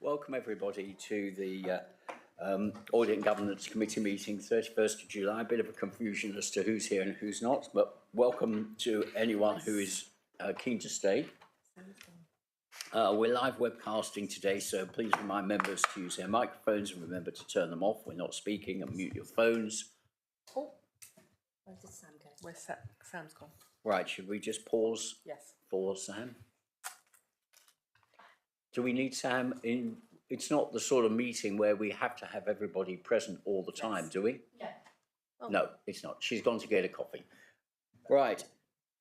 Welcome everybody to the Audit and Governance Committee meeting, 31st of July. A bit of a confusion as to who's here and who's not, but welcome to anyone who is keen to stay. We're live webcasting today, so please remind members to use their microphones and remember to turn them off when not speaking and mute your phones. Oh, where did Sam go? Where's Sam's gone? Right, should we just pause Yes. for Sam? Do we need Sam in? It's not the sort of meeting where we have to have everybody present all the time, Yes. do we? Yeah. Oh. No, it's not. She's gone to get a coffee. Right.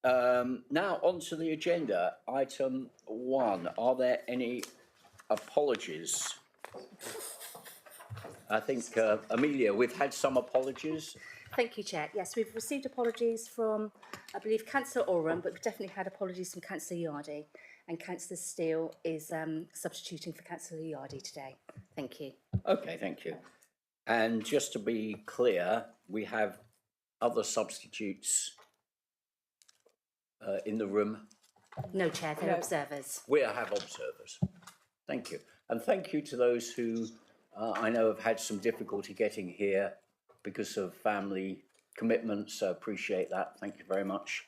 Now on to the agenda. Item 1. Are there any apologies? I think, Amelia, we've had some apologies. Thank you, Chair. Yes, we've received apologies from, I believe, Councillor Oram, but we've definitely had apologies from Councillor Yardy, and Councillor Steele is substituting for Councillor Yardy today. Thank you. Okay, thank you. And just to be clear, we have other substitutes in the room. No, Chair, they're observers. We have observers. Thank you. And thank you to those who I know have had some difficulty getting here because of family commitments. So appreciate that. Thank you very much.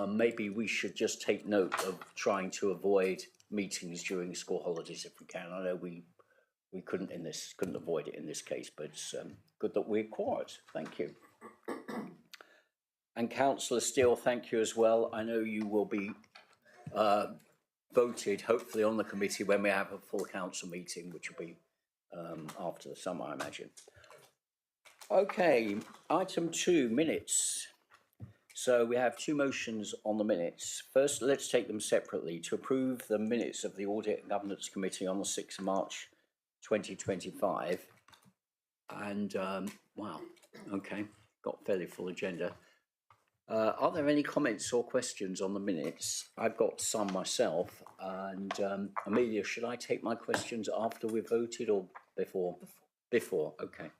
Maybe we should just take note of trying to avoid meetings during school holidays if we can. I know we couldn't avoid it in this case, but it's good that we're quiet. Thank you. And Councillor Steele, thank you as well. I know you will be voted hopefully on the committee when we have a full council meeting, which will be after the summer, I imagine. Okay, item 2, minutes. So we have 2 motions on the minutes. First, let's take them separately. To approve the minutes of the Audit and Governance Committee on the 6th of March 2025. And, wow, okay, got a fairly full agenda. Are there any comments or questions on the minutes? I've got some myself. And Amelia, should I take my questions after we've voted or before? Before, okay.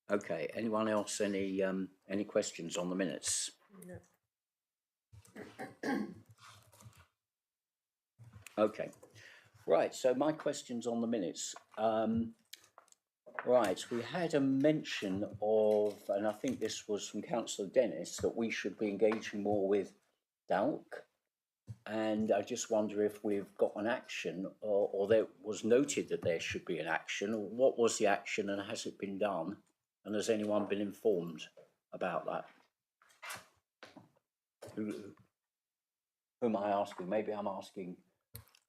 Okay, anyone else, any questions on the minutes? No. Okay, right, so my questions on the minutes. Right, we had a mention of, and I think this was from Councillor Dennis, that we should be engaging more with DALC. And I just wonder if we've got an action, or there was noted that there should be an action. What was the action and has it been done? And has anyone been informed about that? Who am I asking? Maybe I'm asking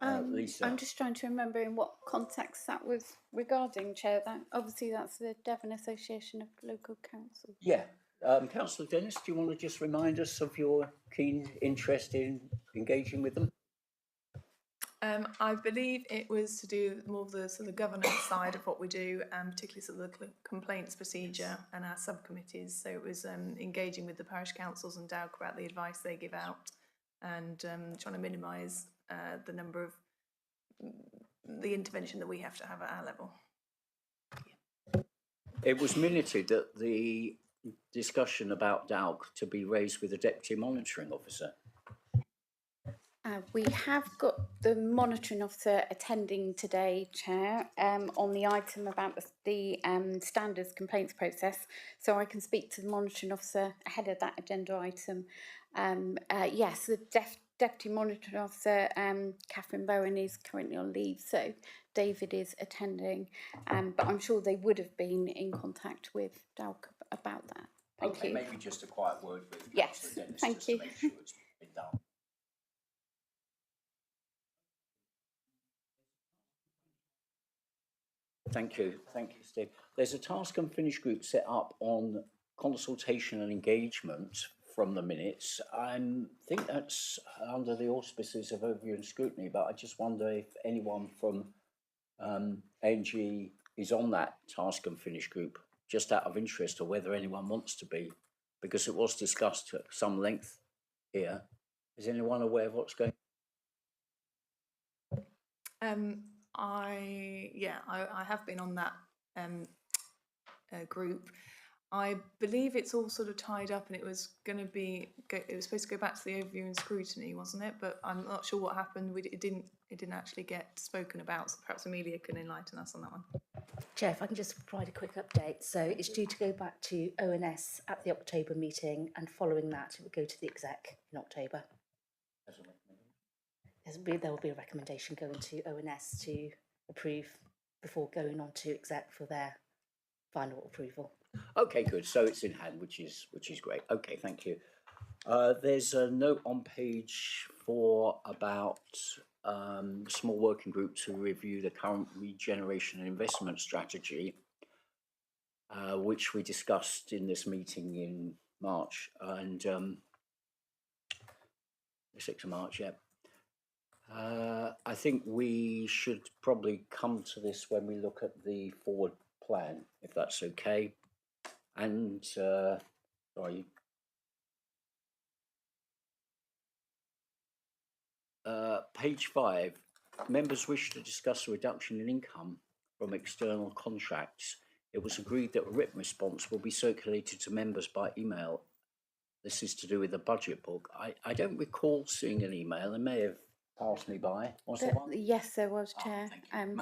Lisa. I'm just trying to remember in what context that was regarding, Chair. That obviously that's the Devon Association of Local Councils. Yeah. Councillor Dennis, do you want to just remind us of your keen interest in engaging with them? I believe it was to do more of the sort of governance side of what we do, and particularly sort of the complaints procedure and our subcommittees. So it was engaging with the parish councils and DALC about the advice they give out, and trying to minimise the number of the intervention that we have to have at our level. It was minuted that the discussion about DALC to be raised with the Deputy Monitoring Officer. We have got the monitoring officer attending today, Chair, on the item about the standards complaints process. So I can speak to the monitoring officer ahead of that agenda item. Yes, the Deputy Monitoring Officer, Catherine Bowen, is currently on leave, so David is attending. But I'm sure they would have been in contact with DALC about that. Thank you. Maybe just a quiet word with Yes, Councillor Dennis, thank just you. to make sure it's been done. Thank you, Steve. There's a task and finish group set up on consultation and engagement from the minutes. I think that's under the auspices of overview and scrutiny, but I just wonder if anyone from ANG is on that task and finish group, just out of interest, or whether anyone wants to be, because it was discussed at some length here. Is anyone aware of what's going on? I have been on that group. I believe it's all sort of tied up, and it was going to be. It was supposed to go back to the overview and scrutiny, wasn't it? But I'm not sure what happened. It didn't actually get spoken about. So perhaps Amelia can enlighten us on that one. Chair, if I can just provide a quick update. So it's due to go back to ONS at the October meeting, and following that, it will go to the exec in October. There will be a recommendation going to ONS to approve before going on to exec for their final approval. Okay, good. So it's in hand, which is great. Okay, thank you. There's a note on page 4 about small working group to review the current regeneration and investment strategy, which we discussed in this meeting in March, and the 6th of March, yeah. I think we should probably come to this when we look at the forward plan, if that's okay. And, sorry. Page 5, members wish to discuss a reduction in income from external contracts. It was agreed that a written response will be circulated to members by email. This is to do with the budget book. I don't recall seeing an email. It may have passed me by. Was there one? Yes, there was, Chair.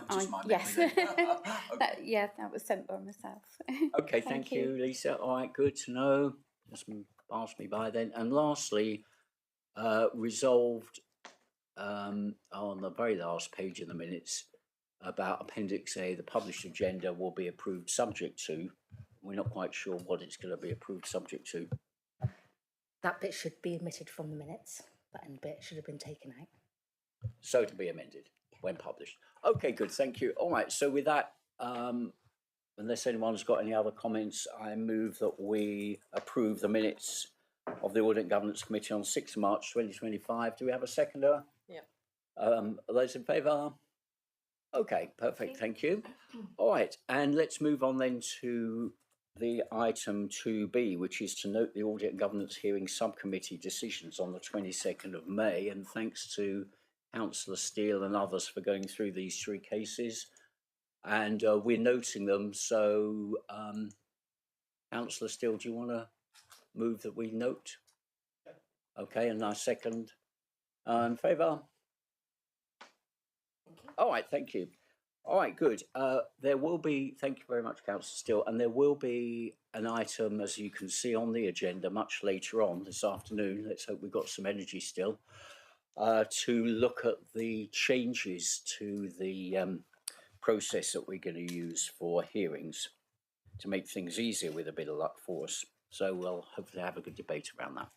Just my yes. memory then. Okay. That was sent by myself. Okay, thank you, Lisa. All right, good to know. Just passed me by then. And lastly, resolved on the very last page of the minutes about Appendix A, the published agenda will be approved subject to. We're not quite sure what it's going to be approved subject to. That bit should be omitted from the minutes. That end bit should have been taken out. So to be amended when published. Okay, good, thank you. All right, so with that, unless anyone's got any other comments, I move that we approve the minutes of the Audit and Governance Committee on 6th March 2025. Do we have a seconder? Yeah. Those in favour? Okay, perfect, thank you. All right, and let's move on then to the item 2B, which is to note the Audit and Governance Hearing Subcommittee decisions on the 22nd of May. And thanks to Councillor Steele and others for going through these 3 cases. And we're noting them. So, Councillor Steele, do you want to move that we note? Okay, and I second. In favour? All right, thank you. All right, good. There will be, thank you very much, Councillor Steele, and there will be an item, as you can see on the agenda, much later on this afternoon. Let's hope we've got some energy still, to look at the changes to the process that we're going to use for hearings to make things easier with a bit of luck for us. So we'll hopefully have a good debate around that.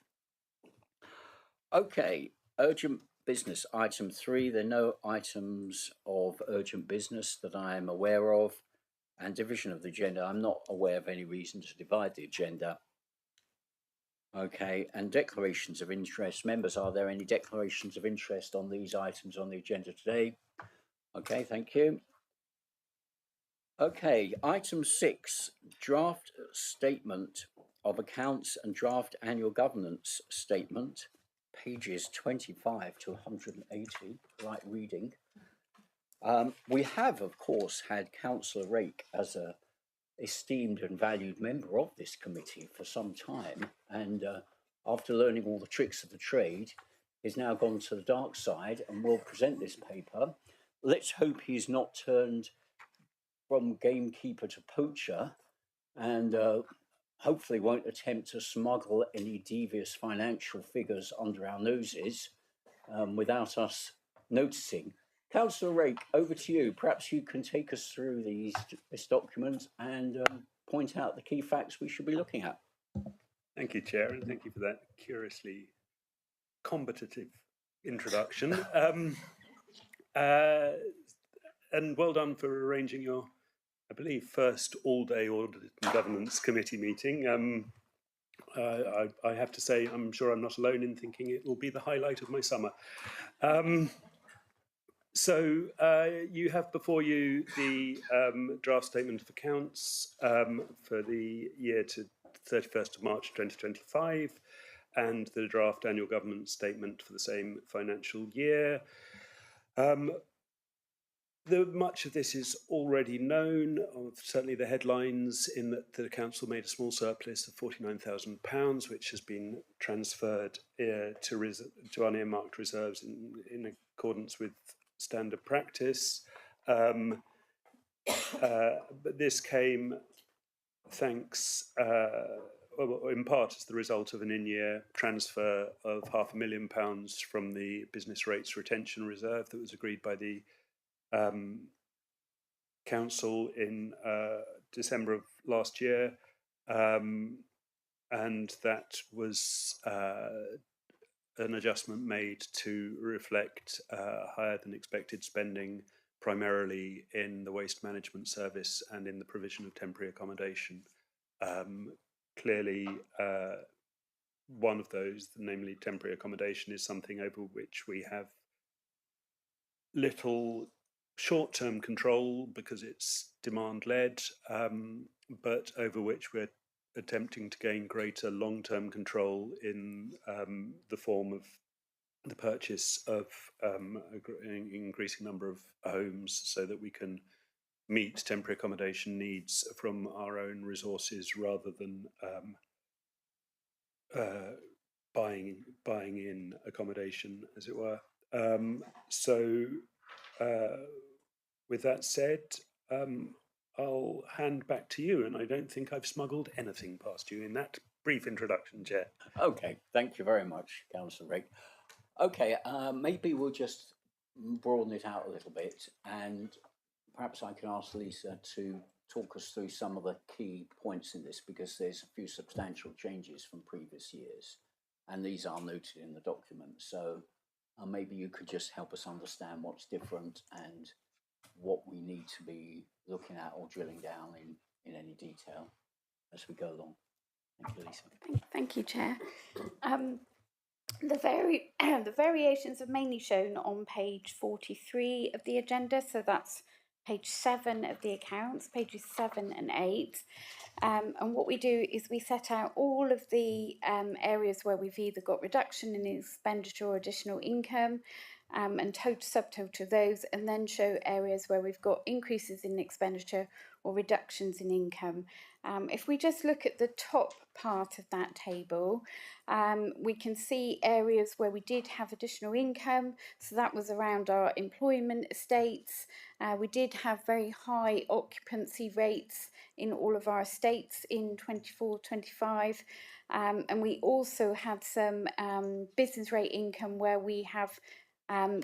Okay, urgent business, item 3. There are no items of urgent business that I am aware of, and division of the agenda. I'm not aware of any reason to divide the agenda. Okay, and declarations of interest. Members, are there any declarations of interest on these items on the agenda today? Okay, thank you. Okay, item 6, draft statement of accounts and draft annual governance statement. Pages 25 to 180, light reading. We have, of course, had Councillor Rake as a esteemed and valued member of this committee for some time, and after learning all the tricks of the trade, he's now gone to the dark side and will present this paper. Let's hope he's not turned from gamekeeper to poacher, and hopefully won't attempt to smuggle any devious financial figures under our noses without us noticing. Councillor Rake, over to you. Perhaps you can take us through this document and point out the key facts we should be looking at. Thank you, Chair, and thank you for that curiously combative introduction. And well done for arranging your, I believe, first all-day Audit and Governance Committee meeting. I have to say, I'm sure I'm not alone in thinking it will be the highlight of my summer. So you have before you the draft statement of accounts for the year to 31st of March 2025 and the draft annual government statement for the same financial year. Much of this is already known, certainly the headlines, in that the council made a small surplus of £49,000, which has been transferred to unearmarked reserves in accordance with standard practice. But this came thanks, in part, as the result of an in-year transfer of £500,000 from the business rates retention reserve that was agreed by the council in December of last year, and that was an adjustment made to reflect higher than expected spending, primarily in the waste management service and in the provision of temporary accommodation. Clearly, one of those, namely temporary accommodation, is something over which we have little short-term control because it's demand-led, but over which we're attempting to gain greater long-term control in the form of the purchase of an increasing number of homes, so that we can meet temporary accommodation needs from our own resources rather than buying in accommodation, as it were. With that said, I'll hand back to you, and I don't think I've smuggled anything past you in that brief introduction, Chair. Okay, thank you very much, Councillor Rick. Okay, maybe we'll just broaden it out a little bit, and perhaps I can ask Lisa to talk us through some of the key points in this, because there's a few substantial changes from previous years, and these are noted in the document. So maybe you could just help us understand what's different and what we need to be looking at or drilling down in any detail as we go along. Thank you, Lisa. Thank you, Chair. The variations are mainly shown on page 43 of the agenda, so that's page 7 of the accounts, pages 7 and 8. And what we do is we set out all of the areas where we've either got reduction in expenditure or additional income, and subtotal of those, and then show areas where we've got increases in expenditure or reductions in income. If we just look at the top part of that table, we can see areas where we did have additional income. So that was around our employment estates. We did have very high occupancy rates in all of our estates in 24-25. And we also had some business rate income where we have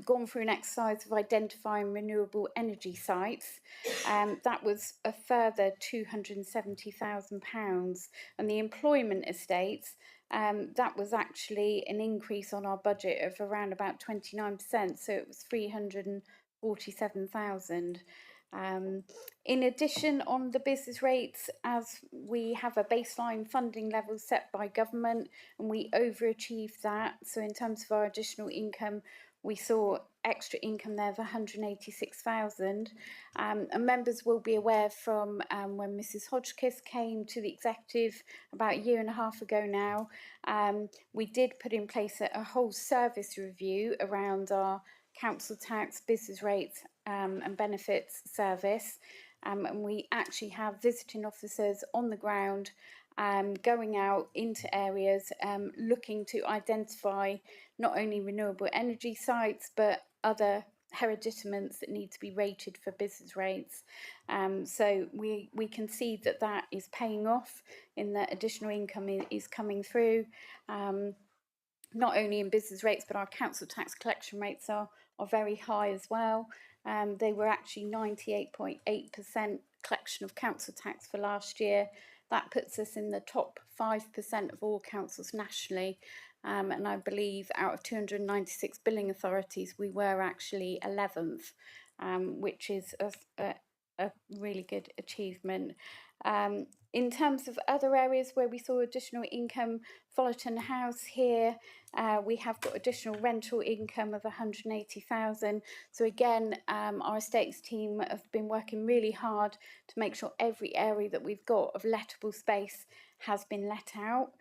gone through an exercise of identifying renewable energy sites. That was a further £270,000. And the employment estates, that was actually an increase on our budget of around about 29%, so it was 347,000. In addition, on the business rates, as we have a baseline funding level set by government, and we overachieved that, so in terms of our additional income, we saw extra income there of 186,000. And members will be aware from when Mrs Hodgkiss came to the executive about a year and a half ago now, we did put in place a whole service review around our council tax, business rates and benefits service. And we actually have visiting officers on the ground going out into areas looking to identify not only renewable energy sites but other hereditaments that need to be rated for business rates. So we can see that that is paying off in that additional income is coming through, not only in business rates, but our council tax collection rates are very high as well. They were actually 98.8% collection of council tax for last year. That puts us in the top 5% of all councils nationally. And I believe out of 296 billing authorities, we were actually 11th, which is a really good achievement. In terms of other areas where we saw additional income, Fullerton House here, we have got additional rental income of 180,000. So again, our estates team have been working really hard to make sure every area that we've got of lettable space has been let out.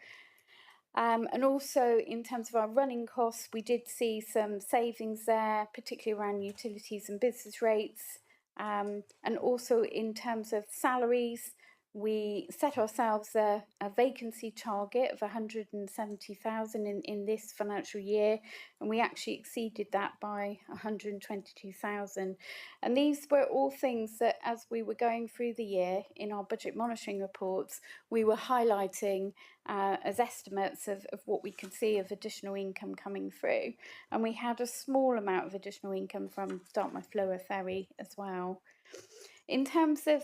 And also in terms of our running costs, we did see some savings there, particularly around utilities and business rates. And also in terms of salaries, we set ourselves a vacancy target of 170,000 in this financial year, and we actually exceeded that by 122,000. And these were all things that, as we were going through the year in our budget monitoring reports, we were highlighting as estimates of what we could see of additional income coming through. And we had a small amount of additional income from Dartmouth Lower Ferry as well. In terms of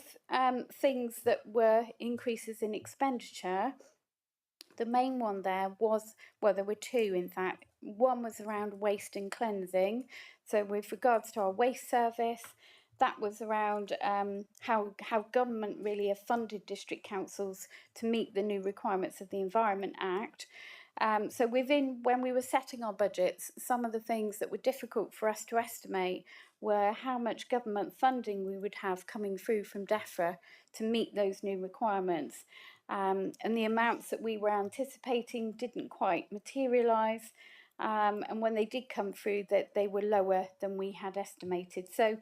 things that were increases in expenditure, the main one there was, well, there were two in fact. One was around waste and cleansing. So with regards to our waste service, that was around how government really have funded district councils to meet the new requirements of the Environment Act. So when we were setting our budgets, some of the things that were difficult for us to estimate were how much government funding we would have coming through from DEFRA to meet those new requirements. And the amounts that we were anticipating didn't quite materialise. And when they did come through, that they were lower than we had estimated. So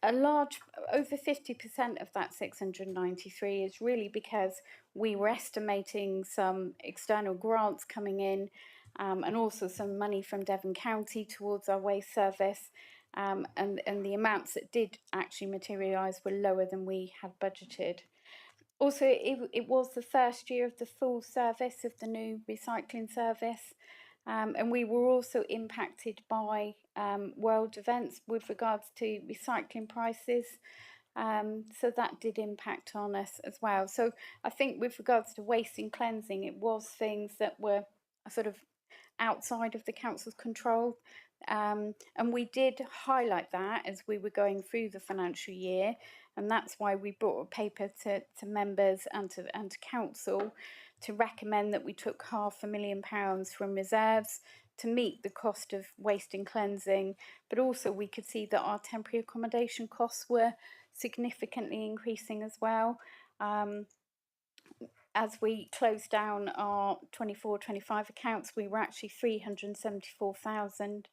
over 50% of that 693 is really because we were estimating some external grants coming in, and also some money from Devon County towards our waste service. And the amounts that did actually materialise were lower than we had budgeted. Also, it was the first year of the full service of the new recycling service. And we were also impacted by world events with regards to recycling prices. So that did impact on us as well. So I think with regards to waste and cleansing, it was things that were sort of outside of the council's control. And we did highlight that as we were going through the financial year. And that's why we brought a paper to members and to council to recommend that we took £500,000 from reserves to meet the cost of waste and cleansing. But also we could see that our temporary accommodation costs were significantly increasing as well. As we closed down our 24-25 accounts, we were actually 374,000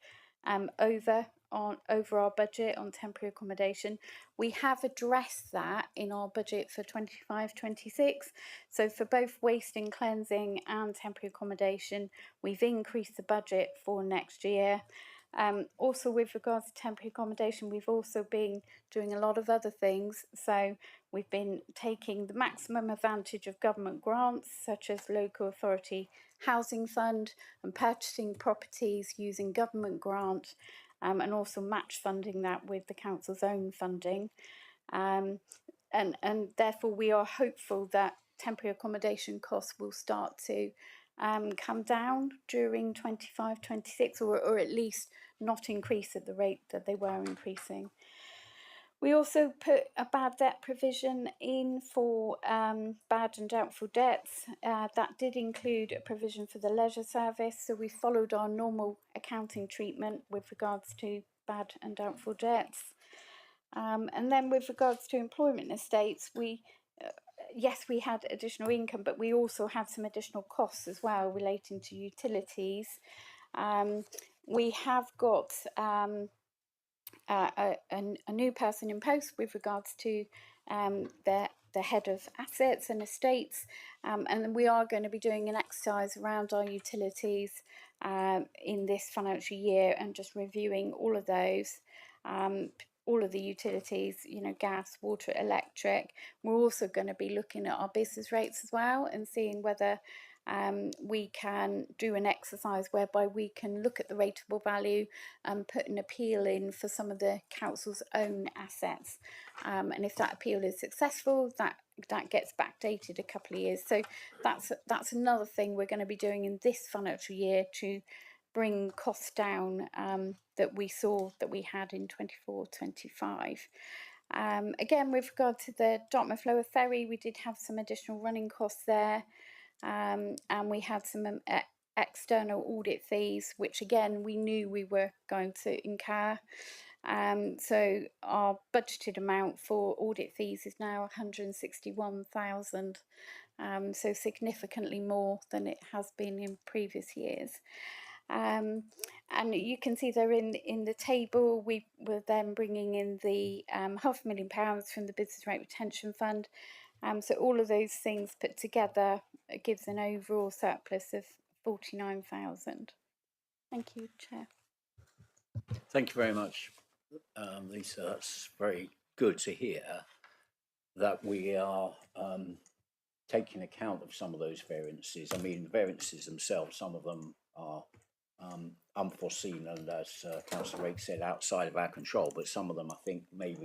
over our budget on temporary accommodation. We have addressed that in our budget for 25-26. So for both waste and cleansing and temporary accommodation, we've increased the budget for next year. Also with regards to temporary accommodation, we've also been doing a lot of other things. So we've been taking the maximum advantage of government grants, such as local authority housing fund, and purchasing properties using government grant, and also match funding that with the council's own funding. And therefore we are hopeful that temporary accommodation costs will start to come down during 25-26, or at least not increase at the rate that they were increasing. We also put a bad debt provision in for bad and doubtful debts. That did include a provision for the leisure service, so we followed our normal accounting treatment with regards to bad and doubtful debts. And then with regards to employment estates, yes, we had additional income, but we also had some additional costs as well relating to utilities. We have got a new person in post with regards to the head of assets and estates, and we are going to be doing an exercise around our utilities in this financial year and just reviewing all of those. All of the utilities, gas, water, electric. We're also going to be looking at our business rates as well and seeing whether we can do an exercise whereby we can look at the rateable value and put an appeal in for some of the council's own assets. And if that appeal is successful, that gets backdated a couple of years. So that's another thing we're going to be doing in this financial year to bring costs down that we had in 24-25. Again, with regard to the Dartmouth Lower Ferry, we did have some additional running costs there, and we had some external audit fees, which again we knew we were going to incur. So our budgeted amount for audit fees is now 161,000, so significantly more than it has been in previous years. And you can see there in the table, we were then bringing in the £500,000 from the Business Rate Retention Fund. So all of those things put together gives an overall surplus of 49,000. Thank you, Chair. Thank you very much, Lisa. That's very good to hear that we are taking account of some of those variances. I mean, the variances themselves, some of them are unforeseen and, as Councillor Rake said, outside of our control, but some of them I think may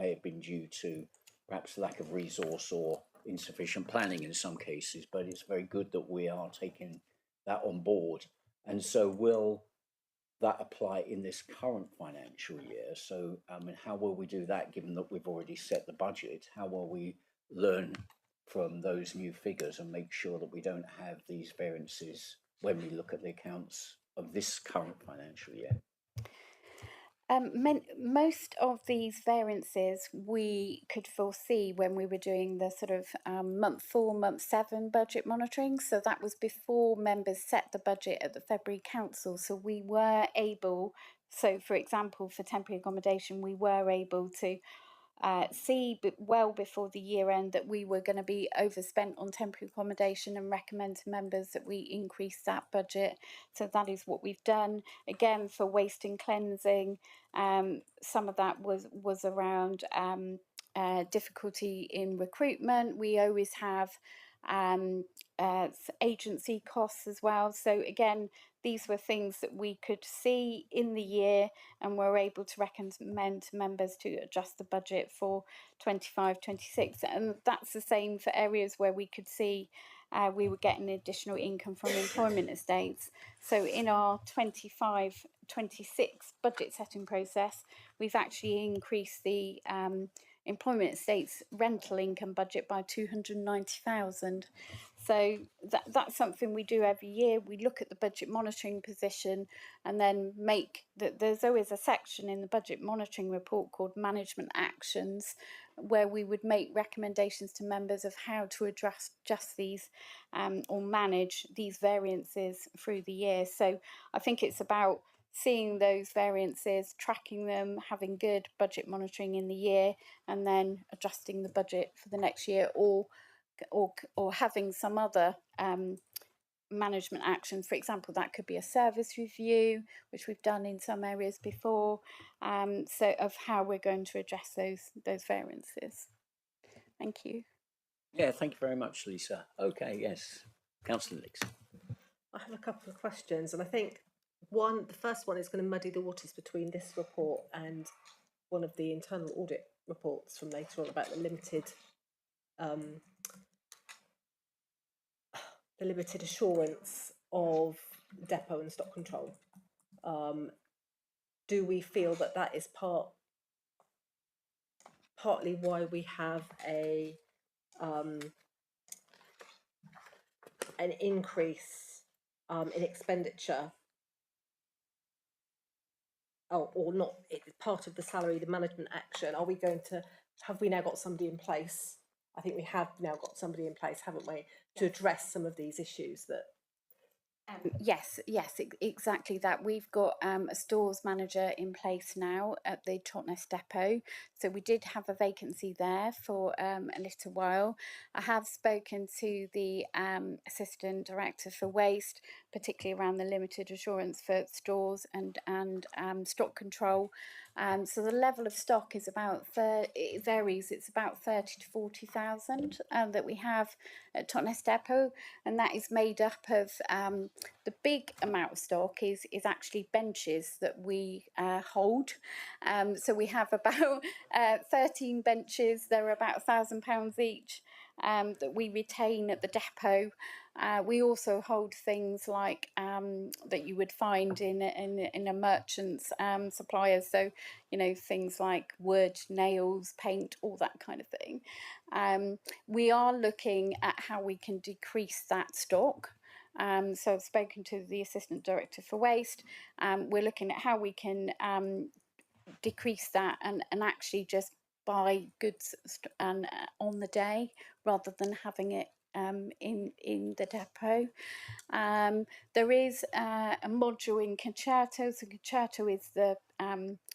have been due to perhaps lack of resource or insufficient planning in some cases, but it's very good that we are taking that on board. And so will that apply in this current financial year? So, I mean, how will we do that given that we've already set the budget? How will we learn from those new figures and make sure that we don't have these variances when we look at the accounts of this current financial year? Most of these variances we could foresee when we were doing the sort of month 4, month 7 budget monitoring. So that was before members set the budget at the February Council. So we were able, so for example, for temporary accommodation, we were able to see well before the year end that we were going to be overspent on temporary accommodation and recommend to members that we increase that budget. So that is what we've done. Again, for waste and cleansing, some of that was around difficulty in recruitment. We always have agency costs as well. So again, these were things that we could see in the year and were able to recommend to members to adjust the budget for 25-26. And that's the same for areas where we could see we were getting additional income from employment estates. So in our 25-26 budget setting process, we've actually increased the employment estates rental income budget by 290,000. So that's something we do every year. We look at the budget monitoring position and then make that. There's always a section in the budget monitoring report called management actions, where we would make recommendations to members of how to address these or manage these variances through the year. So I think it's about seeing those variances, tracking them, having good budget monitoring in the year, and then adjusting the budget for the next year, or having some other management action. For example, that could be a service review, which we've done in some areas before, so of how we're going to address those variances. Thank you. Yeah, thank you very much, Lisa. Okay, yes, Councillor Nix. I have a couple of questions, and I think the first one is going to muddy the waters between this report and one of the internal audit reports from later on about the limited assurance of depot and stock control. Do we feel that is partly why we have an increase in expenditure, or not? It's part of the salary, the management action. Have we now got somebody in place? I think we have now got somebody in place, haven't we, to address some of these issues that... Yes, exactly that. We've got a stores manager in place now at the Totnes depot. So we did have a vacancy there for a little while. I have spoken to the assistant director for waste, particularly around the limited assurance for stores and stock control. So the level of stock is it varies. It's about 30 to 40,000 that we have at Totnes depot, and that is made up of the big amount of stock is actually benches that we hold. So we have about 13 benches. They're about £1,000 each that we retain at the depot. We also hold things like that you would find in a merchant's suppliers. So, things like wood, nails, paint, all that kind of thing. We are looking at how we can decrease that stock. So I've spoken to the Assistant Director for Waste. We're looking at how we can decrease that and actually just buy goods on the day rather than having it in the depot. There is a module in Concerto. So Concerto is the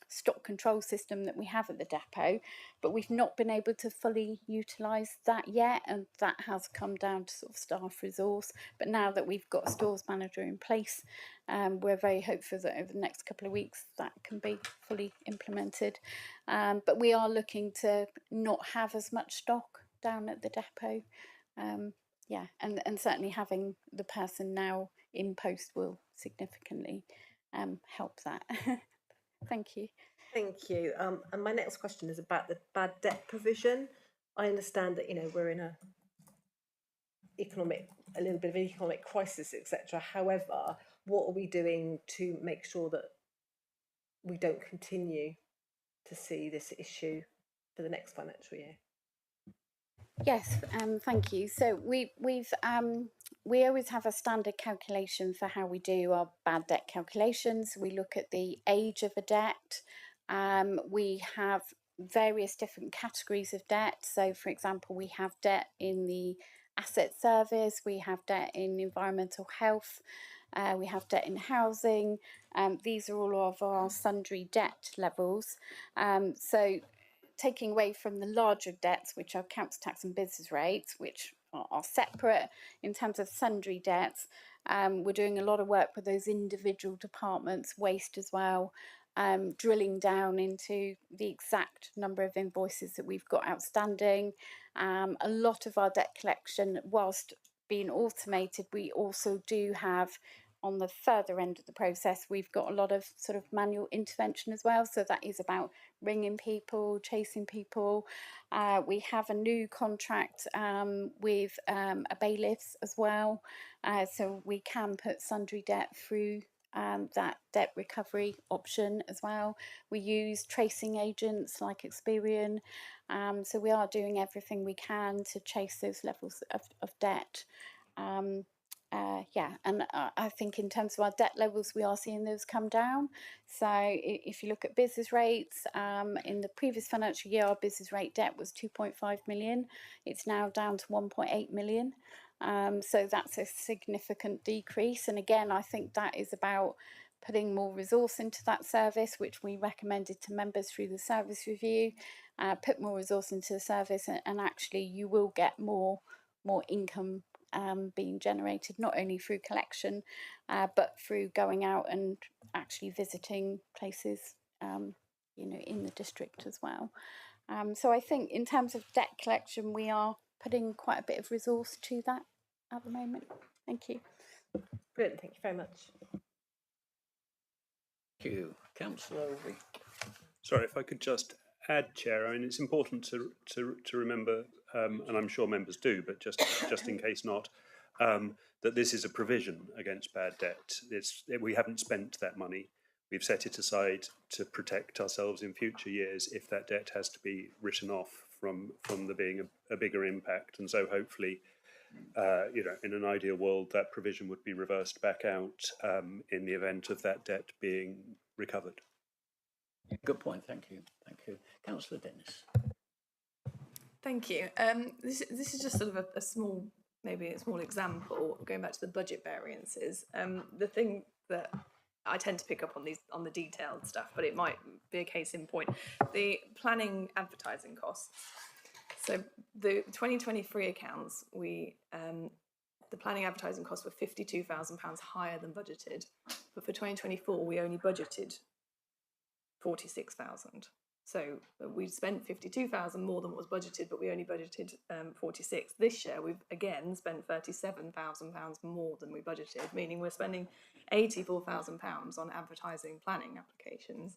stock control system that we have at the depot, but we've not been able to fully utilise that yet, and that has come down to sort of staff resource. But now that we've got a stores manager in place, we're very hopeful that over the next couple of weeks that can be fully implemented. But we are looking to not have as much stock down at the depot. Yeah, and certainly having the person now in post will significantly help that. Thank you. Thank you. And my next question is about the bad debt provision. I understand that, you know, we're in a little bit of an economic crisis, etc. However, what are we doing to make sure that we don't continue to see this issue for the next financial year? Yes, thank you. So we always have a standard calculation for how we do our bad debt calculations. We look at the age of a debt. We have various different categories of debt. So, for example, we have debt in the asset service, we have debt in environmental health, we have debt in housing. These are all of our sundry debt levels. So taking away from the larger debts, which are council tax and business rates, which are separate in terms of sundry debts, we're doing a lot of work with those individual departments, waste as well, drilling down into the exact number of invoices that we've got outstanding. A lot of our debt collection, whilst being automated, we also do have, on the further end of the process, we've got a lot of sort of manual intervention as well. So that is about ringing people, chasing people. We have a new contract with a bailiffs as well. So we can put sundry debt through that debt recovery option as well. We use tracing agents like Experian. So we are doing everything we can to chase those levels of debt. Yeah, and I think in terms of our debt levels, we are seeing those come down. So if you look at business rates, in the previous financial year, our business rate debt was 2.5 million. It's now down to 1.8 million. So that's a significant decrease. And again, I think that is about putting more resource into that service, which we recommended to members through the service review. Put more resource into the service, and actually you will get more income being generated, not only through collection, but through going out and actually visiting places, you know, in the district as well. So I think in terms of debt collection, we are putting quite a bit of resource to that at the moment. Thank you. Brilliant, thank you very much. Thank you. Councillor Week. Sorry, if I could just add, Chair. I mean, it's important to remember, and I'm sure members do, but just in case not, that this is a provision against bad debt. We haven't spent that money. We've set it aside to protect ourselves in future years if that debt has to be written off from there being a bigger impact. And so hopefully, you know, in an ideal world, that provision would be reversed back out in the event of that debt being recovered. Good point. Thank you. Thank you. Councillor Dennis. Thank you. This is just sort of a small, maybe a small example, going back to the budget variances. The thing that I tend to pick up on the detailed stuff, but it might be a case in point. The planning advertising costs. So the 2023 accounts, the planning advertising costs were £52,000 higher than budgeted, but for 2024 we only budgeted 46,000. So we spent 52,000 more than what was budgeted, but we only budgeted 46. This year we've again spent £37,000 more than we budgeted, meaning we're spending £84,000 on advertising planning applications.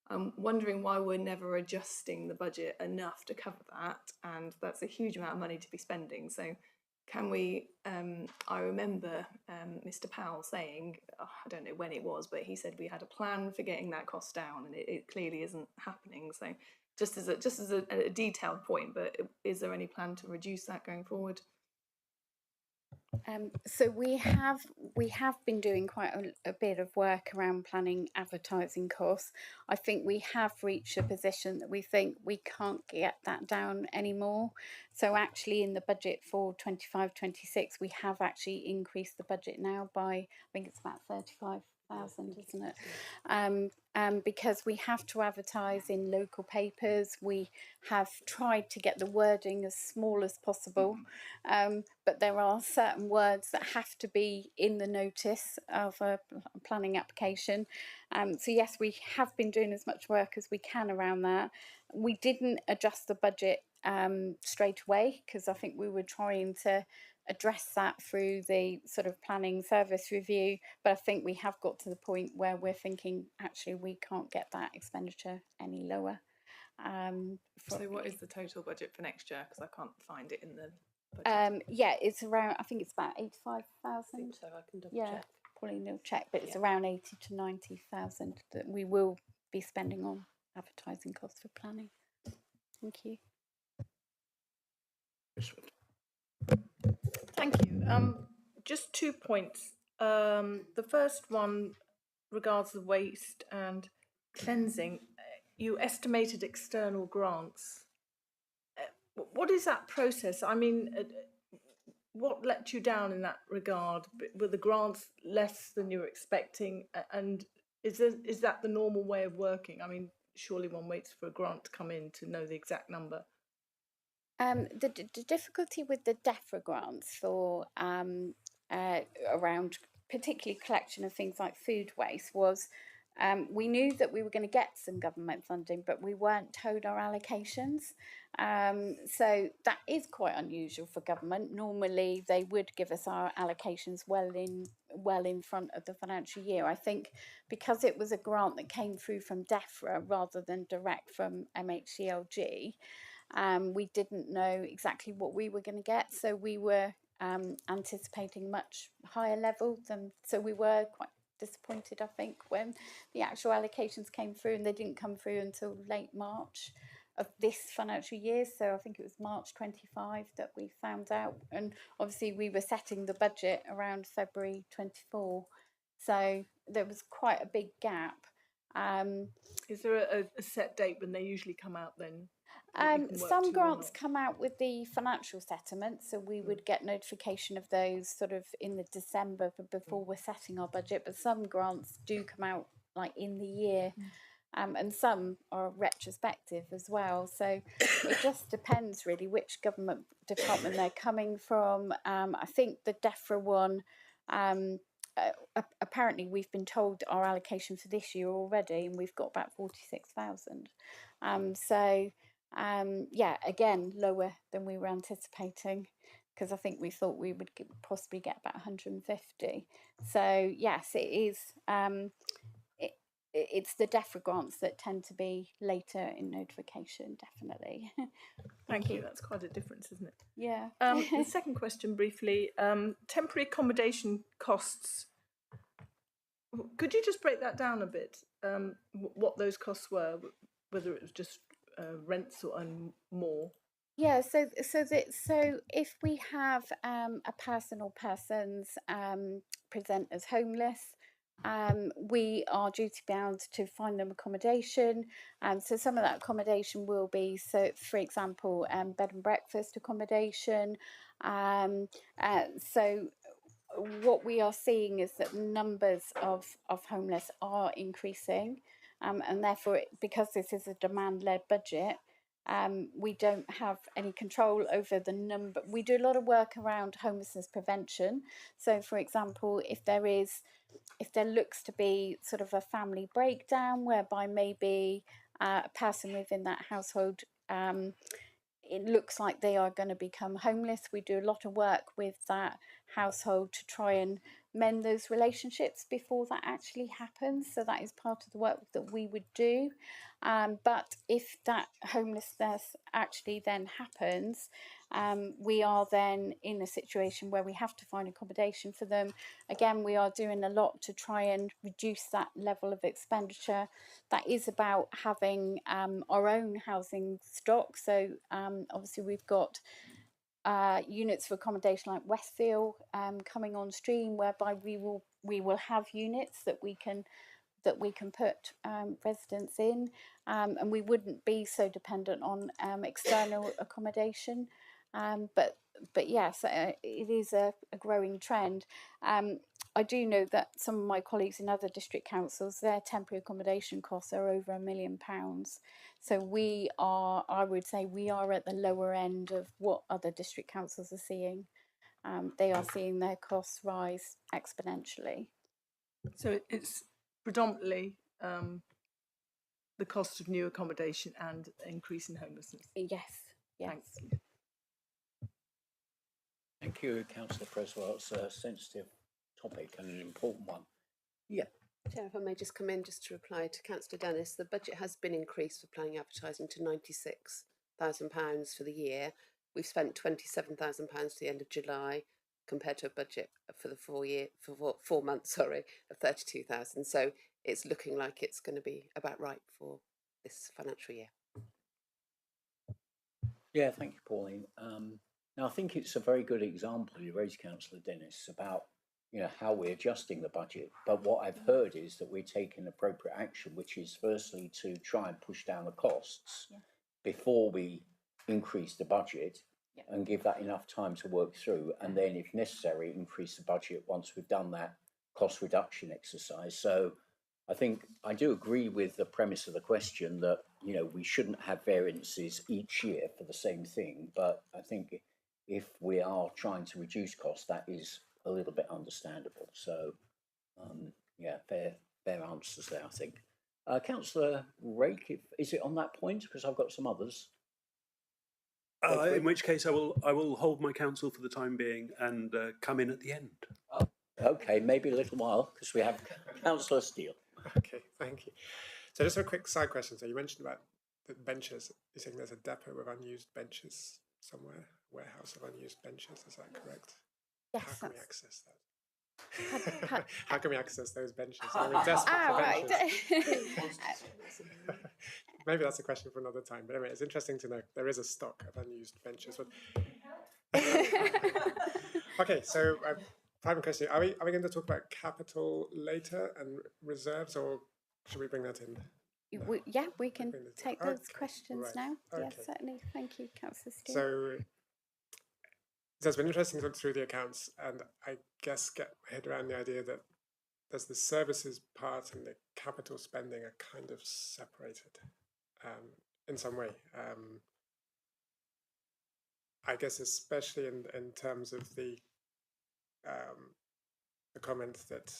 I'm wondering why we're never adjusting the budget enough to cover that, and that's a huge amount of money to be spending. So can we, I remember Mr. Powell saying, I don't know when it was, but he said we had a plan for getting that cost down, and it clearly isn't happening. So just as a detailed point, but is there any plan to reduce that going forward? So we have been doing quite a bit of work around planning advertising costs. I think we have reached a position that we think we can't get that down anymore. So actually in the budget for 25-26, we have actually increased the budget now by, I think it's about 35,000, isn't it? Because we have to advertise in local papers. We have tried to get the wording as small as possible, but there are certain words that have to be in the notice of a planning application. So yes, we have been doing as much work as we can around that. We didn't adjust the budget straight away because I think we were trying to address that through the sort of planning service review, but I think we have got to the point where we're thinking actually we can't get that expenditure any lower. So what is the total budget for next year? Because I can't find it in the budget. Yeah, it's around, I think it's about 85,000. So I can double Yeah, check. Pauline will check, but it's around 80 to 90,000 that we will be spending on advertising costs for planning. Thank you. Thank you. Just 2 points. The first one regards the waste and cleansing. You estimated external grants. What is that process? I mean, what let you down in that regard? Were the grants less than you were expecting? And is that the normal way of working? I mean, surely one waits for a grant to come in to know the exact number. The difficulty with the DEFRA grants for around particularly collection of things like food waste was we knew that we were going to get some government funding, but we weren't told our allocations. So that is quite unusual for government. Normally they would give us our allocations well in front of the financial year. I think because it was a grant that came through from DEFRA rather than direct from MHCLG, we didn't know exactly what we were going to get, so we were anticipating much higher level than, so we were quite disappointed, I think, when the actual allocations came through, and they didn't come through until late March of this financial year. So I think it was March 25 that we found out, and obviously we were setting the budget around February 24, so there was quite a big gap. Is there a set date when they usually come out then? Some grants come out with the financial settlement, so we would get notification of those sort of in the December before we're setting our budget, but some grants do come out like in the year, and some are retrospective as well. So it just depends really which government department they're coming from. I think the DEFRA one, apparently we've been told our allocation for this year already, and we've got about 46,000. Yeah, again, lower than we were anticipating, because I think we thought we would possibly get about 150. So yes, it is. It's the DEFRA grants that tend to be later in notification, definitely. Thank you. That's quite a difference, isn't it? Yeah. The second question, briefly, temporary accommodation costs. Could you just break that down a bit? What those costs were, whether it was just rents and more. Yeah, so if we have a person or persons present as homeless, we are duty bound to find them accommodation. So some of that accommodation will be, so for example, bed and breakfast accommodation. So what we are seeing is that numbers of homeless are increasing, and therefore, because this is a demand-led budget, we don't have any control over the number. We do a lot of work around homelessness prevention. So, for example, if there looks to be sort of a family breakdown whereby maybe a person within that household, it looks like they are going to become homeless, we do a lot of work with that household to try and mend those relationships before that actually happens. So that is part of the work that we would do. But if that homelessness actually then happens, we are then in a situation where we have to find accommodation for them. Again, we are doing a lot to try and reduce that level of expenditure. That is about having our own housing stock. So obviously we've got units for accommodation like Westfield coming on stream, whereby we will have units that we can put residents in, and we wouldn't be so dependent on external accommodation. But yes, it is a growing trend. I do know that some of my colleagues in other district councils, their temporary accommodation costs are over £1 million. So we are, I would say, we are at the lower end of what other district councils are seeing. They are seeing their costs rise exponentially. So it's predominantly the cost of new accommodation and increase in homelessness. Yes, yes. Thanks. Thank you, Councillor Creswell. It's a sensitive topic and an important one. Yeah. Chair, if I may just come in just to reply to Councillor Dennis, the budget has been increased for planning advertising to £96,000 for the year. We've spent £27,000 to the end of July, compared to a budget for the 4 months, of 32,000. So it's looking like it's going to be about right for this financial year. Yeah, thank you, Pauline. Now, I think it's a very good example you raised, Councillor Dennis, about how we're adjusting the budget. But what I've heard is that we're taking appropriate action, which is firstly to try and push down the costs before we increase the budget and give that enough time to work through, and then, if necessary, increase the budget once we've done that cost reduction exercise. So I think I do agree with the premise of the question that we shouldn't have variances each year for the same thing, but I think if we are trying to reduce costs, that is a little bit understandable. So yeah, fair answers there, I think. Councillor Rake, is it on that point? Because I've got some others. In which case I will hold my counsel for the time being and come in at the end. Oh, okay, maybe a little while, because we have Councillor Steele. Okay, thank you. So just a quick side question. So you mentioned about the benches. You're saying there's a depot with unused benches somewhere, warehouse of unused benches. Is that correct? Yes. How can we access that? How can we access those benches? Are we desperate for benches? Right. Maybe that's a question for another time. But anyway, it's interesting to know there is a stock of unused benches. Okay, so final question: Are we going to talk about capital later and reserves, or should we bring that in? We can take those questions now. Okay. Yes, certainly. Thank you, Councillor Steele. So it's been interesting to look through the accounts, and I guess get my head around the idea that there's the services part and the capital spending are kind of separated in some way. I guess especially in terms of the comment that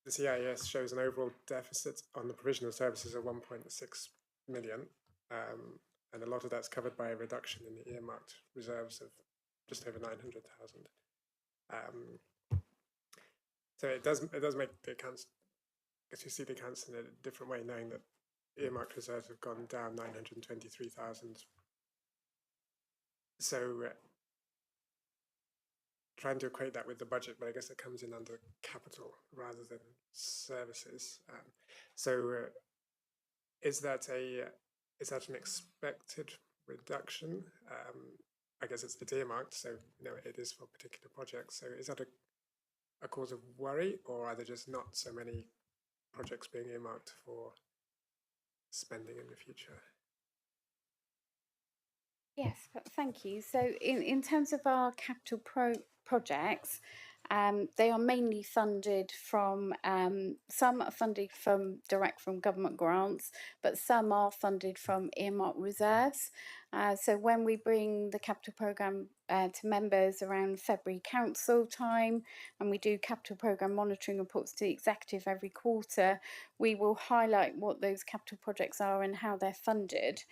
the CIS shows an overall deficit on the provision of services of 1.6 million, and a lot of that's covered by a reduction in the earmarked reserves of just over 900,000. So it does make the accounts, I guess you see the accounts in a different way, knowing that earmarked reserves have gone down 923,000. So trying to equate that with the budget, but I guess it comes in under capital rather than services. Is that an expected reduction? I guess it's earmarked, so it is for particular projects. So is that a cause of worry, or are there just not so many projects being earmarked for spending in the future? Yes, thank you. So in terms of our capital projects, they are mainly funded from, some are funded direct from government grants, but some are funded from earmarked reserves. So when we bring the capital programme to members around February council time, and we do capital programme monitoring reports to the executive every quarter, we will highlight what those capital projects are and how they're funded.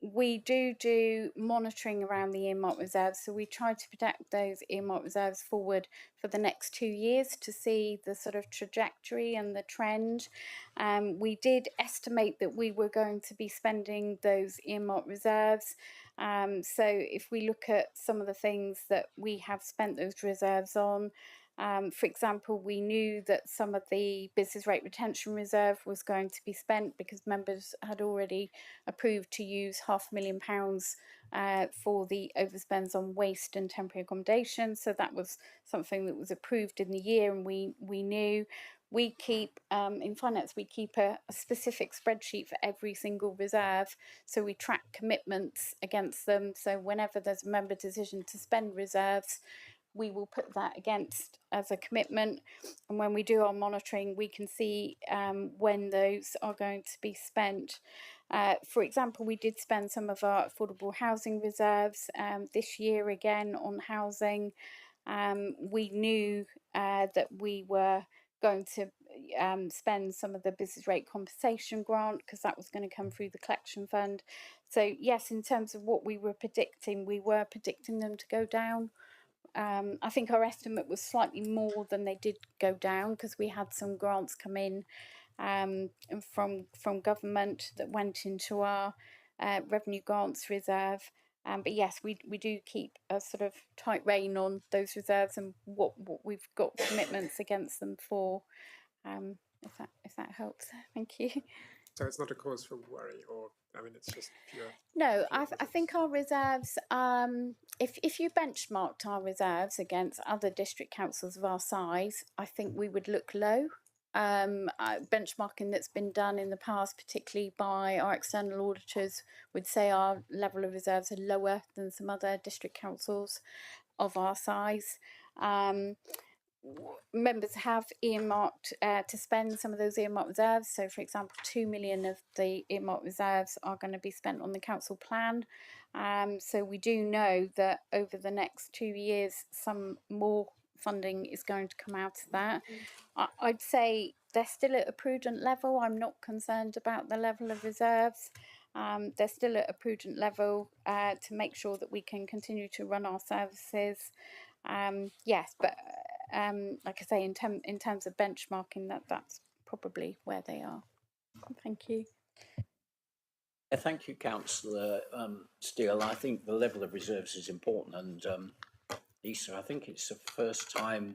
We do monitoring around the earmarked reserves, so we try to project those earmarked reserves forward for the next 2 years to see the sort of trajectory and the trend. We did estimate that we were going to be spending those earmarked reserves. So if we look at some of the things that we have spent those reserves on, For example, we knew that some of the business rate retention reserve was going to be spent because members had already approved to use £500,000 for the overspends on waste and temporary accommodation. So that was something that was approved in the year, and we knew. We keep, in finance, we keep a specific spreadsheet for every single reserve. So we track commitments against them. So whenever there's a member decision to spend reserves, we will put that against as a commitment. And when we do our monitoring, we can see when those are going to be spent. For example, we did spend some of our affordable housing reserves this year again on housing. We knew that we were going to spend some of the business rate compensation grant because that was going to come through the collection fund. So yes, in terms of what we were predicting them to go down. I think our estimate was slightly more than they did go down because we had some grants come in from government that went into our revenue grants reserve. But yes, we do keep a sort of tight rein on those reserves and what we've got commitments against them for. If that helps, thank you. So it's not a cause for worry, or I mean, it's just pure. No, I think our reserves. If you benchmarked our reserves against other district councils of our size, I think we would look low. Benchmarking that's been done in the past, particularly by our external auditors, would say our level of reserves are lower than some other district councils of our size. Members have earmarked to spend some of those earmarked reserves. So, for example, 2 million of the earmarked reserves are going to be spent on the council plan. So we do know that over the next 2 years, some more funding is going to come out of that. I'd say they're still at a prudent level. I'm not concerned about the level of reserves. They're still at a prudent level to make sure that we can continue to run our services. Yes, but like I say, in terms of benchmarking, that's probably where they are. Thank you. Thank you, Councillor Steele. I think the level of reserves is important, and Lisa, I think it's the first time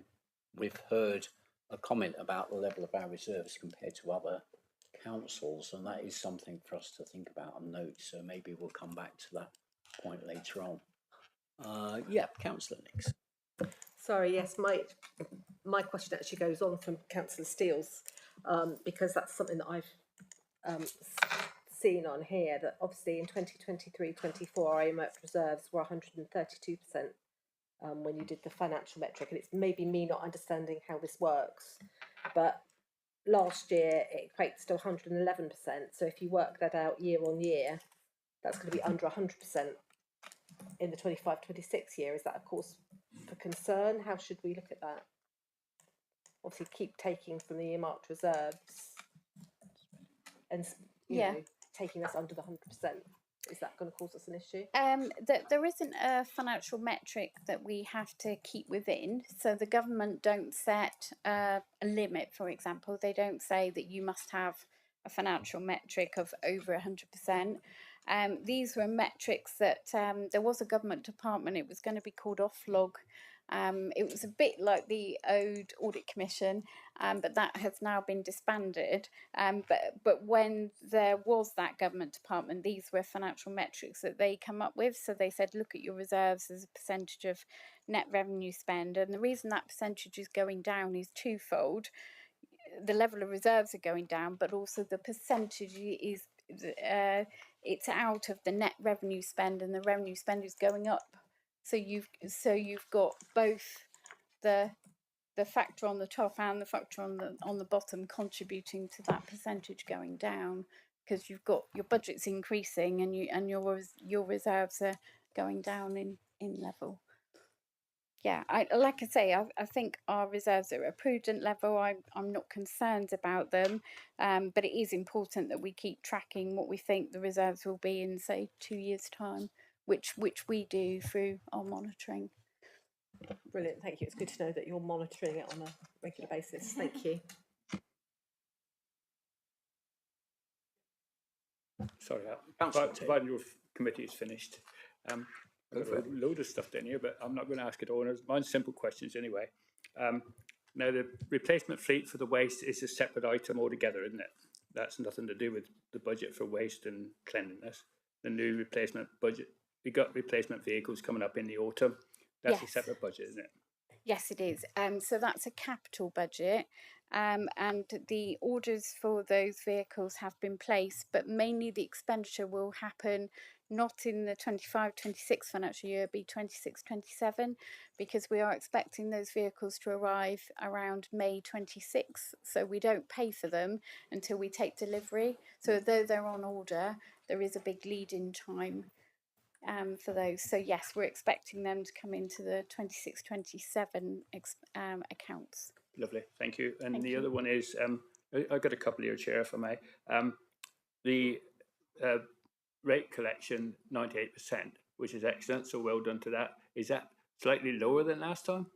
we've heard a comment about the level of our reserves compared to other councils, and that is something for us to think about and note. So maybe we'll come back to that point later on. Yeah, Councillor Nix. Sorry, yes, my question actually goes on from Councillor Steele's, because that's something that I've seen on here, that obviously in 2023-24 our earmarked reserves were 132% when you did the financial metric, and it's maybe me not understanding how this works, but last year it equates to 111%. So if you work that out year on year, that's going to be under 100% in the 25-26 year. Is that a cause for concern? How should we look at that? Obviously, keep taking from the earmarked reserves and you know, taking us under the 100%. Is that going to cause us an issue? There isn't a financial metric that we have to keep within. So the government don't set a limit, for example. They don't say that you must have a financial metric of over 100%. These were metrics that there was a government department. It was going to be called Offlog. It was a bit like the old Audit Commission, but that has now been disbanded. But when there was that government department, these were financial metrics that they come up with. So they said, look at your reserves as a percentage of net revenue spend. And the reason that percentage is going down is twofold. The level of reserves are going down, but also the percentage is it's out of the net revenue spend, and the revenue spend is going up. So you've got both the factor on the top and the factor on the bottom contributing to that percentage going down, because you've got your budget's increasing and your reserves are going down in level. Yeah, like I say, I think our reserves are at a prudent level. I'm not concerned about them, but it is important that we keep tracking what we think the reserves will be in, say, 2 years' time, which we do through our monitoring. Brilliant, thank you. It's good to know that you're monitoring it on a regular basis. Thank you. Sorry, providing your committee is finished. I've got a load of stuff down here, but I'm not going to ask it all. Mine's simple questions anyway. Now, the replacement fleet for the waste is a separate item altogether, isn't it? That's nothing to do with the budget for waste and cleanliness. The new replacement budget, we got replacement vehicles coming up in the autumn. That's a Yes. separate budget, isn't it? Yes, it is. So that's a capital budget, and the orders for those vehicles have been placed, but mainly the expenditure will happen not in the 25-26 financial year, be 26-27, because we are expecting those vehicles to arrive around May 26. So we don't pay for them until we take delivery. So although they're on order, there is a big lead-in time for those. So yes, we're expecting them to come into the 26-27 accounts. Lovely, thank you. And Thank the you. other one is, I've got a couple here, Chair, if I may. The rate collection, 98%, which is excellent, so well done to that. Is that slightly lower than last time?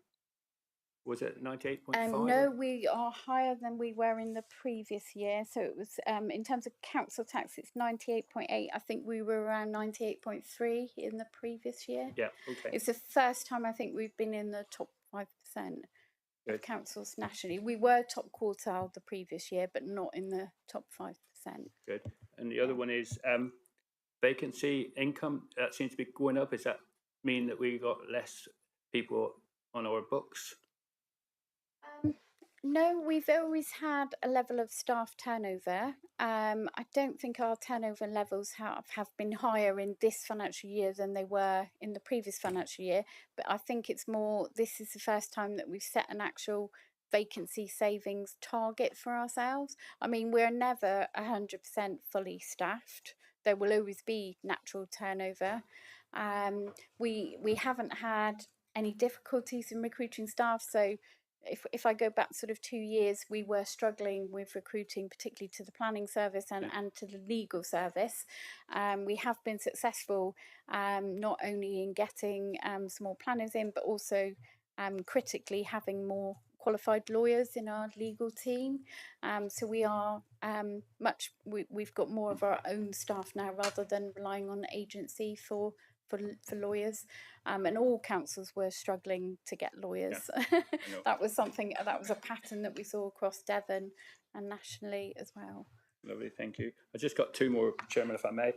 Was it 98.5? No, we are higher than we were in the previous year. So it was, in terms of council tax, it's 98.8. I think we were around 98.3 in the previous year. Yeah, okay. It's the first time I think we've been in the top 5% Good. of councils nationally. We were top quartile the previous year, but not in the top 5%. Good. And the other one is vacancy income. That seems to be going up. Does that mean that we got less people on our books? No, we've always had a level of staff turnover. I don't think our turnover levels have been higher in this financial year than they were in the previous financial year. But I think it's more, this is the first time that we've set an actual vacancy savings target for ourselves. I mean, we're never 100% fully staffed. There will always be natural turnover. We haven't had any difficulties in recruiting staff. So if I go back sort of 2 years, we were struggling with recruiting, particularly to the planning service and to the legal service. We have been successful not only in getting some more planners in, but also critically having more qualified lawyers in our legal team. So we are we've got more of our own staff now rather than relying on agency for lawyers, and all councils were struggling to get lawyers. Yeah, that was a pattern that we saw across Devon and nationally as well. Lovely, thank you. I just got two more, Chairman, if I may.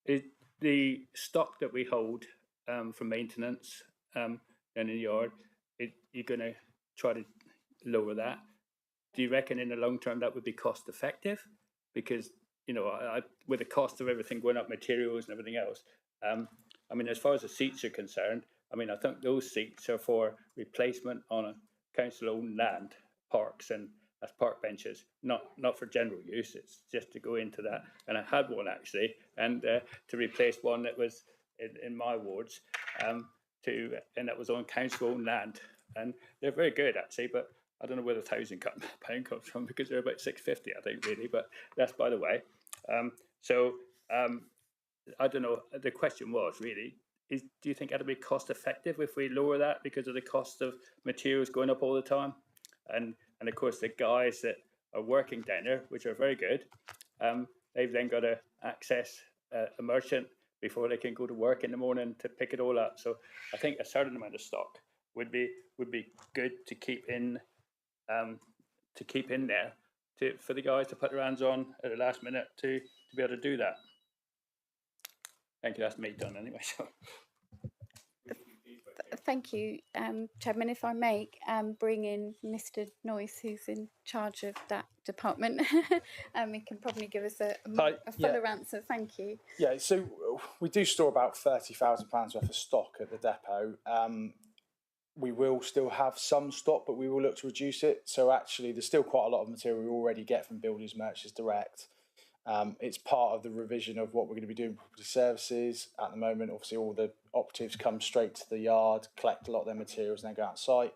Is the stock that we hold for maintenance in the yard, you're going to try to lower that? Do you reckon in the long term that would be cost effective? Because, you know, with the cost of everything going up, materials and everything else, I mean, as far as the seats are concerned, I mean, I think those seats are for replacement on a council-owned land, parks and as park benches, not for general use. It's just to go into that. And I had one actually, and to replace one that was in my wards, and that was on council-owned land, and they're very good actually, but I don't know where the £1,000 comes from because they're about £650, I think, really. But that's by the way. I don't know. The question was really: do you think that'll be cost effective if we lower that because of the cost of materials going up all the time? And of course the guys that are working down there, which are very good, they've then got to access a merchant before they can go to work in the morning to pick it all up. So I think a certain amount of stock would be good to keep in there for the guys to put their hands on at the last minute to be able to do that. Thank you. That's me done anyway. So. Thank you, Chairman. If I may bring in Mr. Noyce, who's in charge of that department, he can probably give us a fuller answer. Thank you. Yeah, so we do store about £30,000 worth of stock at the depot. We will still have some stock, but we will look to reduce it. So actually, there's still quite a lot of material we already get from builders merchants direct. It's part of the revision of what we're going to be doing with property services at the moment. Obviously, all the operatives come straight to the yard, collect a lot of their materials, and then go out site.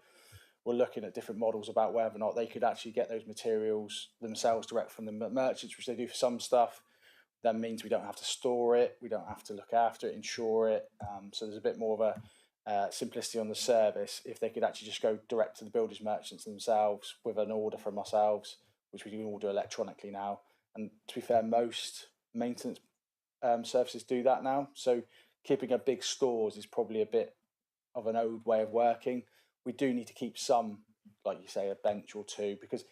We're looking at different models about whether or not they could actually get those materials themselves direct from the merchants, which they do for some stuff. That means we don't have to store it, we don't have to look after it, insure it. So there's a bit more of a simplicity on the service if they could actually just go direct to the builders merchants themselves with an order from ourselves, which we can all do electronically now. And to be fair, most maintenance services do that now. So keeping a big stores is probably a bit of an old way of working. we do need to keep some, like you say, a bench or two, because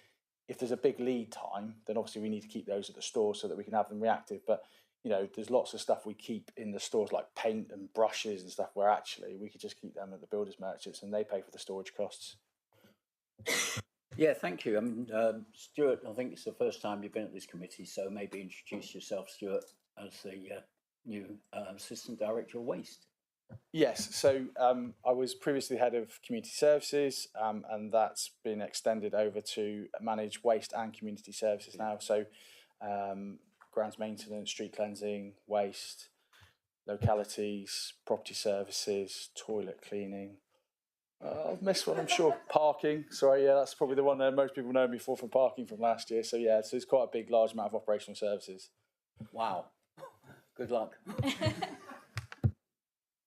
if there's a big lead time, then obviously we need to keep those at the store so that we can have them reactive. But you know, there's lots of stuff we keep in the stores like paint and brushes and stuff where actually we could just keep them at the builders merchants and they pay for the storage costs. Yeah, thank you. I mean, Stuart, I think it's the first time you've been at this committee, so maybe introduce yourself, Stuart, as the new Assistant Director of Waste. Yes, so I was previously head of community services, and that's been extended over to manage waste and community services now. So grounds maintenance, street cleansing, waste, localities, property services, toilet cleaning. I've missed one, I'm sure. Parking. Sorry, yeah, that's probably the one that most people know me for from parking from last year. So yeah, so it's quite a big, large amount of operational services. Wow. Good luck.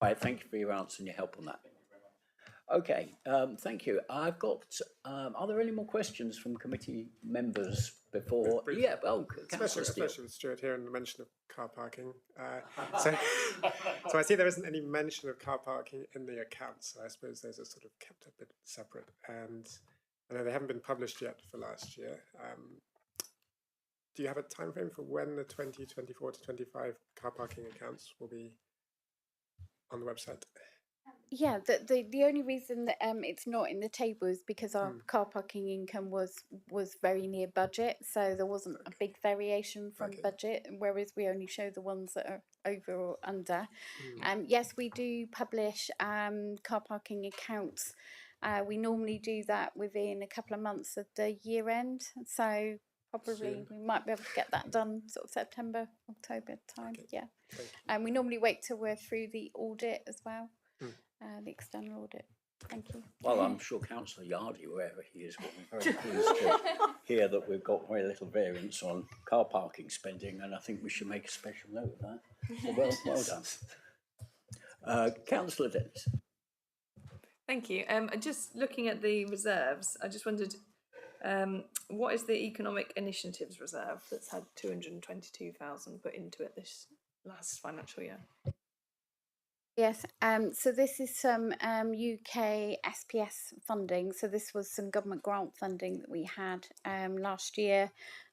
All right, thank you for your answer and your help on that. Okay, thank you. I've got, are there any more questions from committee members before? Brief. Yeah, Councillor Steele. Especially with Stuart here and the mention of car parking. So I see there isn't any mention of car parking in the accounts, so I suppose those are sort of kept a bit separate. And I know they haven't been published yet for last year. Do you have a time frame for when the 2024 to 25 car parking accounts will be on the website? Yeah, the only reason that it's not in the table is because our car parking income was very near budget, so there wasn't a big variation from budget, whereas we only show the ones that are over or under. Yes, we do publish car parking accounts. We normally do that within a couple of months of the year end, so probably we might be able to get that done sort of September, October time. Yeah, and we normally wait till we're through the audit as well. The external audit. Thank you. Well, I'm sure Councillor Yardy, wherever he is, will be very pleased to hear that we've got very little variance on car parking spending, and I think we should make a special note of that. So well done. Councillor Dennis. Thank you. Just looking at the reserves, I just wondered, what is the Economic Initiatives Reserve that's had 222,000 put into it this last financial year? Yes, so this is some UK SPS funding. So this was some government grant funding that we had last year.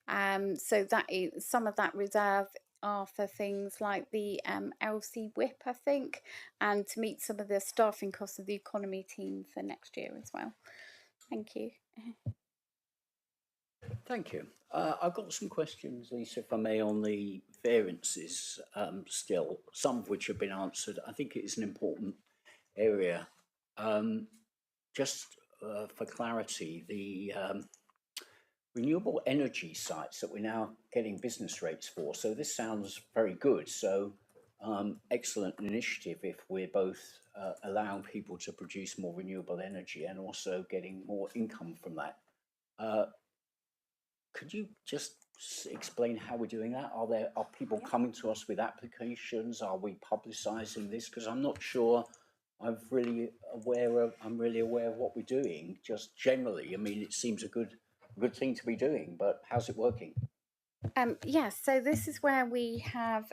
So that is, some of that reserve are for things like the LC whip, I think, and to meet some of the staffing costs of the economy team for next year as well. Thank you. Thank you. I've got some questions, Lisa, if I may, on the variances still, some of which have been answered. I think it is an important area. Just for clarity, the renewable energy sites that we're now getting business rates for, so this sounds very good. So excellent initiative if we're both allowing people to produce more renewable energy and also getting more income from that. Could you just explain how we're doing that? Are people coming to us with applications? Are we publicising this? Because I'm not sure I'm really aware of what we're doing. Just generally, I mean, it seems a good thing to be doing, but how's it working? Yes, so this is where we have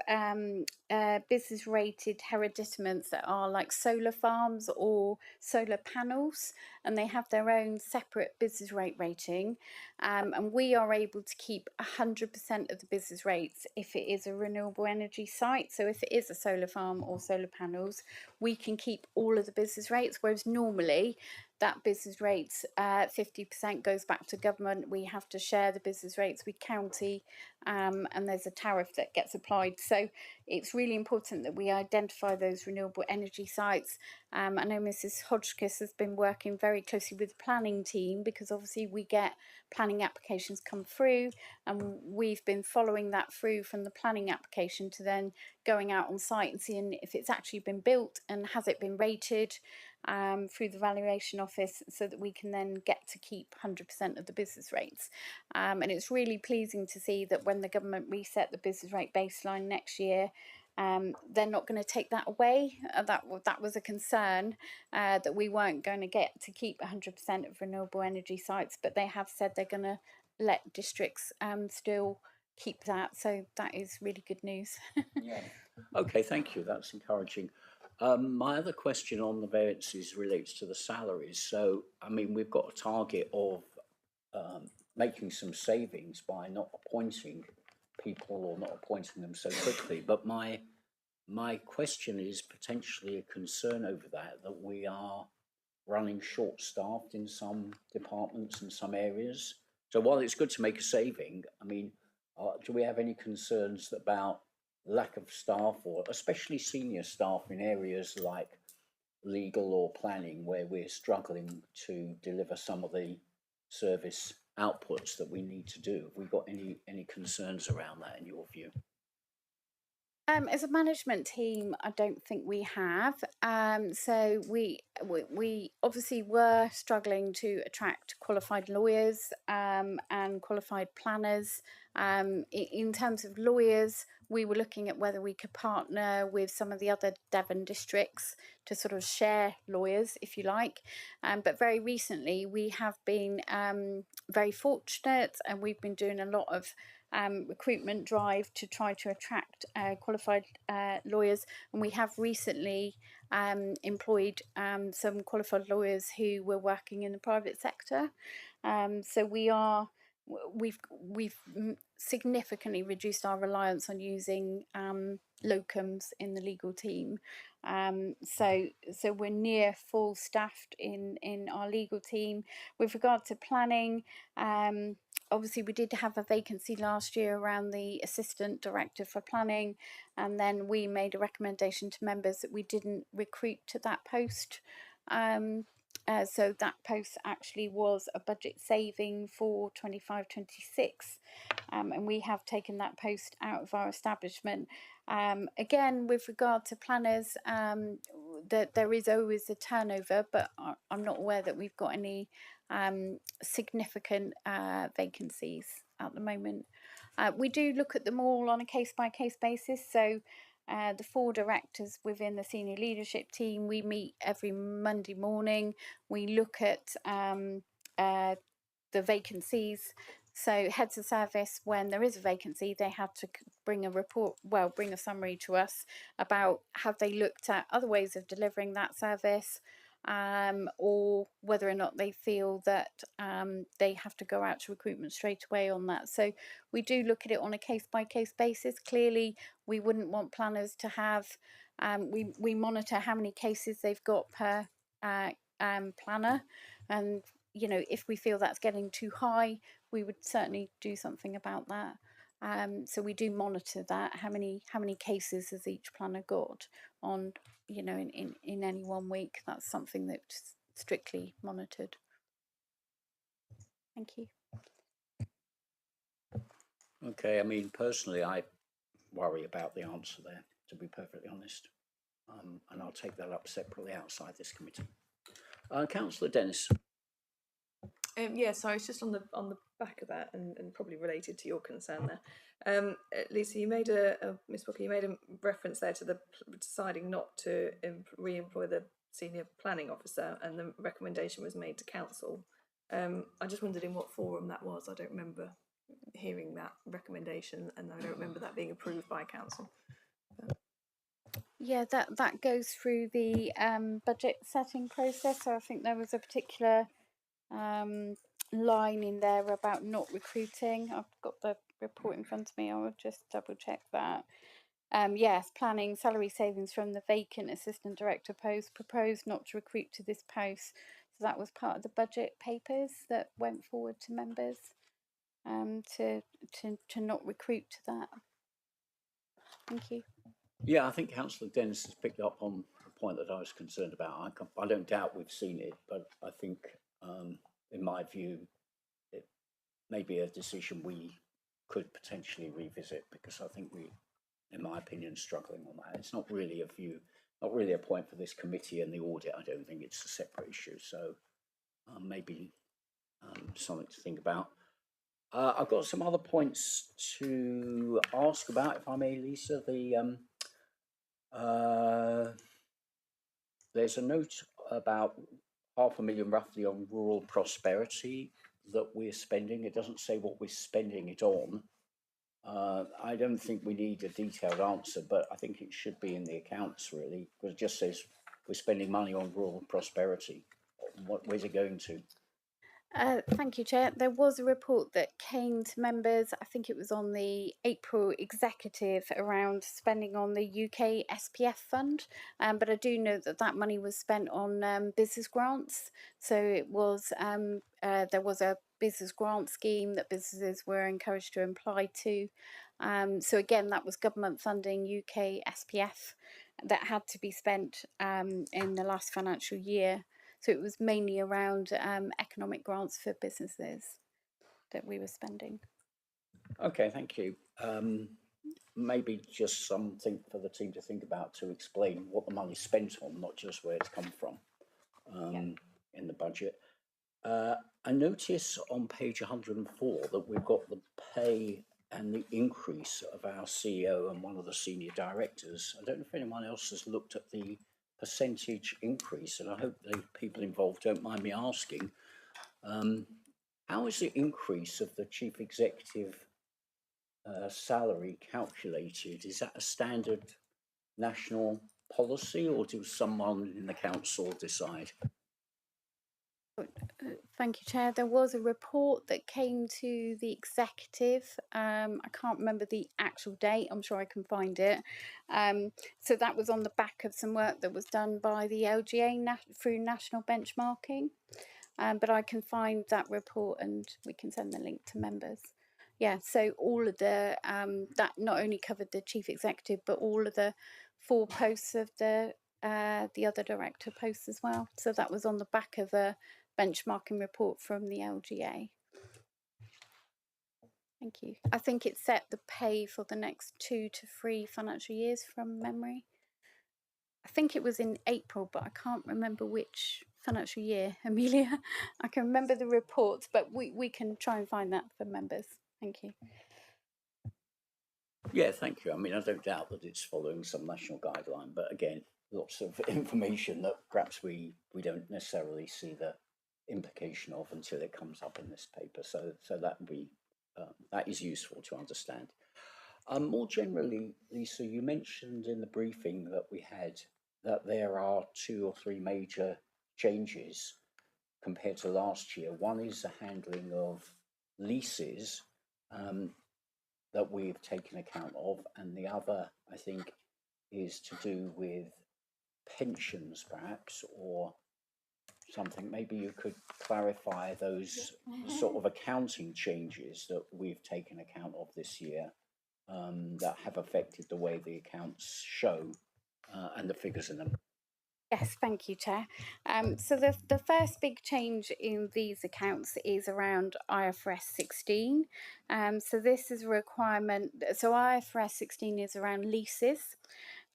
business rated hereditaments that are like solar farms or solar panels, and they have their own separate business rate rating, and we are able to keep 100% of the business rates if it is a renewable energy site. So if it is a solar farm or solar panels, we can keep all of the business rates, whereas normally that business rates 50% goes back to government. We have to share the business rates with county, and there's a tariff that gets applied. So it's really important that we identify those renewable energy sites. I know Mrs. Hodgkiss has been working very closely with the planning team, because obviously we get planning applications come through, and we've been following that through from the planning application to then going out on site and seeing if it's actually been built and has it been rated through the valuation office, so that we can then get to keep 100% of the business rates. And it's really pleasing to see that when the government reset the business rate baseline next year, they're not going to take that away. That was a concern, that we weren't going to get to keep 100% of renewable energy sites, but they have said they're going to let districts still keep that. So that is really good news. Yeah. Okay, thank you. That's encouraging. My other question on the variances relates to the salaries. So, I mean, we've got a target of making some savings by not appointing people or not appointing them so quickly. But my question is potentially a concern over that we are running short-staffed in some departments and some areas. So while it's good to make a saving, I mean, do we have any concerns about lack of staff, or especially senior staff in areas like legal or planning, where we're struggling to deliver some of the service outputs that we need to do? Have we got any concerns around that in your view? As a management team, I don't think we have. So we obviously were struggling to attract qualified lawyers and qualified planners. In terms of lawyers, we were looking at whether we could partner with some of the other Devon districts to sort of share lawyers, if you like. But very recently, we have been very fortunate, and we've been doing a lot of recruitment drive to try to attract qualified lawyers, and we have recently employed some qualified lawyers who were working in the private sector. So we've significantly reduced our reliance on using locums in the legal team. So we're near full staffed in our legal team. With regard to planning, obviously we did have a vacancy last year around the assistant director for planning, and then we made a recommendation to members that we didn't recruit to that post. So that post actually was a budget saving for 25-26, and we have taken that post out of our establishment. Again, with regard to planners, there is always a turnover, but I'm not aware that we've got any significant vacancies at the moment. We do look at them all on a case-by-case basis. So the 4 directors within the senior leadership team, we meet every Monday morning. We look at the vacancies. So heads of service, when there is a vacancy, they have to bring a report, bring a summary to us about have they looked at other ways of delivering that service, or whether or not they feel that they have to go out to recruitment straight away on that. So we do look at it on a case-by-case basis. Clearly, we wouldn't want planners to have, we monitor how many cases they've got per planner, and you know, if we feel that's getting too high, we would certainly do something about that. So we do monitor that. How many cases has each planner got on, you know, in any one week? That's something that's strictly monitored. Thank you. Okay, I mean, personally, I worry about the answer there, to be perfectly honest. And I'll take that up separately outside this committee. Councillor Dennis. Yeah, so it's just on the back of that, and probably related to your concern there. Lisa, you made Miss Booker, you made a reference there to the deciding not to re-employ the senior planning officer, and the recommendation was made to council. I just wondered in what forum that was. I don't remember hearing that recommendation, and I don't remember that being approved by council. Yeah, that goes through the budget setting process. So I think there was a particular line in there about not recruiting. I've got the report in front of me. I will just double check that. Yes, planning salary savings from the vacant assistant director post, proposed not to recruit to this post. So that was part of the budget papers that went forward to members, to not recruit to that. Thank you. Yeah, I think Councillor Dennis has picked up on the point that I was concerned about. I don't doubt we've seen it, but I think, in my view, it may be a decision we could potentially revisit, because I think we, in my opinion, struggling on that. It's not really a view, not really a point for this committee and the audit. I don't think it's a separate issue. So maybe something to think about. I've got some other points to ask about, if I may, Lisa. There's a note about £500,000 roughly on rural prosperity that we're spending. It doesn't say what we're spending it on. I don't think we need a detailed answer, but I think it should be in the accounts really, because it just says we're spending money on rural prosperity. Where's it going to? Thank you, Chair. There was a report that came to members, I think it was on the April executive, around spending on the UK SPF fund, but I do know that that money was spent on business grants. So it was there was a business grant scheme that businesses were encouraged to apply to. So again, that was government funding UK SPF that had to be spent in the last financial year. So it was mainly around economic grants for businesses that we were spending. Okay, thank you. Maybe just something for the team to think about to explain what the money's spent on, not just where it's come from in the budget. I notice on page 104 that we've got the pay and the increase of our CEO and one of the senior directors. I don't know if anyone else has looked at the percentage increase, and I hope the people involved don't mind me asking. How is the increase of the chief executive salary calculated? Is that a standard national policy, or does someone in the council decide? Thank you, Chair. There was a report that came to the executive. I can't remember the actual date. I'm sure I can find it. So that was on the back of some work that was done by the LGA through national benchmarking. But I can find that report and we can send the link to members. Yeah, so all of the, that not only covered the chief executive, but all of the 4 posts of the other director posts as well. So that was on the back of a benchmarking report from the LGA. Thank you. I think it set the pay for the next 2 to 3 financial years from memory. I think it was in April, but I can't remember which financial year, Amelia. I can remember the reports, but we can try and find that for members. Thank you. Yeah, thank you. I mean, I don't doubt that it's following some national guideline, but again, lots of information that perhaps we don't necessarily see the implication of until it comes up in this paper. So that would be that is useful to understand. More generally, Lisa, you mentioned in the briefing that we had that there are 2 or 3 major changes compared to last year. One is the handling of leases that we've taken account of, and the other, I think, is to do with pensions, perhaps, or something. Maybe you could clarify those sort of accounting changes that we've taken account of this year that have affected the way the accounts show and the figures in them. Yes, thank you, Chair. So the first big change in these accounts is around IFRS 16. So this is a requirement. So IFRS 16 is around leases.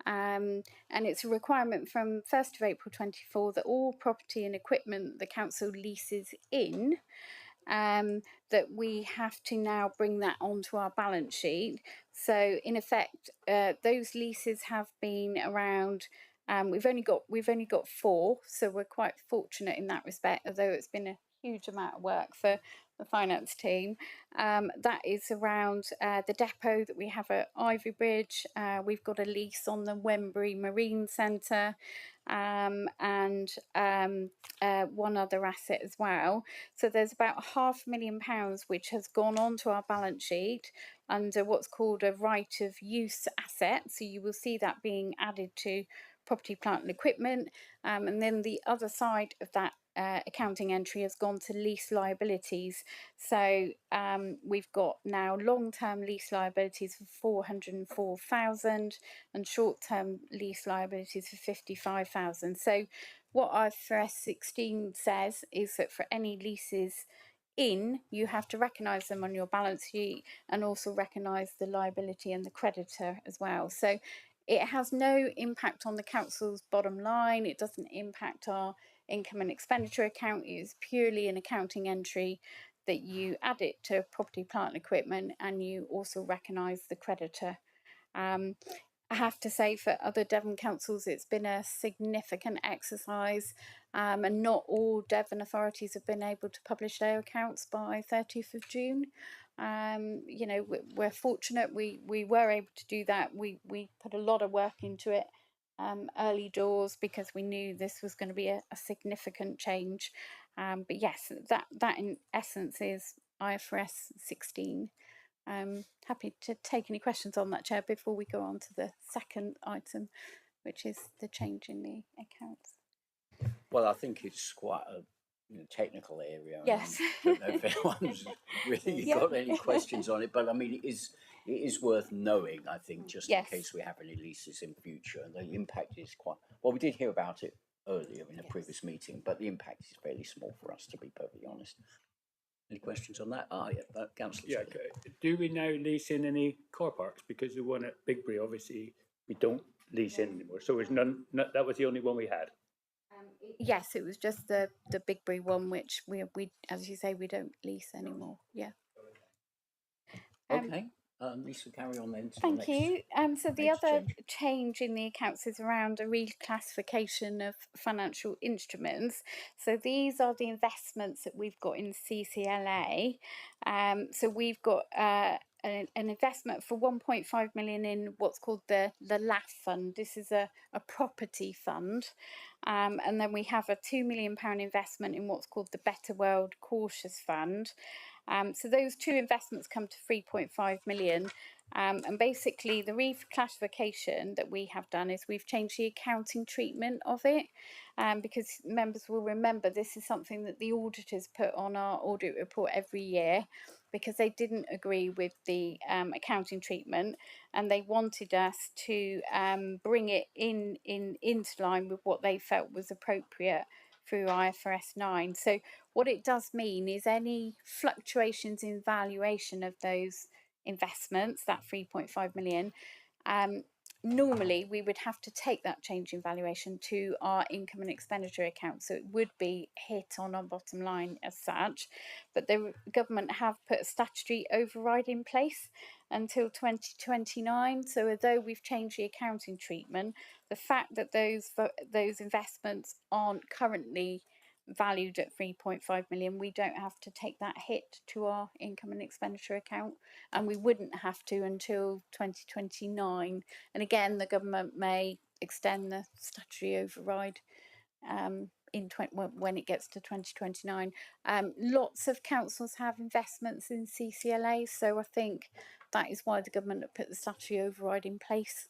And it's a requirement from 1st of April 24 that all property and equipment the council leases in, that we have to now bring that onto our balance sheet. So in effect, those leases have been around. We've only got 4, so we're quite fortunate in that respect. Although it's been a huge amount of work for the finance team. That is around the depot that we have at Ivy Bridge. We've got a lease on the Wembury Marine Centre, and one other asset as well. So there's about £500,000 which has gone onto our balance sheet under what's called a right of use asset. So you will see that being added to property, plant and equipment. And then the other side of that accounting entry has gone to lease liabilities. So we've got now long-term lease liabilities for 404,000 and short-term lease liabilities for 55,000. So what IFRS 16 says is that for any leases in, you have to recognise them on your balance sheet and also recognise the liability and the creditor as well. So it has no impact on the council's bottom line. It doesn't impact our income and expenditure account. It is purely an accounting entry that you add it to property, plant and equipment, and you also recognise the creditor. I have to say, for other Devon councils, it's been a significant exercise, and not all Devon authorities have been able to publish their accounts by 30th of June. You know, we're fortunate we were able to do that. We put a lot of work into it early doors because we knew this was going to be a significant change. But yes, that in essence is IFRS 16. Happy to take any questions on that, Chair, before we go on to the second item, which is the change in the accounts. Well, I think it's quite a technical area. Yes. I don't know if anyone's really got any questions on it, but I mean, it is worth knowing, I think, just in case we have any leases in future. The impact is quite, well, we did hear about it earlier in a previous meeting, but the impact is fairly small for us, to be perfectly honest. Any questions on that? Councillor. Yeah, do we now lease in any car parks? Because the one at Bigbury, obviously, we don't lease in anymore. So there's none, that was the only one we had. Yes, it was just the Bigbury one, which we as you say, we don't lease anymore. Yeah. Okay. Lisa, carry on then. Thank you. So the other change in the accounts is around a reclassification of financial instruments. So these are the investments that we've got in CCLA. So we've got an investment for 1.5 million in what's called the LAF fund. This is a property fund. And then we have a £2 million investment in what's called the Better World Cautious Fund. So those two investments come to 3.5 million. And basically the reclassification that we have done is we've changed the accounting treatment of it, because members will remember this is something that the auditors put on our audit report every year, because they didn't agree with the accounting treatment, and they wanted us to bring it into line with what they felt was appropriate through IFRS 9. So what it does mean is any fluctuations in valuation of those investments, that 3.5 million, normally we would have to take that change in valuation to our income and expenditure account, so it would be hit on our bottom line as such. But the government have put a statutory override in place until 2029. So although we've changed the accounting treatment, the fact that those investments aren't currently valued at 3.5 million, we don't have to take that hit to our income and expenditure account, and we wouldn't have to until 2029. And again, the government may extend the statutory override when it gets to 2029. Lots of councils have investments in CCLA, so I think that is why the government have put the statutory override in place.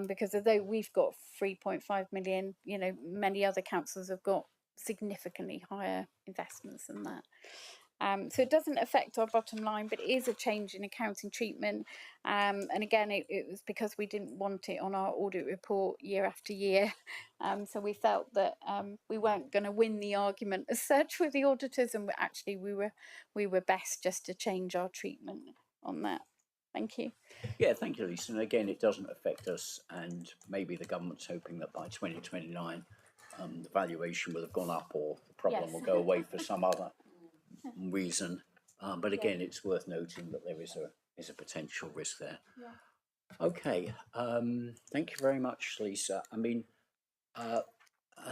Because although we've got 3.5 million, you know, many other councils have got significantly higher investments than that. So it doesn't affect our bottom line, but it is a change in accounting treatment. And again, it was because we didn't want it on our audit report year after year. So we felt that we weren't going to win the argument as such with the auditors, and actually we were best just to change our treatment on that. Thank you. Yeah, thank you, Lisa. And again, it doesn't affect us, and maybe the government's hoping that by 2029 the valuation will have gone up, or the problem will go away for some other reason. But again, it's worth noting that there is a potential risk there. Okay, thank you very much, Lisa. I mean, I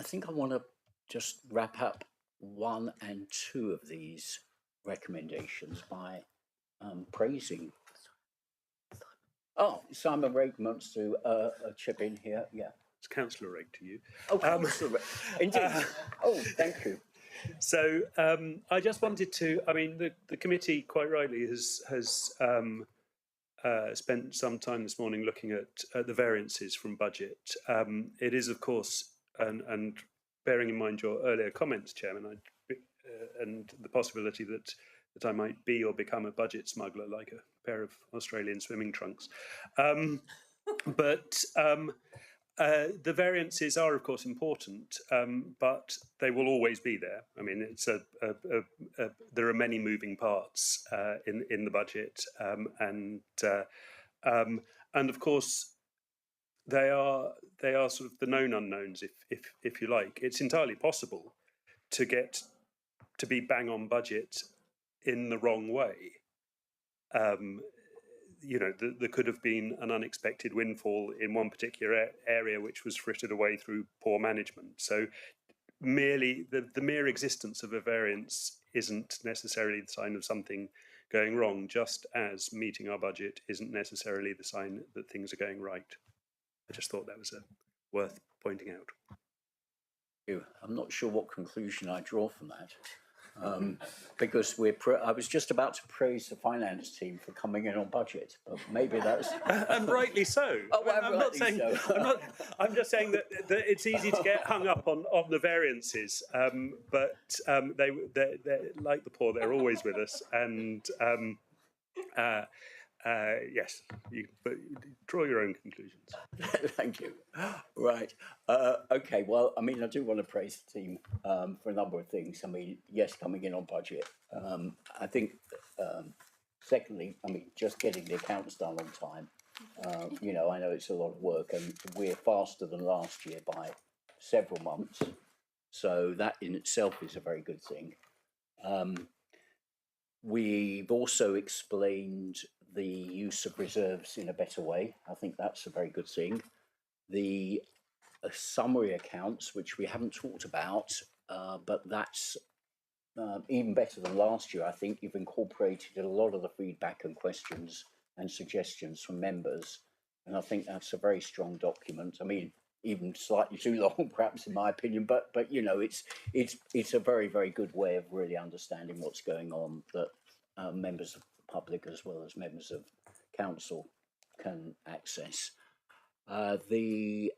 think I want to just wrap up 1 and 2 of these recommendations by praising. Oh, Simon Rake wants to chip in here. Yeah. It's Councillor Rake to you. Oh, Councillor Rake. Indeed. Oh, thank you. So I just wanted to, I mean, the committee quite rightly has spent some time this morning looking at the variances from budget. It is, of course, and bearing in mind your earlier comments, Chairman, and the possibility that I might be or become a budget smuggler like a pair of Australian swimming trunks. But the variances are, of course, important, but they will always be there. I mean, it's there are many moving parts in the budget, and of course, they are sort of the known unknowns, if you like. It's entirely possible to be bang on budget in the wrong way. You know, there could have been an unexpected windfall in one particular area which was frittered away through poor management. So merely the mere existence of a variance isn't necessarily the sign of something going wrong, just as meeting our budget isn't necessarily the sign that things are going right. I just thought that was worth pointing out. I'm not sure what conclusion I draw from that. Because I was just about to praise the finance team for coming in on budget, but maybe that's and rightly so. Oh, well, I'm not saying. so. I'm just saying that it's easy to get hung up on the variances, but they're like the poor. They're always with us, and yes, but draw your own conclusions. Thank you. Right. Okay. Well, I mean, I do want to praise the team for a number of things. I mean, yes, coming in on budget. I think, secondly, I mean, just getting the accounts done on time. You know, I know it's a lot of work, and we're faster than last year by several months. So that in itself is a very good thing. We've also explained the use of reserves in a better way. I think that's a very good thing. The summary accounts, which we haven't talked about, but that's even better than last year. I think you've incorporated a lot of the feedback and questions and suggestions from members, and I think that's a very strong document. I mean, even slightly too long, perhaps, in my opinion, but you know, it's a very, very good way of really understanding what's going on, that members of the public as well as members of council can access. The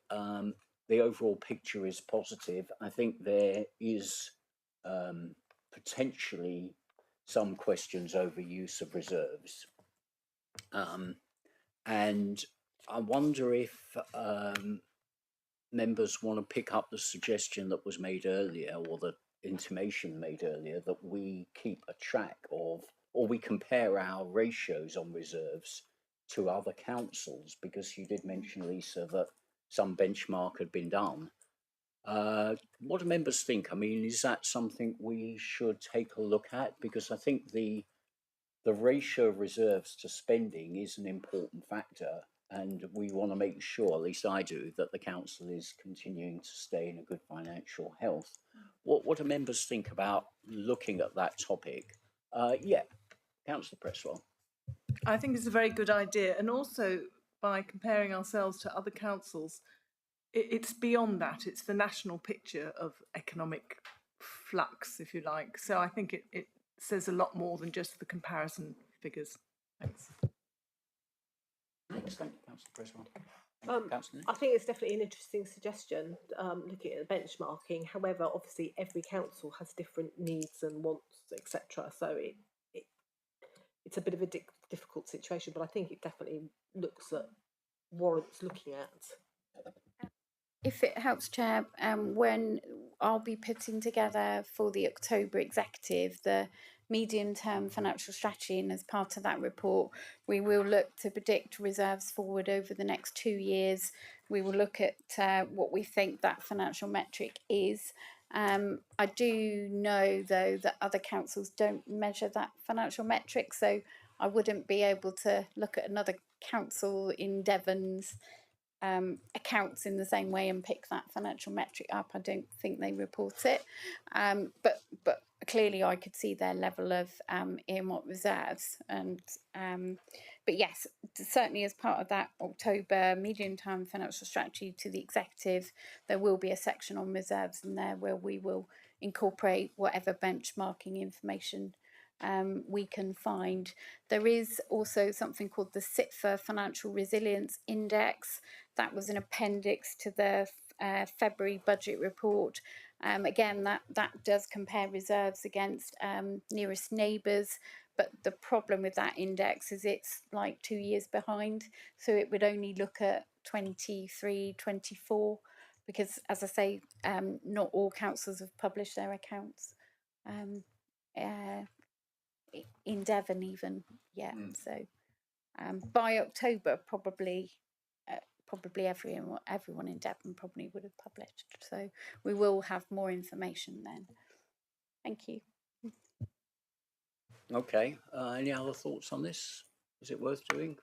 overall picture is positive. I think there is potentially some questions over use of reserves, and I wonder if members want to pick up the suggestion that was made earlier, or the intimation made earlier, that we keep a track of, or we compare our ratios on reserves to other councils, because you did mention, Lisa, that some benchmark had been done. What do members think? I mean, is that something we should take a look at? Because I think the ratio of reserves to spending is an important factor, and we want to make sure, at least I do, that the council is continuing to stay in a good financial health. What do members think about looking at that topic? Yeah, Councillor Presswell. I think it's a very good idea, and also by comparing ourselves to other councils, it's beyond that. It's the national picture of economic flux, if you like. So I think it says a lot more than just the comparison figures. Thanks. Thanks, thank you, Councillor Presswell. I think it's definitely an interesting suggestion, looking at the benchmarking. However, obviously every council has different needs and wants, etc. So it's a bit of a difficult situation, but I think it definitely warrants looking at. If it helps, Chair, when I'll be putting together for the October executive the medium-term financial strategy, and as part of that report, we will look to predict reserves forward over the next 2 years. We will look at what we think that financial metric is. I do know, though, that other councils don't measure that financial metric, so I wouldn't be able to look at another council in Devon's accounts in the same way and pick that financial metric up. I don't think they report it, but clearly I could see their level of earmarked reserves, and but yes, certainly as part of that October medium-term financial strategy to the executive, there will be a section on reserves in there where we will incorporate whatever benchmarking information we can find. There is also something called the SITFA Financial Resilience Index. That was an appendix to the February budget report. Again, that does compare reserves against nearest neighbours, but the problem with that index is it's like 2 years behind, so it would only look at 23, 24, because, as I say, not all councils have published their accounts in Devon even yet. So by October, probably everyone in Devon probably would have published. So we will have more information then. Thank you. Okay, any other thoughts on this? Is it worth doing?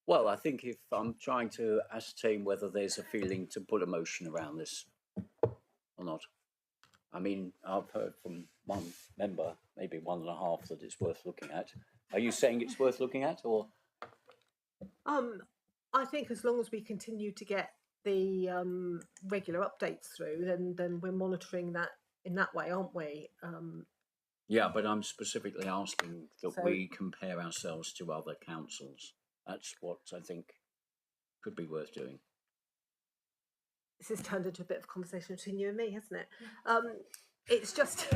Well, I think if I'm trying to ascertain whether there's a feeling to put a motion around this or not. I mean, I've heard from one member, maybe 1.5, that it's worth looking at. Are you saying it's worth looking at, or? I think as long as we continue to get the regular updates through, then we're monitoring that in that way, aren't we? Yeah, but I'm specifically asking that So- we compare ourselves to other councils. That's what I think could be worth doing. This has turned into a bit of conversation between you and me, hasn't it? It's just,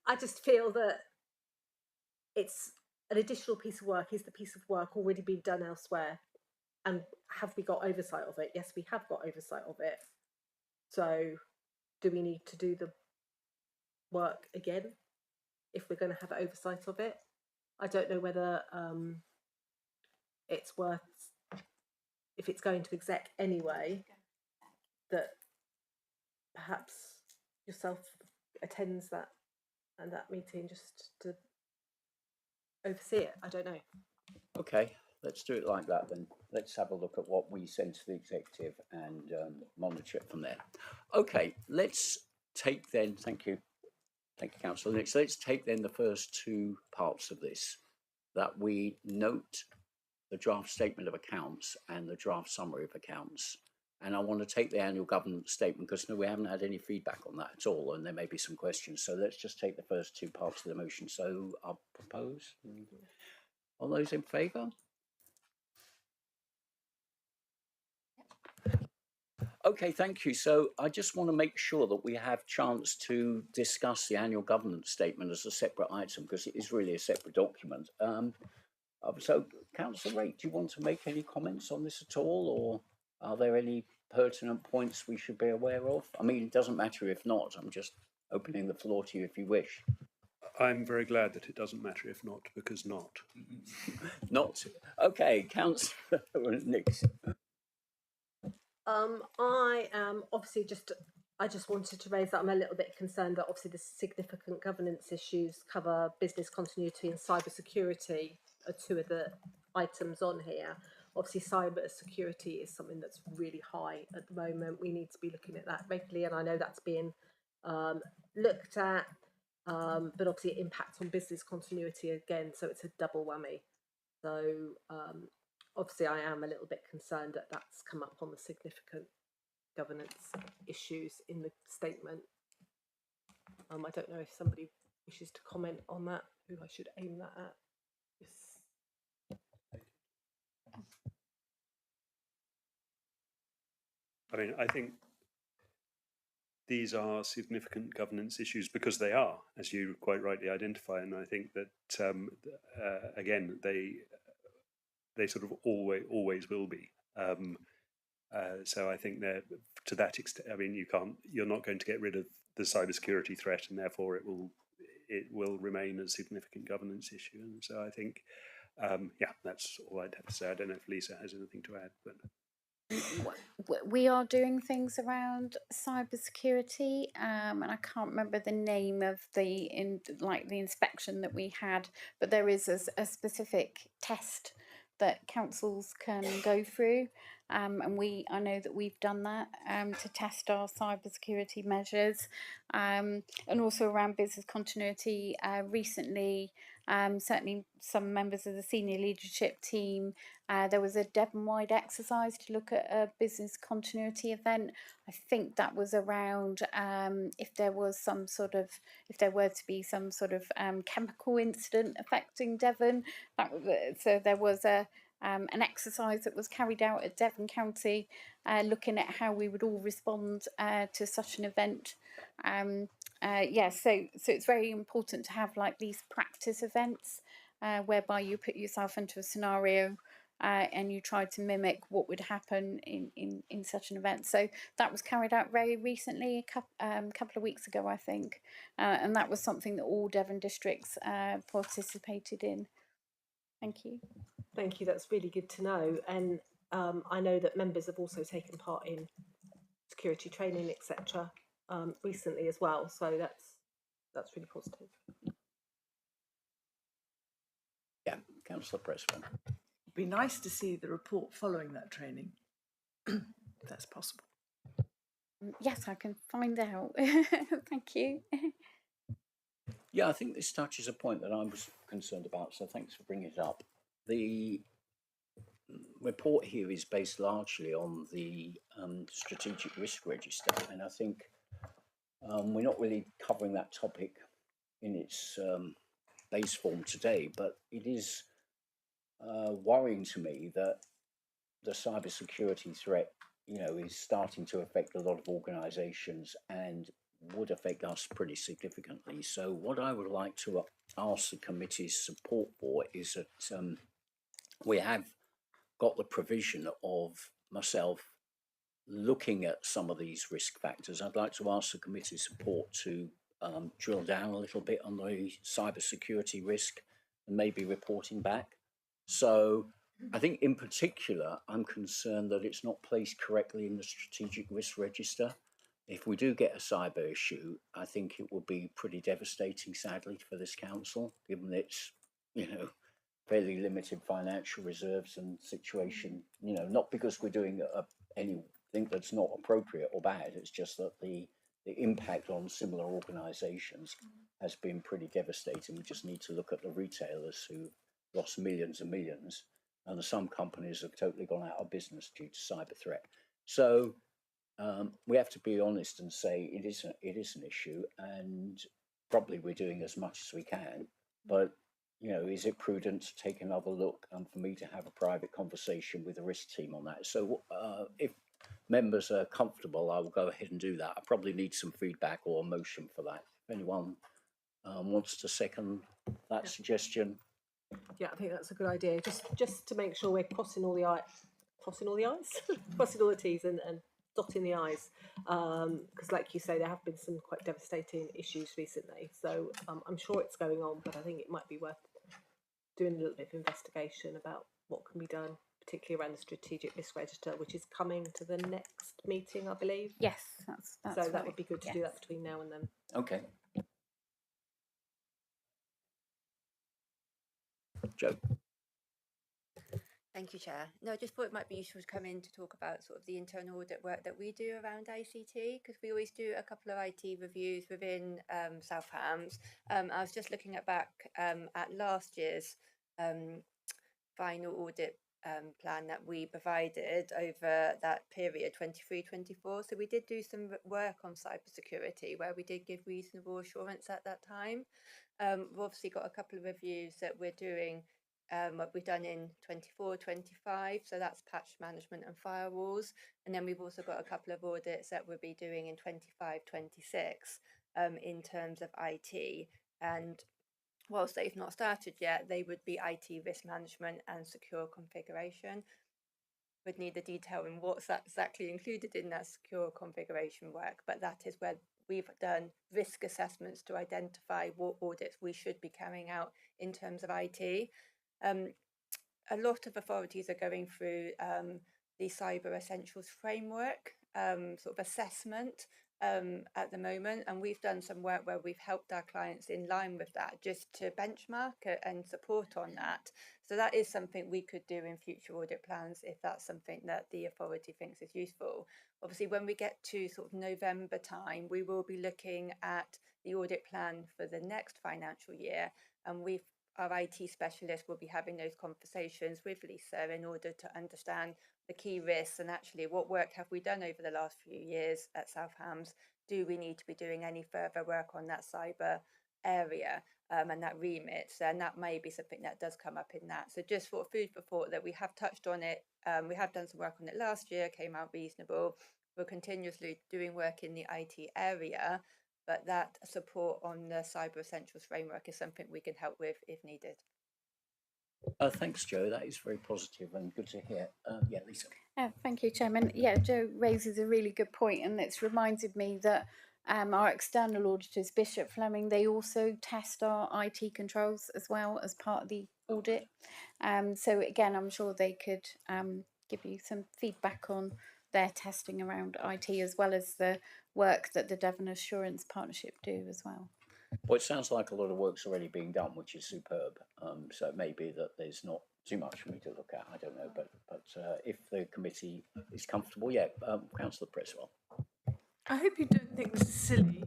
I just feel that it's an additional piece of work. Is the piece of work already been done elsewhere? And have we got oversight of it? Yes, we have got oversight of it. So do we need to do the work again if we're going to have oversight of it? I don't know whether it's worth, if it's going to exec anyway, that perhaps yourself attends that and that meeting just to oversee it. I don't know. Okay, let's do it like that then. Let's have a look at what we send to the executive and monitor it from there. Okay, let's take then, thank you, Councillor Nix. Let's take then the first two parts of this, that we note the draft statement of accounts and the draft summary of accounts. And I want to take the annual governance statement because we haven't had any feedback on that at all, and there may be some questions. So let's just take the first two parts of the motion. So I'll propose. All those in favour? Okay, thank you. So I just want to make sure that we have chance to discuss the annual governance statement as a separate item because it is really a separate document. So, Councillor Rake, do you want to make any comments on this at all, or are there any pertinent points we should be aware of? I mean, it doesn't matter if not. I'm just opening the floor to you if you wish. I'm very glad that it doesn't matter if not, because not. Not. Okay, Councillor Nix. I am obviously I just wanted to raise that I'm a little bit concerned that obviously the significant governance issues cover business continuity and cyber security are two of the items on here. Obviously cyber security is something that's really high at the moment. We need to be looking at that regularly, and I know that's being looked at, but obviously it impacts on business continuity again, so it's a double whammy. So obviously I am a little bit concerned that that's come up on the significant governance issues in the statement. I don't know if somebody wishes to comment on that, who I should aim that at. I mean, I think these are significant governance issues because they are, as you quite rightly identify, and I think that again they sort of always will be. So I think that to that extent, I mean, you're not going to get rid of the cybersecurity threat, and therefore it will remain a significant governance issue. And so I think, yeah, that's all I'd have to say. I don't know if Lisa has anything to add, but. We are doing things around cybersecurity, and I can't remember the name of the inspection that we had, but there is a specific test that councils can go through, and I know that we've done that to test our cybersecurity measures, and also around business continuity. Recently, certainly some members of the senior leadership team. There was a Devon-wide exercise to look at a business continuity event. I think that was around if there were to be some sort of chemical incident affecting Devon. So there was an exercise that was carried out at Devon County, looking at how we would all respond to such an event. So it's very important to have like these practice events whereby you put yourself into a scenario and you try to mimic what would happen in such an event. So that was carried out very recently, a couple of weeks ago, I think, and that was something that all Devon districts participated in. Thank you. Thank you, that's really good to know. And I know that members have also taken part in security training, etc. Recently as well, so that's really positive. Yeah, Councillor Pressman. It'd be nice to see the report following that training, if that's possible. Yes, I can find out. Thank you. Yeah, I think this touches a point that I was concerned about, so thanks for bringing it up. The report here is based largely on the strategic risk register, and I think we're not really covering that topic in its base form today, but it is worrying to me that the cybersecurity threat, is starting to affect a lot of organisations and would affect us pretty significantly. So, what I would like to ask the committee's support for is that we have got the provision of myself looking at some of these risk factors. I'd like to ask the committee's support to drill down a little bit on the cybersecurity risk and maybe reporting back. So I think in particular, I'm concerned that it's not placed correctly in the strategic risk register. If we do get a cyber issue, I think it will be pretty devastating, sadly, for this council, given its, fairly limited financial reserves and situation. Not because we're doing anything that's not appropriate or bad. It's just that the impact on similar organisations has been pretty devastating. We just need to look at the retailers who lost millions and millions, and some companies have totally gone out of business due to cyber threat. So we have to be honest and say it is an issue, and probably we're doing as much as we can. But is it prudent to take another look and for me to have a private conversation with the risk team on that? So if members are comfortable, I will go ahead and do that. I probably need some feedback or a motion for that. If anyone wants to second that suggestion. Yeah, I think that's a good idea. Just to make sure we're crossing all the I's, crossing all the T's and dotting the I's. Because like you say, there have been some quite devastating issues recently. So I'm sure it's going on, but I think it might be worth doing a little bit of investigation about what can be done, particularly around the strategic risk register, which is coming to the next meeting, I believe. Yes, that's So right. that would be good to do that between now and then. Okay. Joe. Thank you, Chair. No, I just thought it might be useful to come in to talk about sort of the internal audit work that we do around ICT, because we always do a couple of IT reviews within South Hams. I was just looking back at last year's final audit plan that we provided over that period, 23-24. So we did do some work on cybersecurity where we did give reasonable assurance at that time. We've obviously got a couple of reviews that we're doing, what we've done in 24-25, so that's patch management and firewalls. And then we've also got a couple of audits that we'll be doing in 25-26 in terms of IT. And whilst they've not started yet, they would be IT risk management and secure configuration. Would need the detail in what's exactly included in that secure configuration work, but that is where we've done risk assessments to identify what audits we should be carrying out in terms of IT. A lot of authorities are going through the Cyber Essentials Framework sort of assessment at the moment, and we've done some work where we've helped our clients in line with that, just to benchmark and support on that. So that is something we could do in future audit plans if that's something that the authority thinks is useful. Obviously, when we get to sort of November time, we will be looking at the audit plan for the next financial year, and our IT specialist will be having those conversations with Lisa in order to understand the key risks and actually what work have we done over the last few years at South Hams. Do we need to be doing any further work on that cyber area and that remit? And that may be something that does come up in that. So just for food for thought, that we have touched on it. We have done some work on it last year, came out reasonable. We're continuously doing work in the IT area, but that support on the Cyber Essentials Framework is something we can help with if needed. Thanks, Joe. That is very positive and good to hear. Yeah, Lisa. Thank you, Chairman. Yeah, Joe raises a really good point, and it's reminded me that our external auditors, Bishop Fleming, they also test our IT controls as well as part of the audit. So again, I'm sure they could give you some feedback on their testing around IT, as well as the work that the Devon Assurance Partnership do as well. Well, it sounds like a lot of work's already being done, which is superb. So it may be that there's not too much for me to look at. I don't know, but if the committee is comfortable, yeah, Councillor Presswell. I hope you don't think this is silly,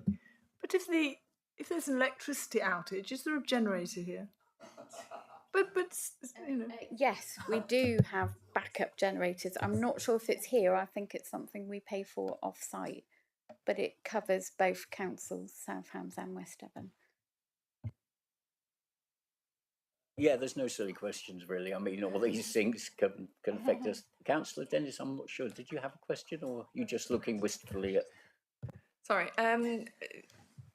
but if the if there's an electricity outage, is there a generator here? But you know. Yes, we do have backup generators. I'm not sure if it's here. I think it's something we pay for off-site, but it covers both councils, South Hams and West Devon. Yeah, there's no silly questions really. I mean, all these things can affect us. Councillor Dennis, I'm not sure. Did you have a question, or are you just looking wistfully at? Sorry,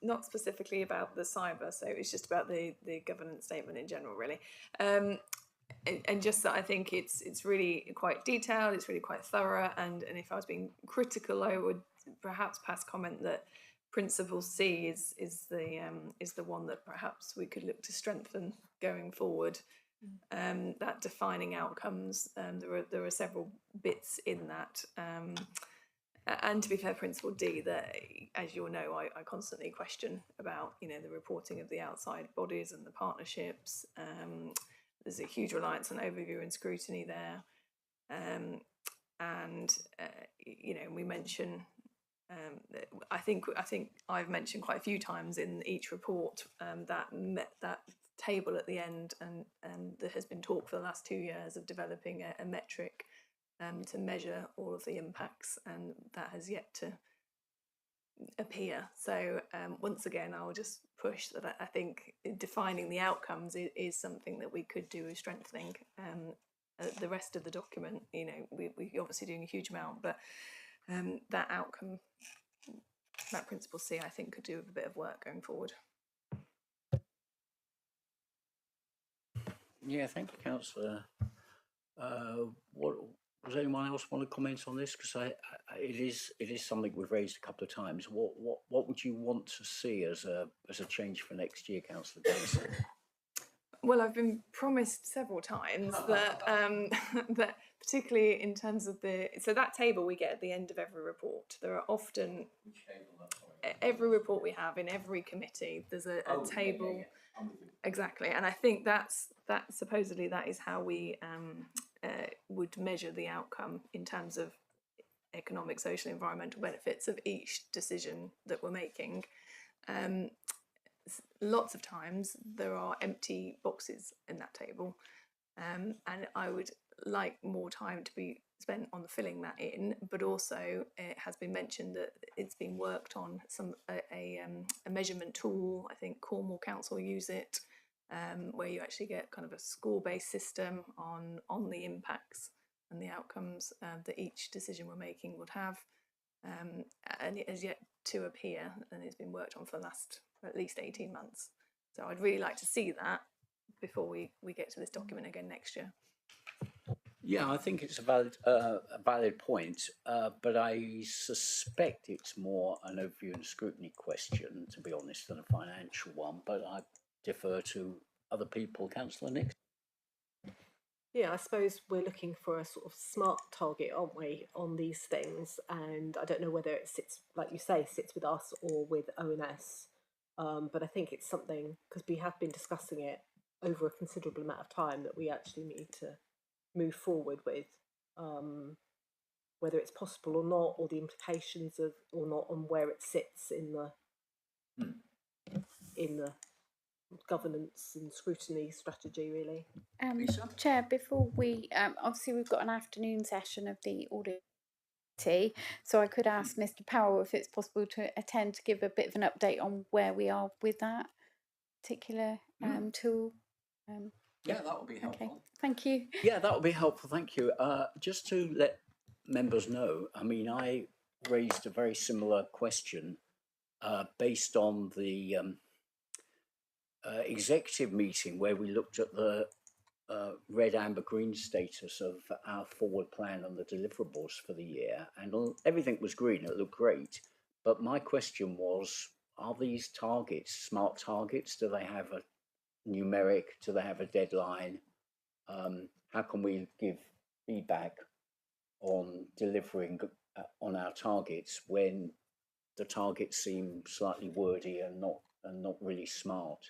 not specifically about the cyber, so it's just about the governance statement in general, really. And just that I think it's really quite detailed, it's really quite thorough, and if I was being critical, I would perhaps pass comment that Principle C is the one that perhaps we could look to strengthen going forward. That defining outcomes, there are several bits in that. And to be fair, Principle D, that, as you'll know, I constantly question about, you know, the reporting of the outside bodies and the partnerships. There's a huge reliance on overview and scrutiny there. You know, we mention, I think I've mentioned quite a few times in each report that table at the end, and there has been talk for the last 2 years of developing a metric to measure all of the impacts, and that has yet to appear. So once again, I will just push that I think defining the outcomes is something that we could do with strengthening. The rest of the document, you know, we're obviously doing a huge amount, but that outcome, that Principle C, I think could do with a bit of work going forward. Yeah, thank you, Councillor. What does anyone else want to comment on this? Because it is something we've raised a couple of times. What would you want to see as a change for next year, Councillor Denison? Well, I've been promised several times that that particularly in terms of that table we get at the end of every report. There are often every report we have in every committee. There's a table. Yeah. Exactly, and I think that supposedly that is how we would measure the outcome in terms of economic, social, environmental benefits of each decision that we're making. Lots of times there are empty boxes in that table, and I would like more time to be spent on filling that in, but also it has been mentioned that it's been worked on a measurement tool. I think Cornwall Council use it, where you actually get kind of a score-based system on the impacts and the outcomes that each decision we're making would have, and it has yet to appear, and it's been worked on for the last at least 18 months. So I'd really like to see that before we get to this document again next year. Yeah, I think it's a valid point, but I suspect it's more an overview and scrutiny question, to be honest, than a financial one. But I defer to other people. Councillor Nix. Yeah, I suppose we're looking for a sort of smart target, aren't we, on these things? And I don't know whether it sits, like you say, sits with us or with ONS. But I think it's something, because we have been discussing it over a considerable amount of time, that we actually need to move forward with, whether it's possible or not, or the implications of or not on where it sits in the governance and scrutiny strategy, really. Chair, before we obviously we've got an afternoon session of the audit, so I could ask Mr. Powell if it's possible to attend to give a bit of an update on where we are with that particular tool. Yeah, that would be helpful. Okay, thank you. Yeah, that would be helpful. Thank you. Just to let members know, I mean, I raised a very similar question based on the executive meeting where we looked at the red, amber, green status of our forward plan and the deliverables for the year, and everything was green. It looked great. But my question was, are these targets smart targets? Do they have a numeric? Do they have a deadline? How can we give feedback on delivering on our targets when the targets seem slightly wordy and not really smart?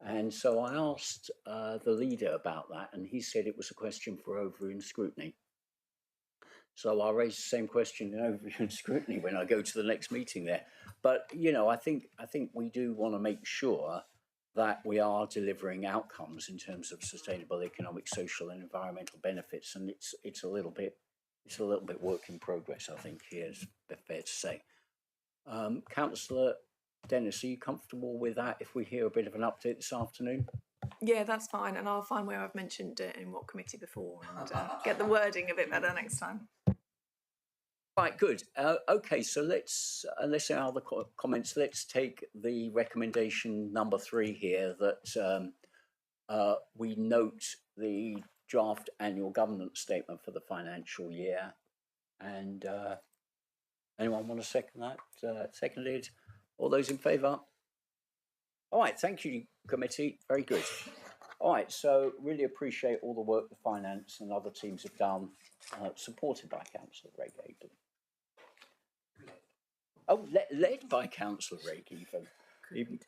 And so I asked the leader about that, and he said it was a question for overview and scrutiny. So I'll raise the same question in overview and scrutiny when I go to the next meeting there. But, you know, I think we do want to make sure that we are delivering outcomes in terms of sustainable economic, social and environmental benefits. And it's a little bit work in progress, I think, here is fair to say. Councillor Dennis, are you comfortable with that if we hear a bit of an update this afternoon? Yeah, that's fine, and I'll find where I've mentioned it in what committee before and get the wording a bit better next time. Right, good. Okay, so unless there are other comments, let's take the recommendation number 3 here that we note the draft annual governance statement for the financial year. And anyone want to second that? Seconded. All those in favour? All right, thank you, committee. Very good. All right, so really appreciate all the work the finance and other teams have done, supported by Councillor Reg Abley. Oh, led by Councillor Reg even.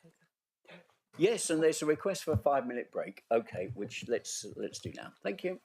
Yes, and there's a request for a 5-minute break. Okay, which let's do now. Thank you.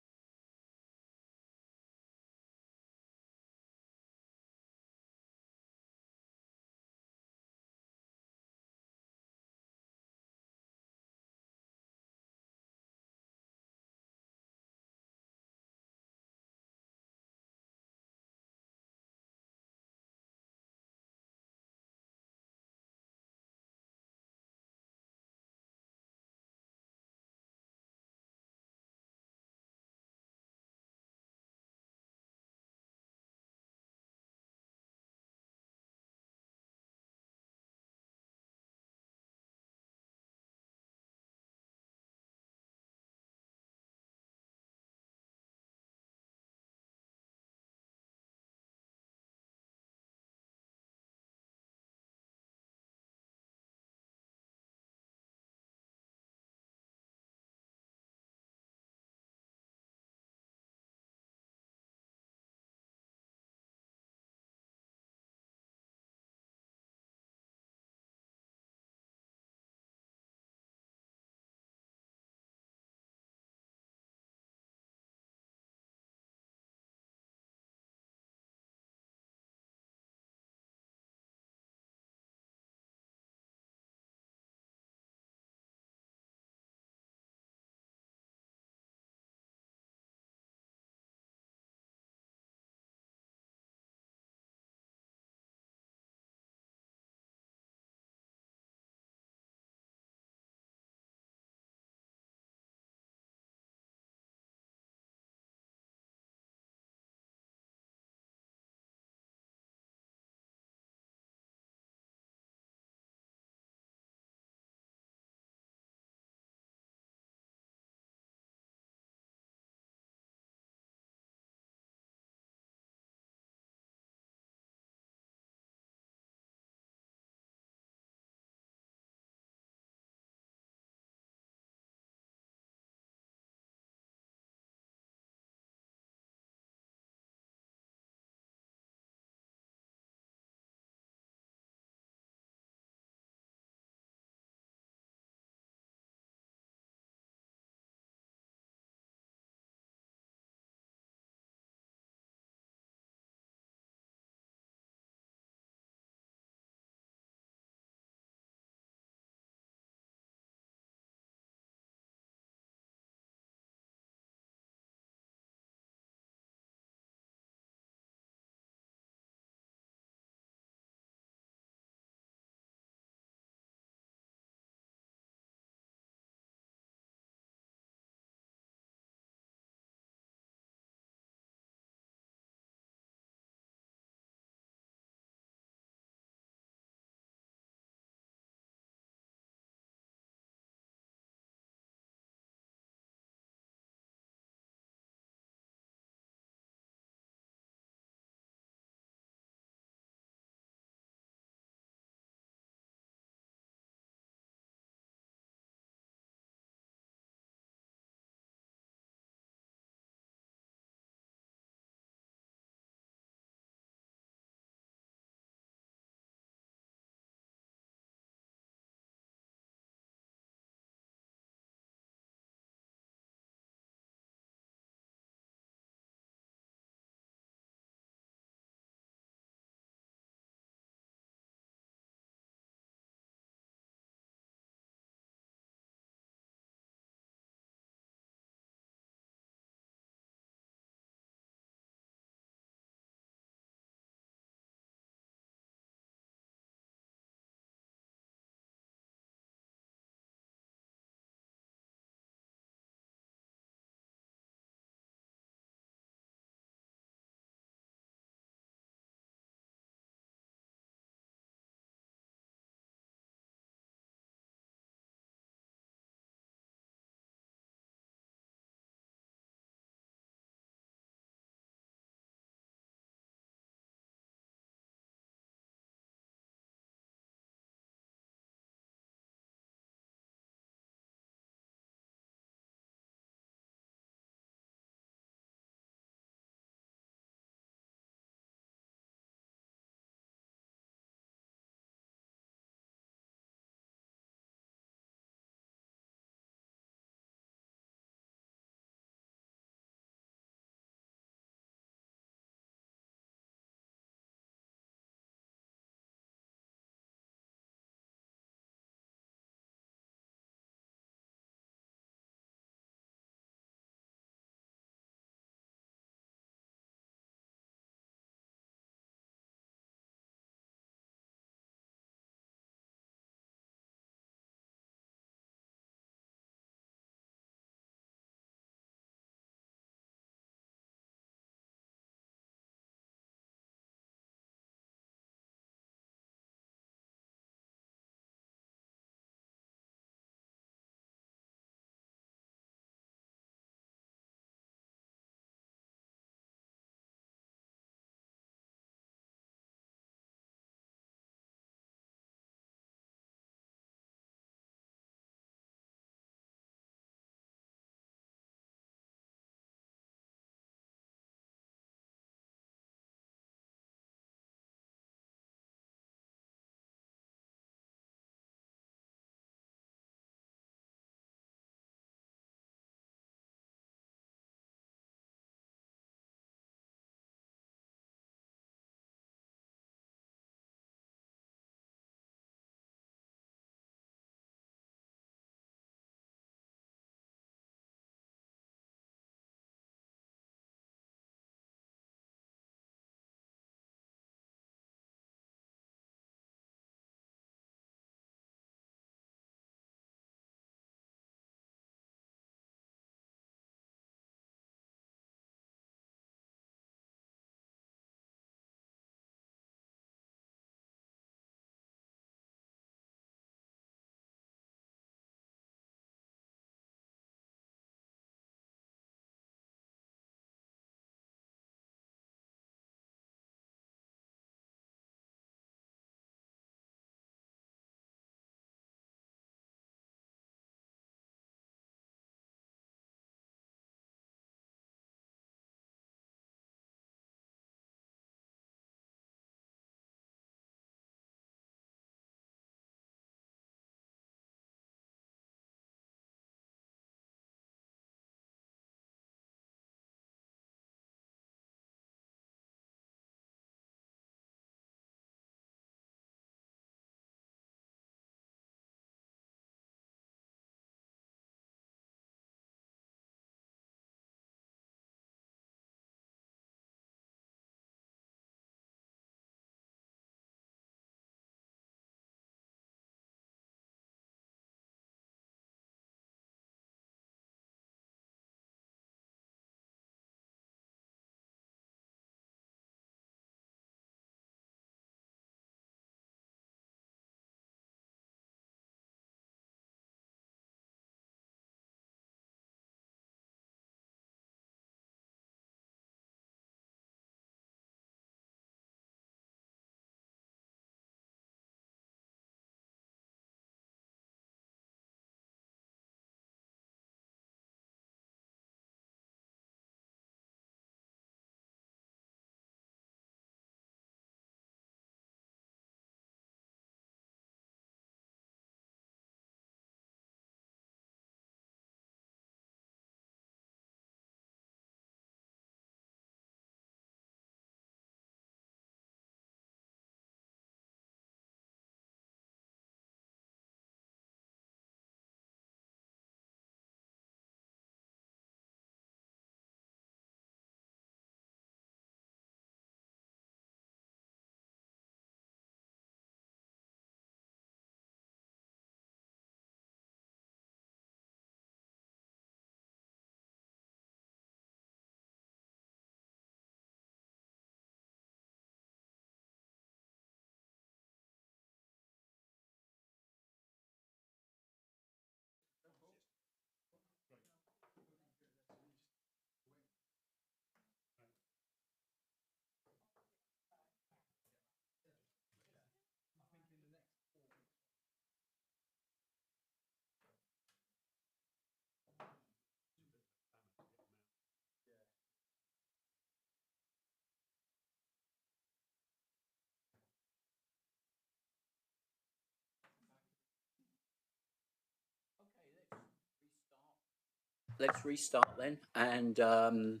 let's restart then. And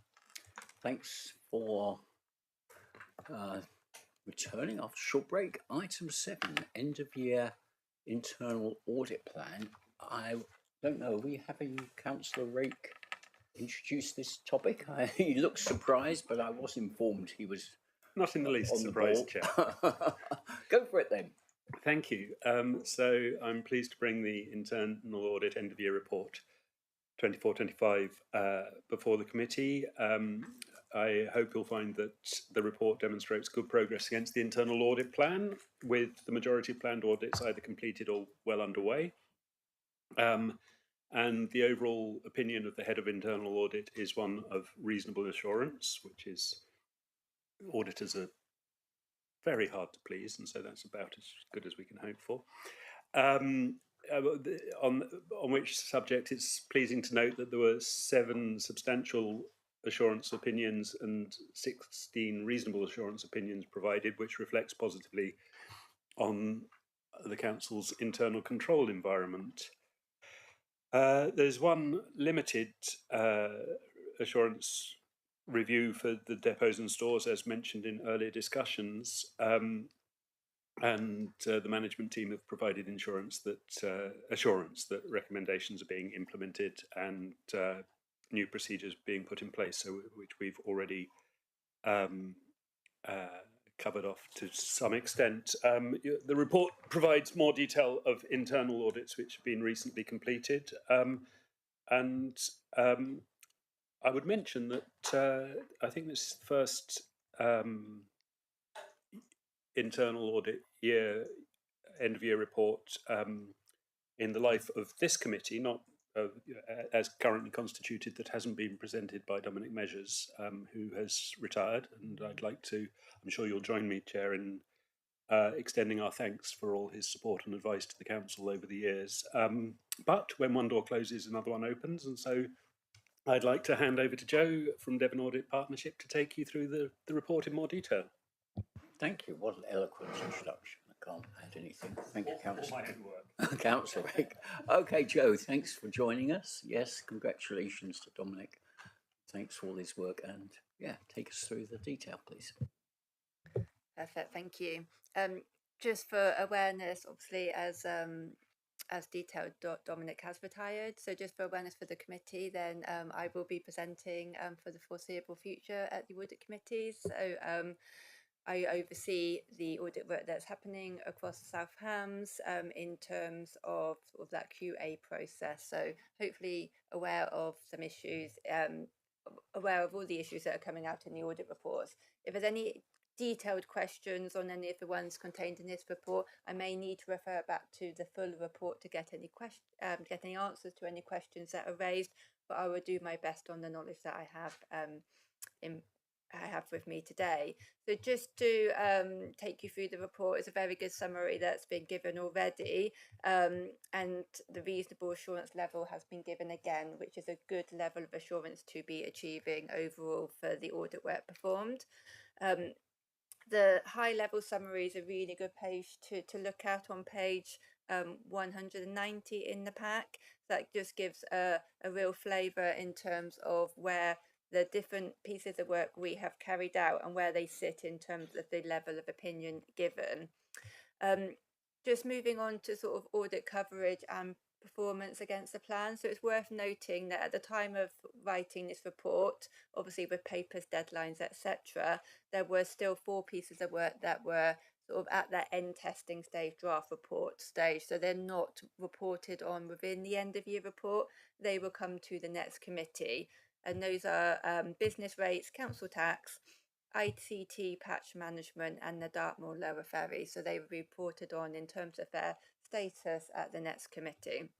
thanks for returning after short break. Item 7, end of year internal audit plan. I don't know, are we having Councillor Rake introduce this topic? He looks surprised, but I was informed he was Not in the least on the surprised, ball. Chair. Go for it then. Thank you. So I'm pleased to bring the internal audit end of year report 24-25 before the committee. I hope you'll find that the report demonstrates good progress against the internal audit plan, with the majority of planned audits either completed or well underway. And the overall opinion of the head of internal audit is one of reasonable assurance, which is auditors are very hard to please, and so that's about as good as we can hope for. On which subject, it's pleasing to note that there were 7 substantial assurance opinions and 16 reasonable assurance opinions provided, which reflects positively on the council's internal control environment. There's one limited assurance review for the depots and stores, as mentioned in earlier discussions, and the management team have provided assurance that recommendations are being implemented and new procedures being put in place, so which we've already covered off to some extent. The report provides more detail of internal audits which have been recently completed, and I would mention that I think this first internal audit end of year report in the life of this committee, not as currently constituted, that hasn't been presented by Dominic Measures, who has retired. And I'd like to, I'm sure you'll join me, Chair, in extending our thanks for all his support and advice to the council over the years. But when one door closes, another one opens, and so I'd like to hand over to Joe from Devon Audit Partnership to take you through the report in more detail. Thank you. What an eloquent introduction. I can't add anything. Thank you, Councillor. Councillor Rick. Okay, Joe, thanks for joining us. Yes, congratulations to Dominic. Thanks for all his work, and yeah, take us through the detail, please. Perfect, thank you. Just for awareness, obviously, as detailed, Dominic has retired. So just for awareness for the committee, then I will be presenting for the foreseeable future at the audit committees. So I oversee the audit work that's happening across South Hams in terms of sort of that QA process. So hopefully aware of some issues, aware of all the issues that are coming out in the audit reports. If there's any detailed questions on any of the ones contained in this report, I may need to refer back to the full report to get any answers to any questions that are raised. But I will do my best on the knowledge that I have with me today. So just to take you through the report, is a very good summary that's been given already, and the reasonable assurance level has been given again, which is a good level of assurance to be achieving overall for the audit work performed. The high level summary is a really good page to look at on page 190 in the pack. That just gives a real flavour in terms of where the different pieces of work we have carried out and where they sit in terms of the level of opinion given. Just moving on to sort of audit coverage and performance against the plan. So it's worth noting that at the time of writing this report, obviously with papers, deadlines, etc., there were still 4 pieces of work that were sort of at that end testing stage, draft report stage. So they're not reported on within the end of year report. They will come to the next committee. And those are business rates, council tax, ICT patch management, and the Dartmoor Lower Ferry. So they will be reported on in terms of their status at the next committee.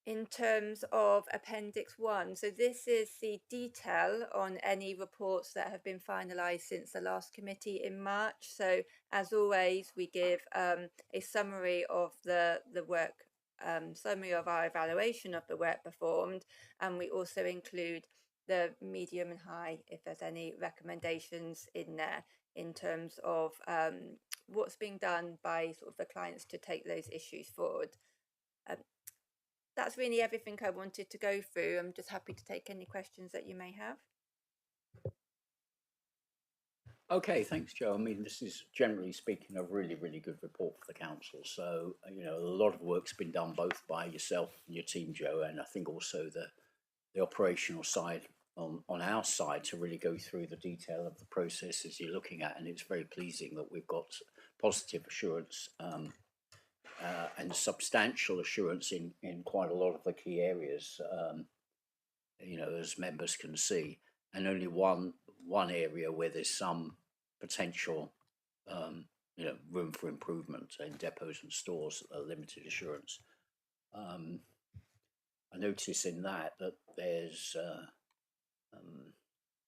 In terms of Appendix 1, so this is the detail on any reports that have been finalised since the last committee in March. So as always, we give a summary of the work, summary of our evaluation of the work performed, and we also include the medium and high if there's any recommendations in there in terms of what's being done by sort of the clients to take those issues forward. that's really everything I wanted to go through. I'm just happy to take any questions that you may have. Okay, thanks, Joe. I mean, this is generally speaking a really, really good report for the council. So, you know, a lot of work's been done both by yourself and your team, Joe, and I think also the operational side on our side to really go through the detail of the processes you're looking at. And it's very pleasing that we've got positive assurance and substantial assurance in quite a lot of the key areas, you know, as members can see, and only one area where there's some potential, you know, room for improvement in depots and stores, limited assurance. I notice in that there's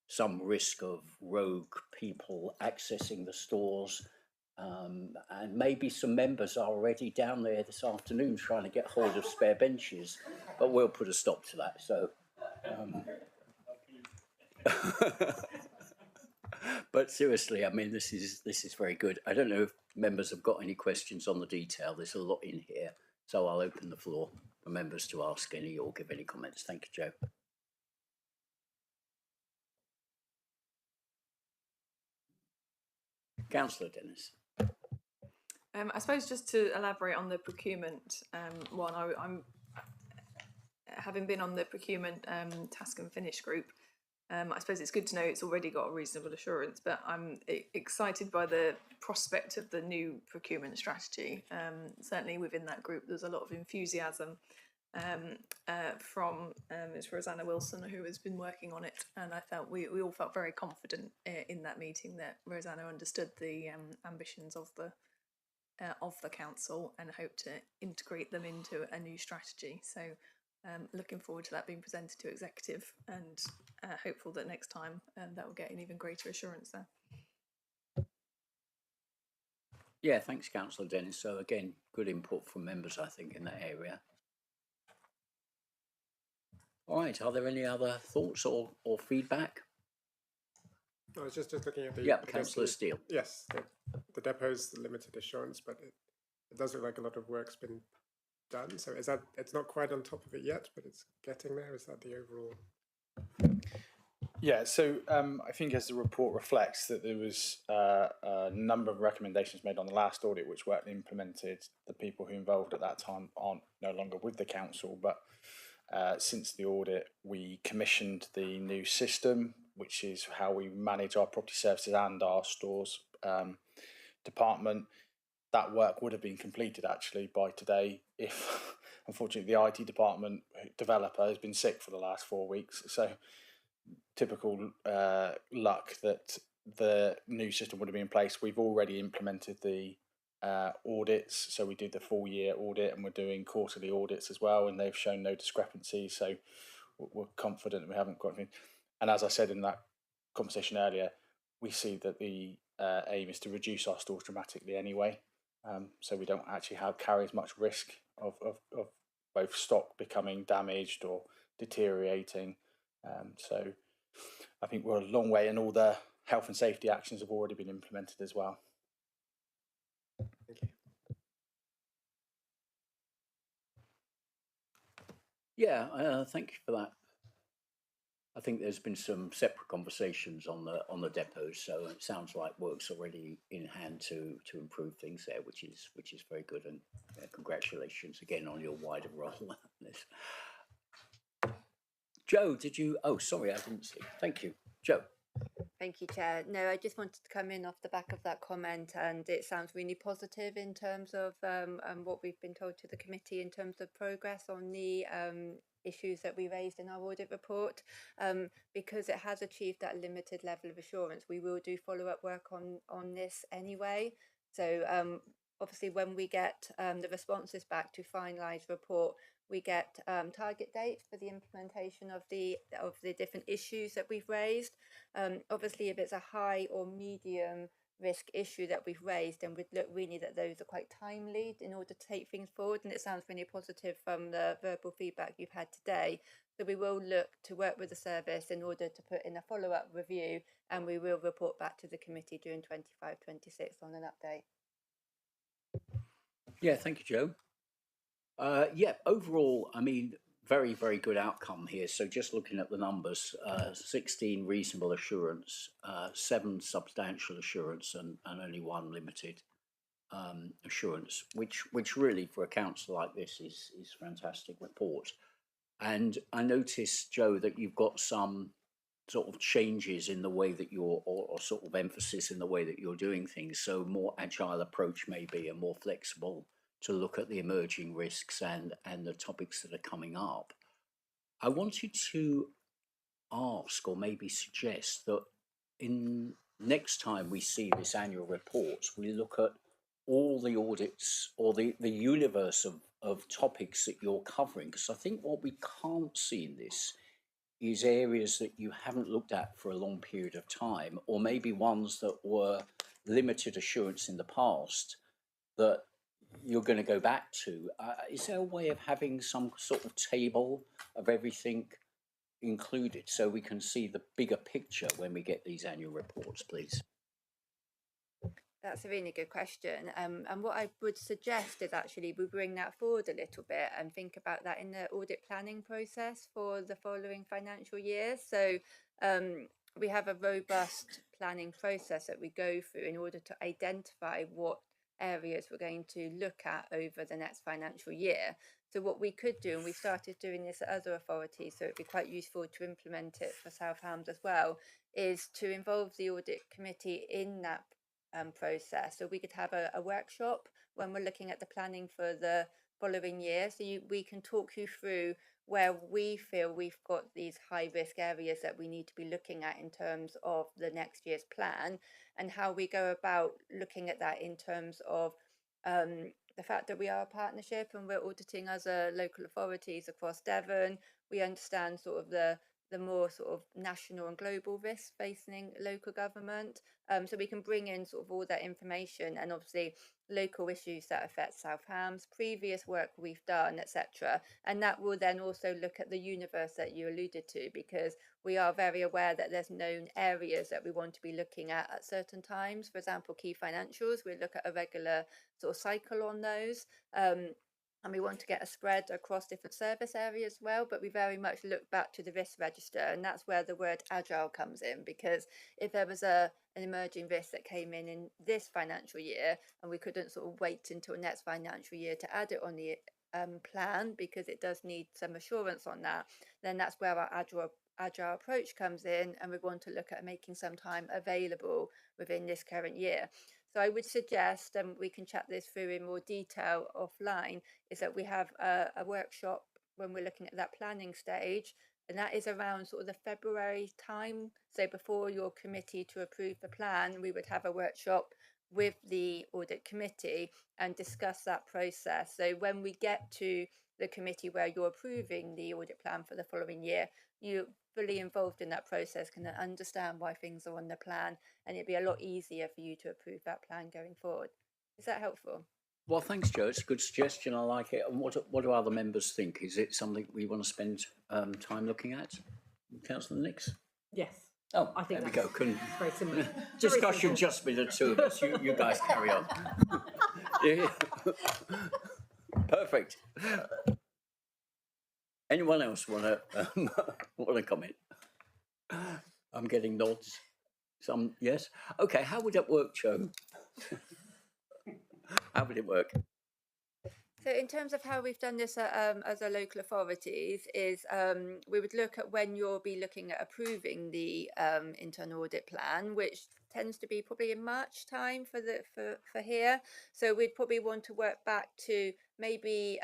some risk of rogue people accessing the stores, and maybe some members are already down there this afternoon trying to get hold of spare benches, but we'll put a stop to that. So. But seriously, I mean, this is very good. I don't know if members have got any questions on the detail. There's a lot in here, so I'll open the floor for members to ask any or give any comments. Thank you, Joe. Councillor Dennis. I suppose just to elaborate on the procurement one, I'm having been on the procurement task and finish group. I suppose it's good to know it's already got a reasonable assurance, but I'm excited by the prospect of the new procurement strategy. Certainly within that group, there's a lot of enthusiasm from Ms. Rosanna Wilson, who has been working on it, and I felt we all felt very confident in that meeting that Rosanna understood the ambitions of the council and hoped to integrate them into a new strategy. So looking forward to that being presented to executive, and hopeful that next time that will get an even greater assurance there. Yeah, thanks, Councillor Dennis. So again, good input from members, I think, in that area. All right, are there any other thoughts or feedback? I was just looking at the... Yeah, Councillor Steele. Yes, the depot's the limited assurance, but it does look like a lot of work's been done. So is that, it's not quite on top of it yet, but it's getting there? Is that the overall... Yeah, so I think as the report reflects that there was a number of recommendations made on the last audit which weren't implemented. The people who involved at that time aren't no longer with the council, but since the audit we commissioned the new system, which is how we manage our property services and our stores department. That work would have been completed actually by today if unfortunately the IT department developer has been sick for the last 4 weeks. So typical luck that the new system would have been in place. We've already implemented the audits, so we did the full year audit and we're doing quarterly audits as well, and they've shown no discrepancies, so we're confident we haven't got anything. And as I said in that conversation earlier, we see that the aim is to reduce our stores dramatically anyway, so we don't actually carry as much risk of both stock becoming damaged or deteriorating. So I think we're a long way, and all the health and safety actions have already been implemented as well. Thank you. Yeah, thank you for that. I think there's been some separate conversations on the depots, so it sounds like work's already in hand to improve things there, which is very good, and congratulations again on your wider role on this. Joe, did you? Oh, sorry, I didn't see. Thank you, Joe. Thank you, Chair. No, I just wanted to come in off the back of that comment, and it sounds really positive in terms of what we've been told to the committee in terms of progress on the issues that we raised in our audit report. Because it has achieved that limited level of assurance, we will do follow-up work on this anyway. So obviously when we get the responses back to finalise report, we get target dates for the implementation of the different issues that we've raised. Obviously, if it's a high or medium risk issue that we've raised, then we'd look really that those are quite timely in order to take things forward. And it sounds really positive from the verbal feedback you've had today. So we will look to work with the service in order to put in a follow-up review, and we will report back to the committee during 25-26 on an update. Yeah, thank you, Joe. Yeah, overall, I mean, very, very good outcome here. So just looking at the numbers, 16 reasonable assurance, 7 substantial assurance, and only 1 limited assurance, which really for a council like this is fantastic report. And I noticed, Joe, that you've got some sort of changes in the way that you're, or sort of emphasis in the way that you're doing things. So more agile approach maybe, and more flexible to look at the emerging risks and the topics that are coming up. I wanted to ask, or maybe suggest, that in next time we see this annual report, we look at all the audits or the universe of topics that you're covering, because I think what we can't see in this is areas that you haven't looked at for a long period of time, or maybe ones that were limited assurance in the past that you're going to go back to. Is there a way of having some sort of table of everything included so we can see the bigger picture when we get these annual reports, please? That's a really good question. And what I would suggest is actually we bring that forward a little bit and think about that in the audit planning process for the following financial year. So we have a robust planning process that we go through in order to identify what areas we're going to look at over the next financial year. So what we could do, and we started doing this at other authorities, so it'd be quite useful to implement it for South Hams as well, is to involve the audit committee in that process. So we could have a workshop when we're looking at the planning for the following year. So we can talk you through where we feel we've got these high risk areas that we need to be looking at in terms of the next year's plan, and how we go about looking at that in terms of the fact that we are a partnership and we're auditing other local authorities across Devon. We understand sort of the more sort of national and global risks facing local government. So we can bring in sort of all that information, and obviously local issues that affect South Hams, previous work we've done, etc. And that will then also look at the universe that you alluded to, because we are very aware that there's known areas that we want to be looking at certain times. For example, key financials, we look at a regular sort of cycle on those. And we want to get a spread across different service areas as well, but we very much look back to the risk register, and that's where the word agile comes in, because if there was an emerging risk that came in this financial year and we couldn't sort of wait until next financial year to add it on the plan, because it does need some assurance on that, then that's where our agile approach comes in, and we want to look at making some time available within this current year. So I would suggest, and we can chat this through in more detail offline, is that we have a workshop when we're looking at that planning stage, and that is around sort of the February time. So before your committee to approve the plan, we would have a workshop with the audit committee and discuss that process. So when we get to the committee where you're approving the audit plan for the following year, you're fully involved in that process, can understand why things are on the plan, and it'd be a lot easier for you to approve that plan going forward. Is that helpful? Well, thanks, Joe. It's a good suggestion. I like it. And what do other members think? Is it something we want to spend time looking at? Councillor Nix? Yes. Oh, I think there we go. very similar. Discussion just with the two of us. You guys carry on. Yeah. Perfect. Anyone else want to comment? I'm getting nods. Some yes. Okay. How would that work, Joe? How would it work? So in terms of how we've done this as a local authorities is we would look at when you'll be looking at approving the internal audit plan, which tends to be probably in March time for here. So we'd probably want to work back to maybe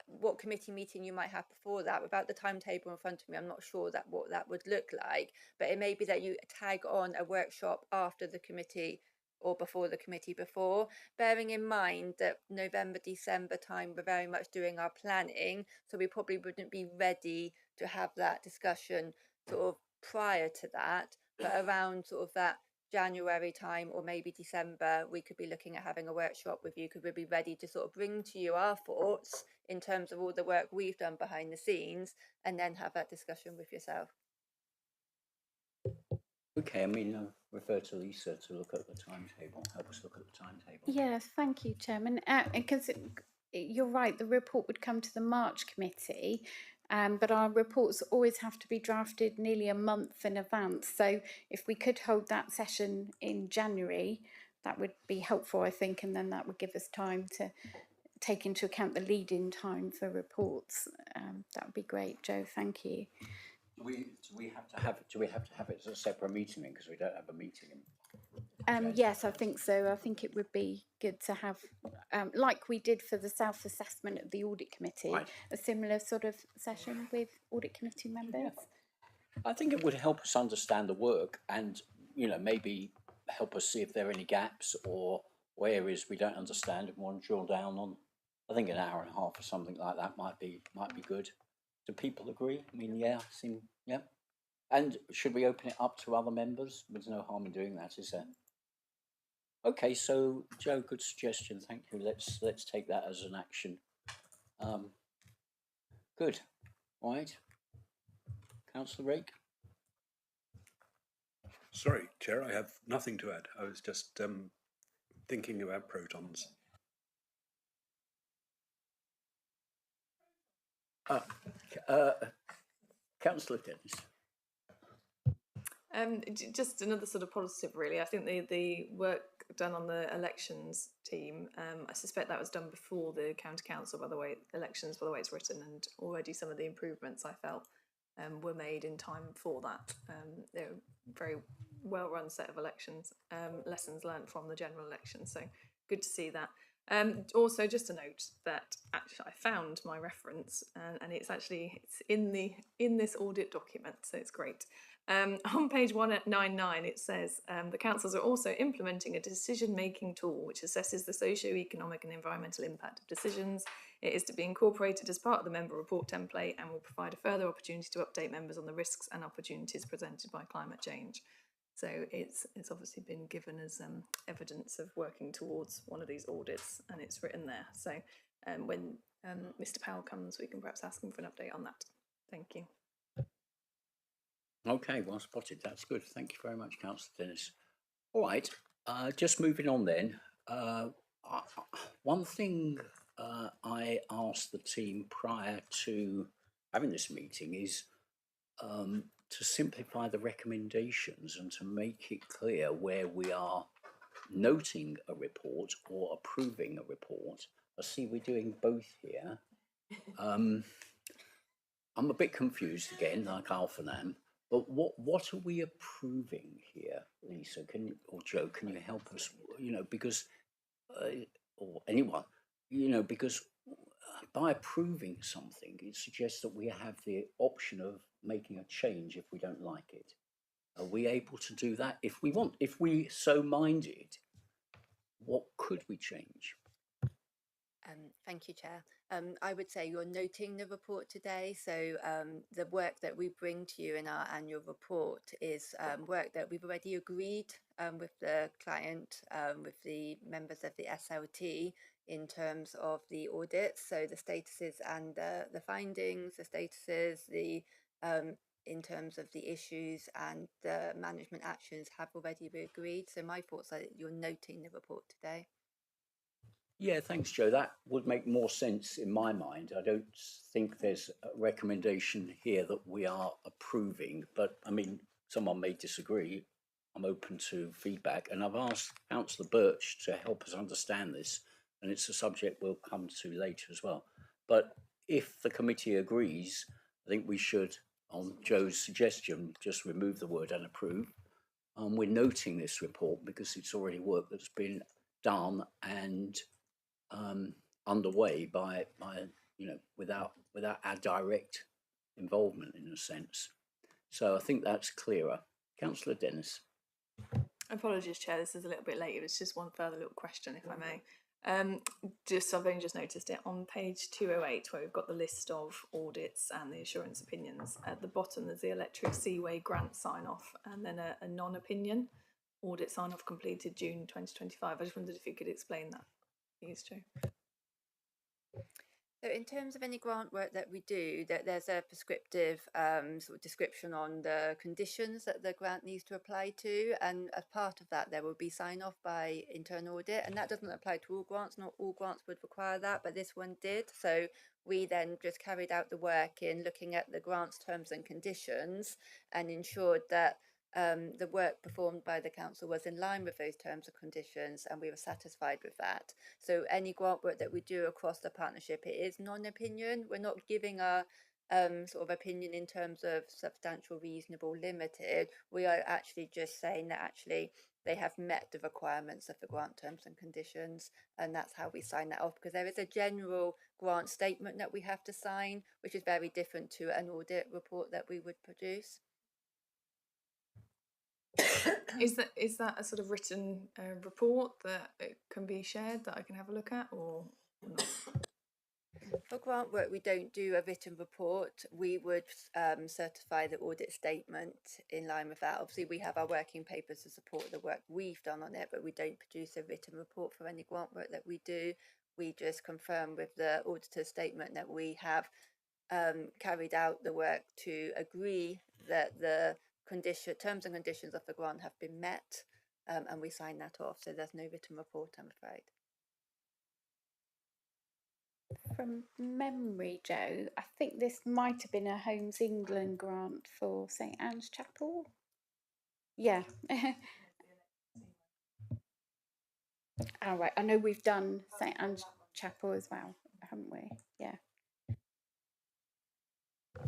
what committee meeting you might have before that. Without the timetable in front of me, I'm not sure that what that would look like, but it may be that you tag on a workshop after the committee or before the committee before, bearing in mind that November, December time, we're very much doing our planning, so we probably wouldn't be ready to have that discussion sort of prior to that, but around sort of that January time or maybe December, we could be looking at having a workshop with you, because we'd be ready to sort of bring to you our thoughts in terms of all the work we've done behind the scenes, and then have that discussion with yourself. Okay, I mean, refer to Lisa to look at the timetable. Help us look at the timetable. Yes, thank you, Chairman. Because you're right, the report would come to the March committee, but our reports always have to be drafted nearly a month in advance. So if we could hold that session in January, that would be helpful, I think, and then that would give us time to take into account the lead-in time for reports. That would be great, Joe. Thank you. Do we have to have it as a separate meeting because we don't have a meeting? Yes, I think so. I think it would be good to have, like we did for the self-assessment of the audit committee, Right. a similar sort of session with audit committee members. I think it would help us understand the work and, maybe help us see if there are any gaps or areas we don't understand and want to drill down on. I think an hour and a half or something like that might be good. Do people agree? I mean, yeah. And should we open it up to other members? There's no harm in doing that, is there? Okay, so Joe, good suggestion. Thank you. Let's take that as an action. Good. All right. Councillor Rake. Sorry, Chair, I have nothing to add. I was just thinking about protons. Councillor Dennis. Just another sort of positive, really. I think the work done on the elections team, I suspect that was done before the county council, by the way it's written, and already some of the improvements I felt were made in time for that. They're a very well run set of elections, lessons learned from the general election, so good to see that. Also, just a note that actually I found my reference, and it's in this audit document, so it's great. On page 199, it says the councils are also implementing a decision-making tool which assesses the socio-economic and environmental impact of decisions. It is to be incorporated as part of the member report template and will provide a further opportunity to update members on the risks and opportunities presented by climate change. So it's obviously been given as evidence of working towards one of these audits, and it's written there. So when Mr. Powell comes, we can perhaps ask him for an update on that. Thank you. Okay, well spotted. That's good. Thank you very much, Councillor Dennis. All right, just moving on then. One thing I asked the team prior to having this meeting is to simplify the recommendations and to make it clear where we are noting a report or approving a report. I see we're doing both here. I'm a bit confused again, like Alphanam. But what are we approving here, Lisa? Or Joe, can you help us? Because or anyone, because by approving something, it suggests that we have the option of making a change if we don't like it. Are we able to do that if we want? If we so minded, what could we change? Thank you, Chair. I would say you're noting the report today, so the work that we bring to you in our annual report is work that we've already agreed with the client, with the members of the SLT in terms of the audits, so the statuses and the findings, the statuses, in terms of the issues and the management actions have already been agreed. So my thoughts are that you're noting the report today. Yeah, thanks, Joe. That would make more sense in my mind. I don't think there's a recommendation here that we are approving, but I mean, someone may disagree. I'm open to feedback, and I've asked Councillor Birch to help us understand this, and it's a subject we'll come to later as well. But if the committee agrees, I think we should, on Joe's suggestion, just remove the word "and approve." We're noting this report because it's already work that's been done and underway by without our direct involvement in a sense. So I think that's clearer. Councillor Dennis. Apologies, Chair, this is a little bit late. It was just one further little question, if I may. I've only just noticed it on page 208, where we've got the list of audits and the assurance opinions. At the bottom, there's the Electric Seaway grant sign-off, and then a non-opinion audit sign-off completed June 2025. I just wondered if you could explain that, please, Joe. So in terms of any grant work that we do, that there's a prescriptive sort of description on the conditions that the grant needs to apply to, and as part of that there will be sign off by internal audit, and that doesn't apply to all grants. Not all grants would require that, but this one did. So we then just carried out the work in looking at the grant's terms and conditions and ensured that the work performed by the council was in line with those terms and conditions, and we were satisfied with that. So any grant work that we do across the partnership, it is non-opinion. We're not giving a sort of opinion in terms of substantial, reasonable, limited. We are actually just saying that actually they have met the requirements of the grant terms and conditions, and that's how we sign that off, because there is a general grant statement that we have to sign, which is very different to an audit report that we would produce. Is that a sort of written report that it can be shared that I can have a look at, or not? For grant work, we don't do a written report. We would certify the audit statement in line with that. Obviously, we have our working papers to support the work we've done on it, but we don't produce a written report for any grant work that we do. We just confirm with the auditor's statement that we have carried out the work to agree that the terms and conditions of the grant have been met, and we sign that off. So there's no written report, I'm afraid. From memory, Joe, I think this might have been a Homes England grant for St Anne's Chapel. Yeah. All right. I know we've done St Anne's Chapel as well, haven't we? Yeah.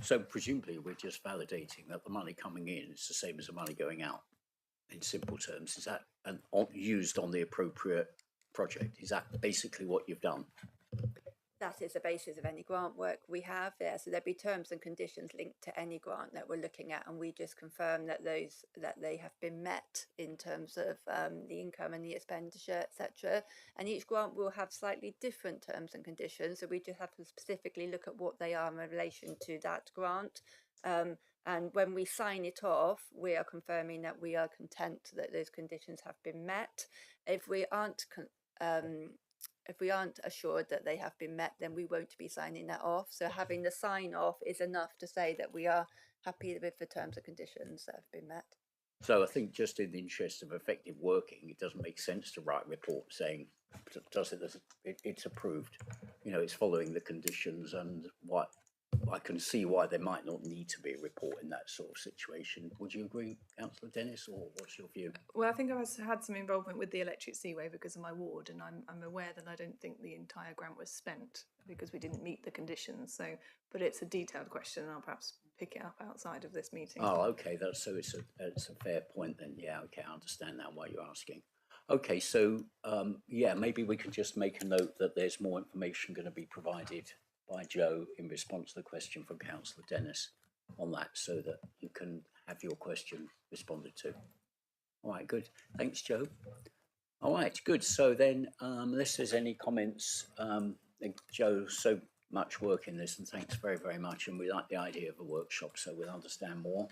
So presumably we're just validating that the money coming in is the same as the money going out. In simple terms, is that used on the appropriate project? Is that basically what you've done? That is the basis of any grant work we have there. So there'd be terms and conditions linked to any grant that we're looking at, and we just confirm that they have been met in terms of the income and the expenditure, etc. And each grant will have slightly different terms and conditions, so we just have to specifically look at what they are in relation to that grant. And when we sign it off, we are confirming that we are content that those conditions have been met. If we aren't assured that they have been met, then we won't be signing that off. So having the sign off is enough to say that we are happy with the terms and conditions that have been met. So I think just in the interest of effective working, it doesn't make sense to write a report saying, it's approved, it's following the conditions, and what I can see why there might not need to be a report in that sort of situation. Would you agree, Councillor Dennis, or what's your view? Well, I think I've had some involvement with the electric seaway because of my ward, and I'm aware that I don't think the entire grant was spent because we didn't meet the conditions. So, but it's a detailed question, and I'll perhaps pick it up outside of this meeting. Oh, okay. It's a fair point then. Yeah, okay, I understand now why you're asking. Okay, so yeah, maybe we could just make a note that there's more information going to be provided by Joe in response to the question from Councillor Dennis on that, so that you can have your question responded to. All right, good. Thanks, Joe. All right, good. So then, unless there's any comments, Joe, so much work in this, and thanks very, very much. And we like the idea of a workshop, so we'll understand more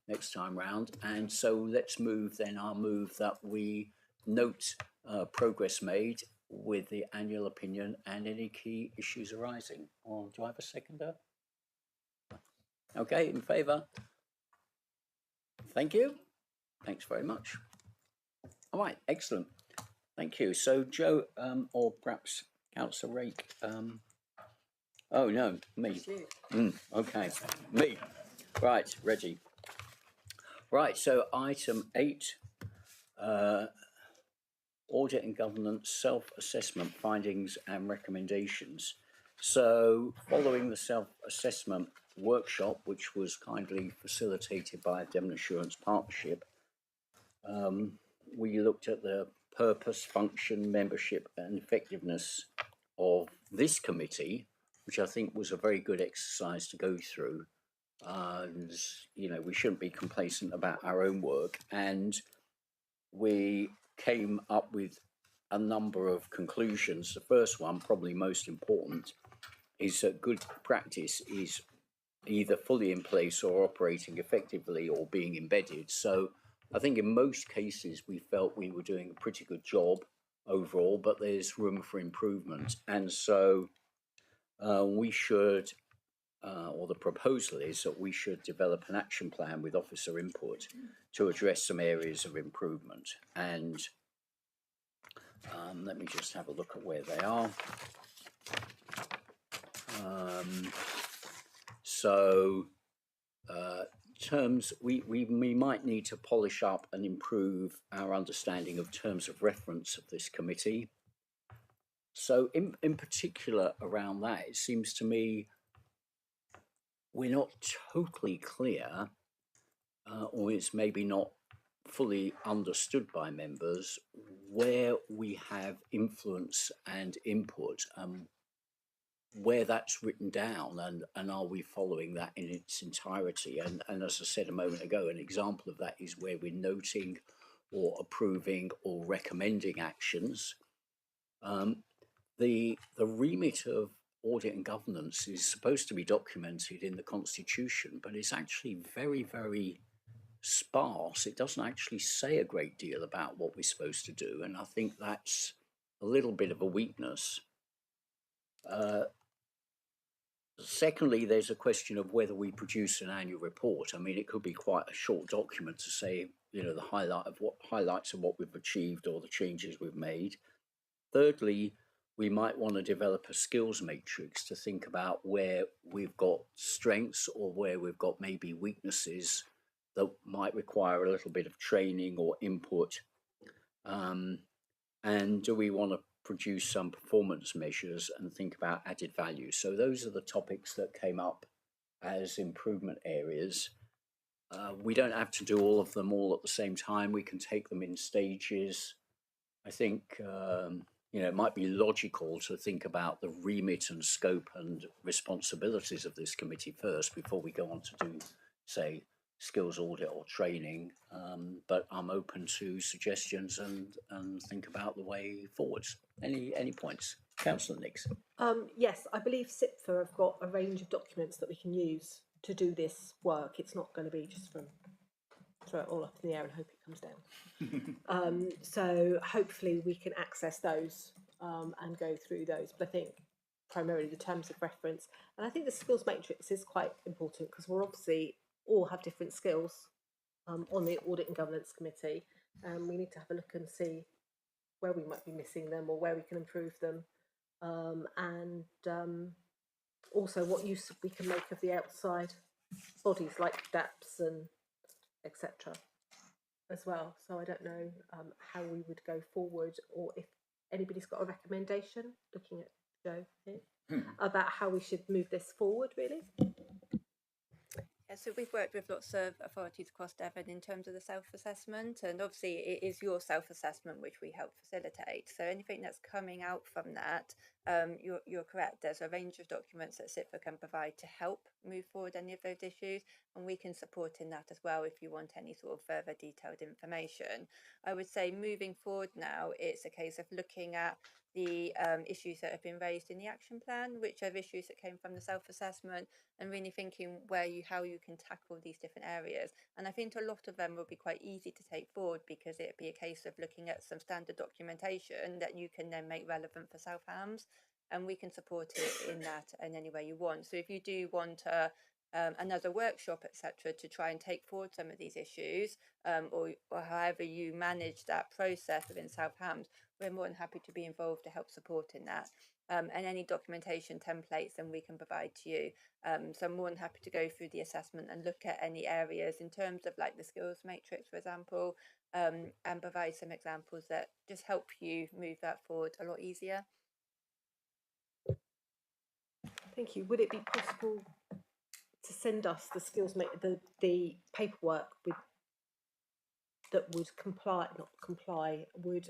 next time round. And so let's move then. I'll move that we note progress made with the annual opinion and any key issues arising. Or do I have a seconder? Okay, in favour? Thank you. Thanks very much. All right, excellent. Thank you. So Joe, or perhaps Councillor Rake. Oh no, me. Okay, me. Right, Reggie. Right, so item 8, audit and governance self-assessment findings and recommendations. So following the self-assessment workshop, which was kindly facilitated by Devon Assurance Partnership, we looked at the purpose, function, membership and effectiveness of this committee, which I think was a very good exercise to go through. And, we shouldn't be complacent about our own work. And we came up with a number of conclusions. The first one, probably most important, is that good practice is either fully in place or operating effectively or being embedded. So I think in most cases we felt we were doing a pretty good job overall, but there's room for improvement. And so we should, or the proposal is that we should develop an action plan with officer input to address some areas of improvement. And let me just have a look at where they are. So terms, we might need to polish up and improve our understanding of terms of reference of this committee. So in particular around that, it seems to me we're not totally clear, or it's maybe not fully understood by members, where we have influence and input, where that's written down, and are we following that in its entirety? And as I said a moment ago, an example of that is where we're noting or approving or recommending actions. The remit of audit and governance is supposed to be documented in the Constitution, but it's actually very, very sparse. It doesn't actually say a great deal about what we're supposed to do, and I think that's a little bit of a weakness. Secondly, there's a question of whether we produce an annual report. I mean, it could be quite a short document to say, the highlights of what we've achieved or the changes we've made. Thirdly, we might want to develop a skills matrix to think about where we've got strengths or where we've got maybe weaknesses that might require a little bit of training or input. And do we want to produce some performance measures and think about added value? So those are the topics that came up as improvement areas. We don't have to do all of them all at the same time. We can take them in stages. I think, it might be logical to think about the remit and scope and responsibilities of this committee first before we go on to do, say, skills audit or training, but I'm open to suggestions and think about the way forwards. Any points? Councillor Nix. Yes, I believe SIPFA have got a range of documents that we can use to do this work. It's not going to be just from throw it all up in the air and hope it comes down. So hopefully we can access those and go through those. But I think primarily the terms of reference, and I think the skills matrix is quite important because we're obviously all have different skills on the Audit and Governance Committee, and we need to have a look and see where we might be missing them or where we can improve them, and also what use we can make of the outside bodies like DAPS and etc. as well. So I don't know how we would go forward, or if anybody's got a recommendation, looking at Joe here, about how we should move this forward, really. Yeah, so we've worked with lots of authorities across Devon in terms of the self-assessment, and obviously it is your self-assessment which we help facilitate. So anything that's coming out from that, you're correct. There's a range of documents that SIPFA can provide to help move forward any of those issues, and we can support in that as well if you want any sort of further detailed information. I would say moving forward now, it's a case of looking at the issues that have been raised in the action plan, which are issues that came from the self-assessment, and really thinking how you can tackle these different areas. And I think a lot of them will be quite easy to take forward because it'd be a case of looking at some standard documentation that you can then make relevant for South Hams, and we can support it in that in any way you want. So if you do want another workshop, etc., to try and take forward some of these issues, or however you manage that process within South Hams, we're more than happy to be involved to help support in that. And any documentation templates then we can provide to you. So I'm more than happy to go through the assessment and look at any areas in terms of like the skills matrix, for example, and provide some examples that just help you move that forward a lot easier. Thank you. Would it be possible to send us the skills the paperwork with that would would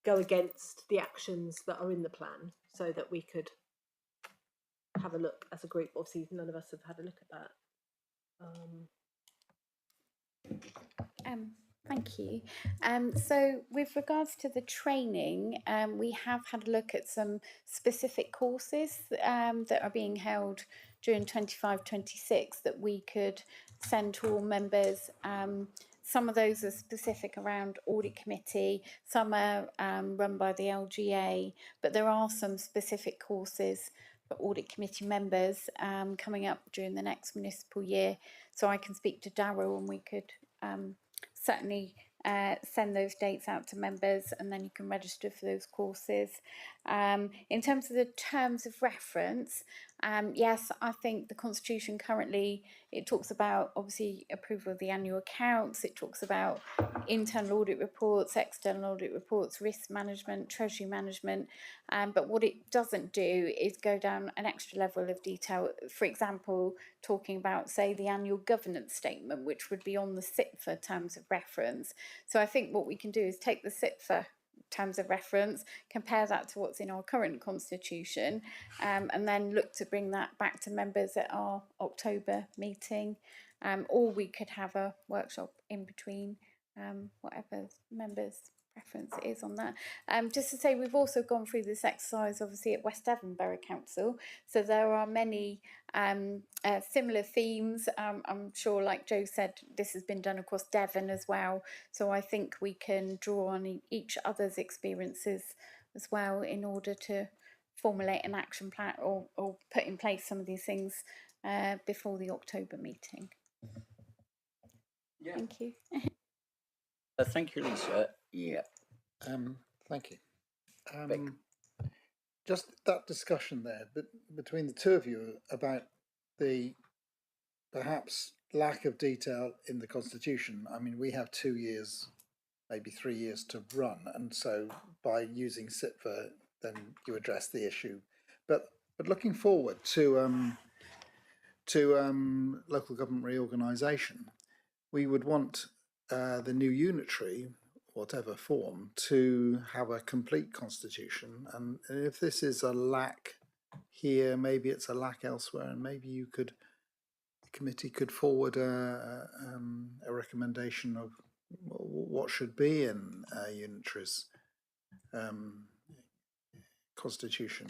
go against the actions that are in the plan, so that we could have a look as a group? Obviously none of us have had a look at that. Thank you. So with regards to the training, we have had a look at some specific courses that are being held during 25-26 that we could send to all members. some of those are specific around audit committee, some are run by the LGA, but there are some specific courses for audit committee members coming up during the next municipal year. So I can speak to Darryl and we could certainly send those dates out to members, and then you can register for those courses. In terms of the terms of reference, yes, I think the Constitution currently, it talks about obviously approval of the annual accounts, it talks about internal audit reports, external audit reports, risk management, treasury management, but what it doesn't do is go down an extra level of detail. For example, talking about, say, the annual governance statement, which would be on the SITFA terms of reference. So I think what we can do is take the SITFA terms of reference, compare that to what's in our current constitution, and then look to bring that back to members at our October meeting, or we could have a workshop in between, whatever members' preference it is on that. Just to say, we've also gone through this exercise obviously at West Devon Borough Council, so there are many similar themes. I'm sure, like Joe said, this has been done across Devon as well, so I think we can draw on each other's experiences as well in order to formulate an action plan or put in place some of these things before the October meeting. Yeah. Thank you. Thank you, Lisa. Yeah. Thank you. Vic. Just that discussion there between the two of you about the perhaps lack of detail in the Constitution. I mean, we have 2 years, maybe 3 years to run, and so by using SITFA, then you address the issue. But looking forward to local government reorganisation, we would want the new unitary, whatever form, to have a complete constitution. And if this is a lack here, maybe it's a lack elsewhere, and maybe the committee could forward a recommendation of what should be in unitary's constitution,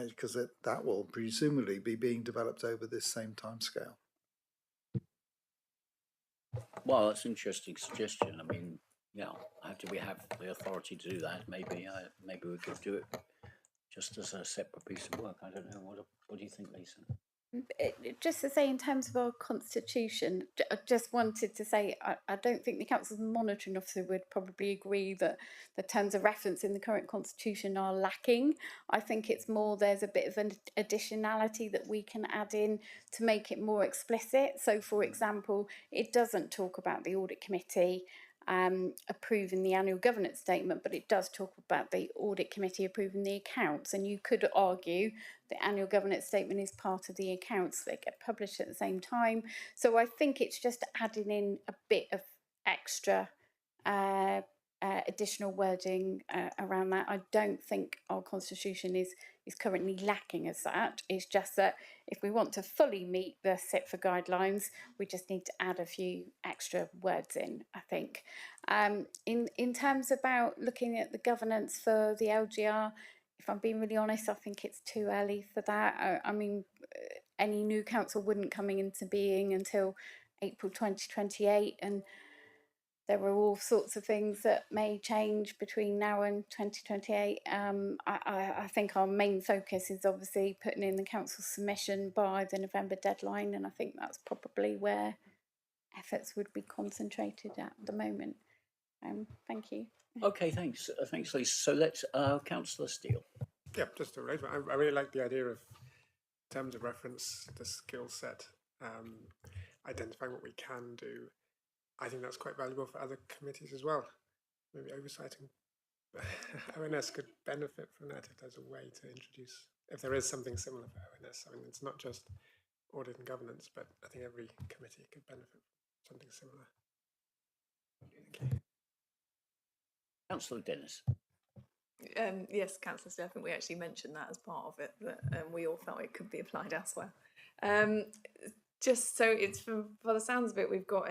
because that will presumably be being developed over this same timescale. Well, that's an interesting suggestion. I mean, do we have the authority to do that? Maybe we could do it just as a separate piece of work. I don't know. What do you think, Lisa? Just to say, in terms of our constitution, I just wanted to say I don't think the council's monitoring officer would probably agree that the terms of reference in the current constitution are lacking. I think it's more there's a bit of an additionality that we can add in to make it more explicit. So, for example, it doesn't talk about the audit committee approving the annual governance statement, but it does talk about the audit committee approving the accounts. And you could argue the annual governance statement is part of the accounts, they get published at the same time. So I think it's just adding in a bit of extra additional wording around that. I don't think our constitution is currently lacking as that. It's just that if we want to fully meet the SITFA guidelines, we just need to add a few extra words in, I think. In terms about looking at the governance for the LGR, if I'm being really honest, I think it's too early for that. I mean, any new council wouldn't coming into being until April 2028, and there are all sorts of things that may change between now and 2028. I think our main focus is obviously putting in the council submission by the November deadline, and I think that's probably where efforts would be concentrated at the moment. Thank you. Okay, thanks, Lisa. So let's, Councillor Steele. Yeah, just to raise, I really like the idea of terms of reference, the skill set, identifying what we can do. I think that's quite valuable for other committees as well. Maybe oversight and ONS could benefit from that if there's a way to introduce, if there is something similar for ONS. I mean, it's not just audit and governance, but I think every committee could benefit from something similar. Okay. Councillor Dennis. Yes, Councillor Steele, I think we actually mentioned that as part of it, that we all felt it could be applied elsewhere. Just so it's for the sounds of it, we've got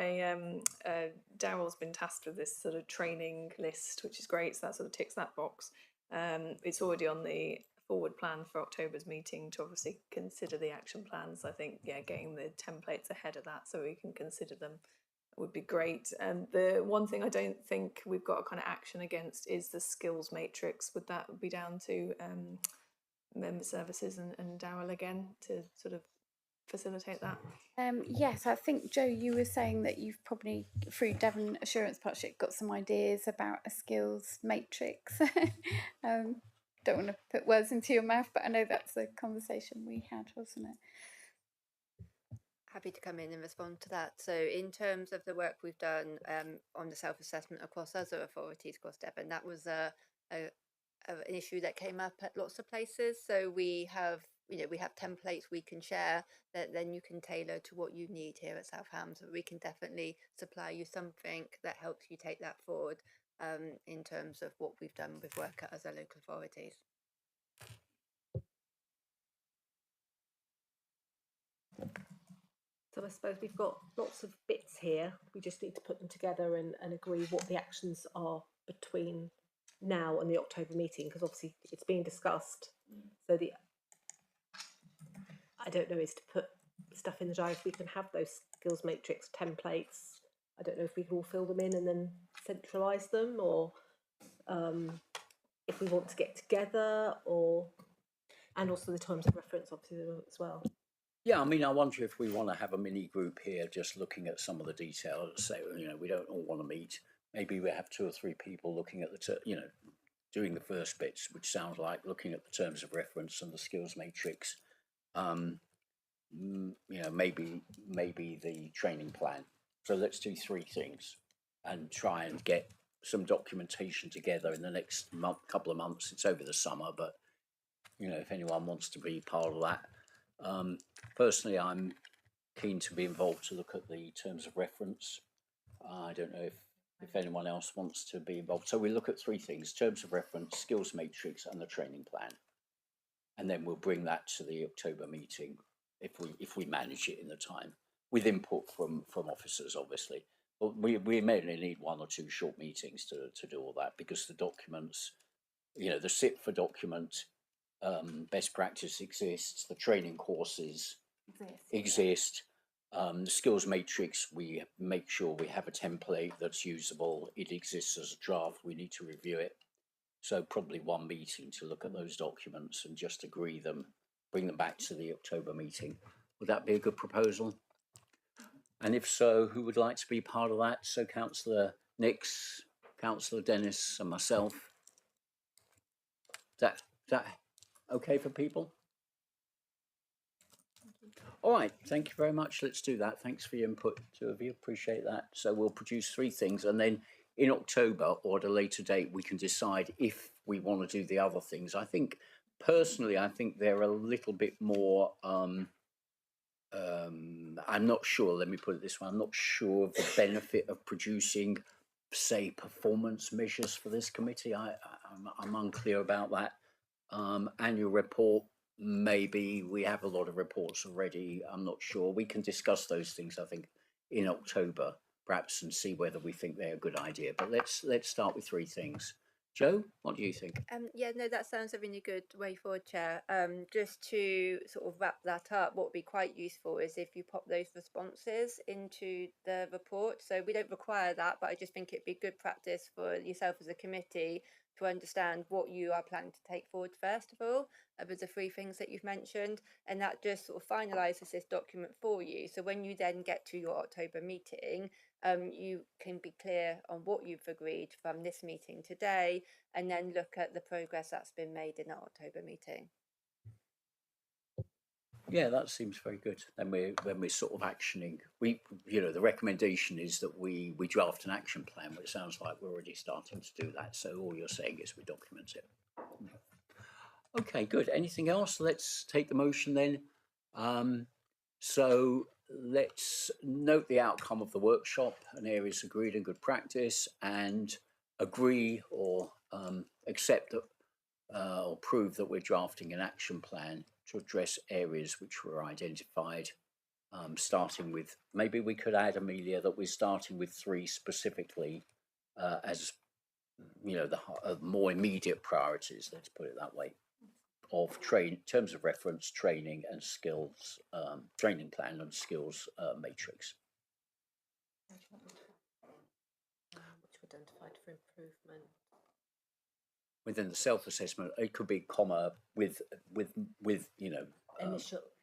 Darryl's been tasked with this sort of training list, which is great. So that sort of ticks that box. It's already on the forward plan for October's meeting to obviously consider the action plans. I think, getting the templates ahead of that so we can consider them would be great. And the one thing I don't think we've got a kind of action against is the skills matrix. Would that be down to member services and Daryl again to sort of facilitate that? Yes, I think, Joe, you were saying that you've probably, through Devon Assurance Partnership, got some ideas about a skills matrix. Don't want to put words into your mouth, but I know that's the conversation we had, wasn't it? Happy to come in and respond to that. So in terms of the work we've done on the self-assessment across other authorities across Devon, that was an issue that came up at lots of places. So we have templates we can share that then you can tailor to what you need here at Southampton. We can definitely supply you something that helps you take that forward in terms of what we've done with work at other local authorities. So I suppose we've got lots of bits here. We just need to put them together and agree what the actions are between now and the October meeting, because obviously it's being discussed. So I don't know, is to put stuff in the diary if we can have those skills matrix templates. I don't know if we can all fill them in and then centralise them, or if we want to get together, and also the terms of reference obviously as well. Yeah, I mean, I wonder if we want to have a mini group here, just looking at some of the details. Say, we don't all want to meet. Maybe we have 2 or 3 people looking at doing the first bits, which sounds like looking at the terms of reference and the skills matrix. Maybe the training plan. So let's do 3 things and try and get some documentation together in the next couple of months. It's over the summer, but if anyone wants to be part of that. Personally, I'm keen to be involved to look at the terms of reference. I don't know if anyone else wants to be involved. So we look at 3 things: terms of reference, skills matrix, and the training plan. And then we'll bring that to the October meeting if we manage it in the time, with input from officers, obviously. But we may only need 1 or 2 short meetings to do all that, because the documents, the SIP for document, best practice exists, the training courses exist. The skills matrix, we make sure we have a template that's usable. It exists as a draft. We need to review it. So probably 1 meeting to look at those documents and just agree them, bring them back to the October meeting. Would that be a good proposal? And if so, who would like to be part of that? So Councillor Nix, Councillor Dennis, and myself. Is that okay for people? All right, thank you very much. Let's do that. Thanks for your input, 2 of you. Appreciate that. So we'll produce 3 things, and then in October or at a later date, we can decide if we want to do the other things. I think, personally, they're a little bit more, I'm not sure, let me put it this way, I'm not sure of the benefit of producing, say, performance measures for this committee. I'm unclear about that. Annual report, maybe we have a lot of reports already. I'm not sure. We can discuss those things, I think, in October, perhaps, and see whether we think they're a good idea. But let's start with 3 things. Joe, what do you think? Yeah, no, that sounds a really good way forward, Chair. Just to sort of wrap that up, what would be quite useful is if you pop those responses into the report. So we don't require that, but I just think it'd be good practice for yourself as a committee to understand what you are planning to take forward first of all, with the 3 things that you've mentioned, and that just sort of finalises this document for you. So when you then get to your October meeting, you can be clear on what you've agreed from this meeting today, and then look at the progress that's been made in that October meeting. Yeah, that seems very good. Then we're sort of actioning. The recommendation is that we draft an action plan, which sounds like we're already starting to do that. So all you're saying is we document it. Okay, good. Anything else? Let's take the motion then. So let's note the outcome of the workshop and areas agreed and good practice, and agree or accept or prove that we're drafting an action plan to address areas which were identified, starting with, maybe we could add, Amelia, that we're starting with 3 specifically as the more immediate priorities, let's put it that way, of terms of reference, training and skills, training plan and skills matrix. which were identified for improvement. Within the self-assessment, it could be comma with you know,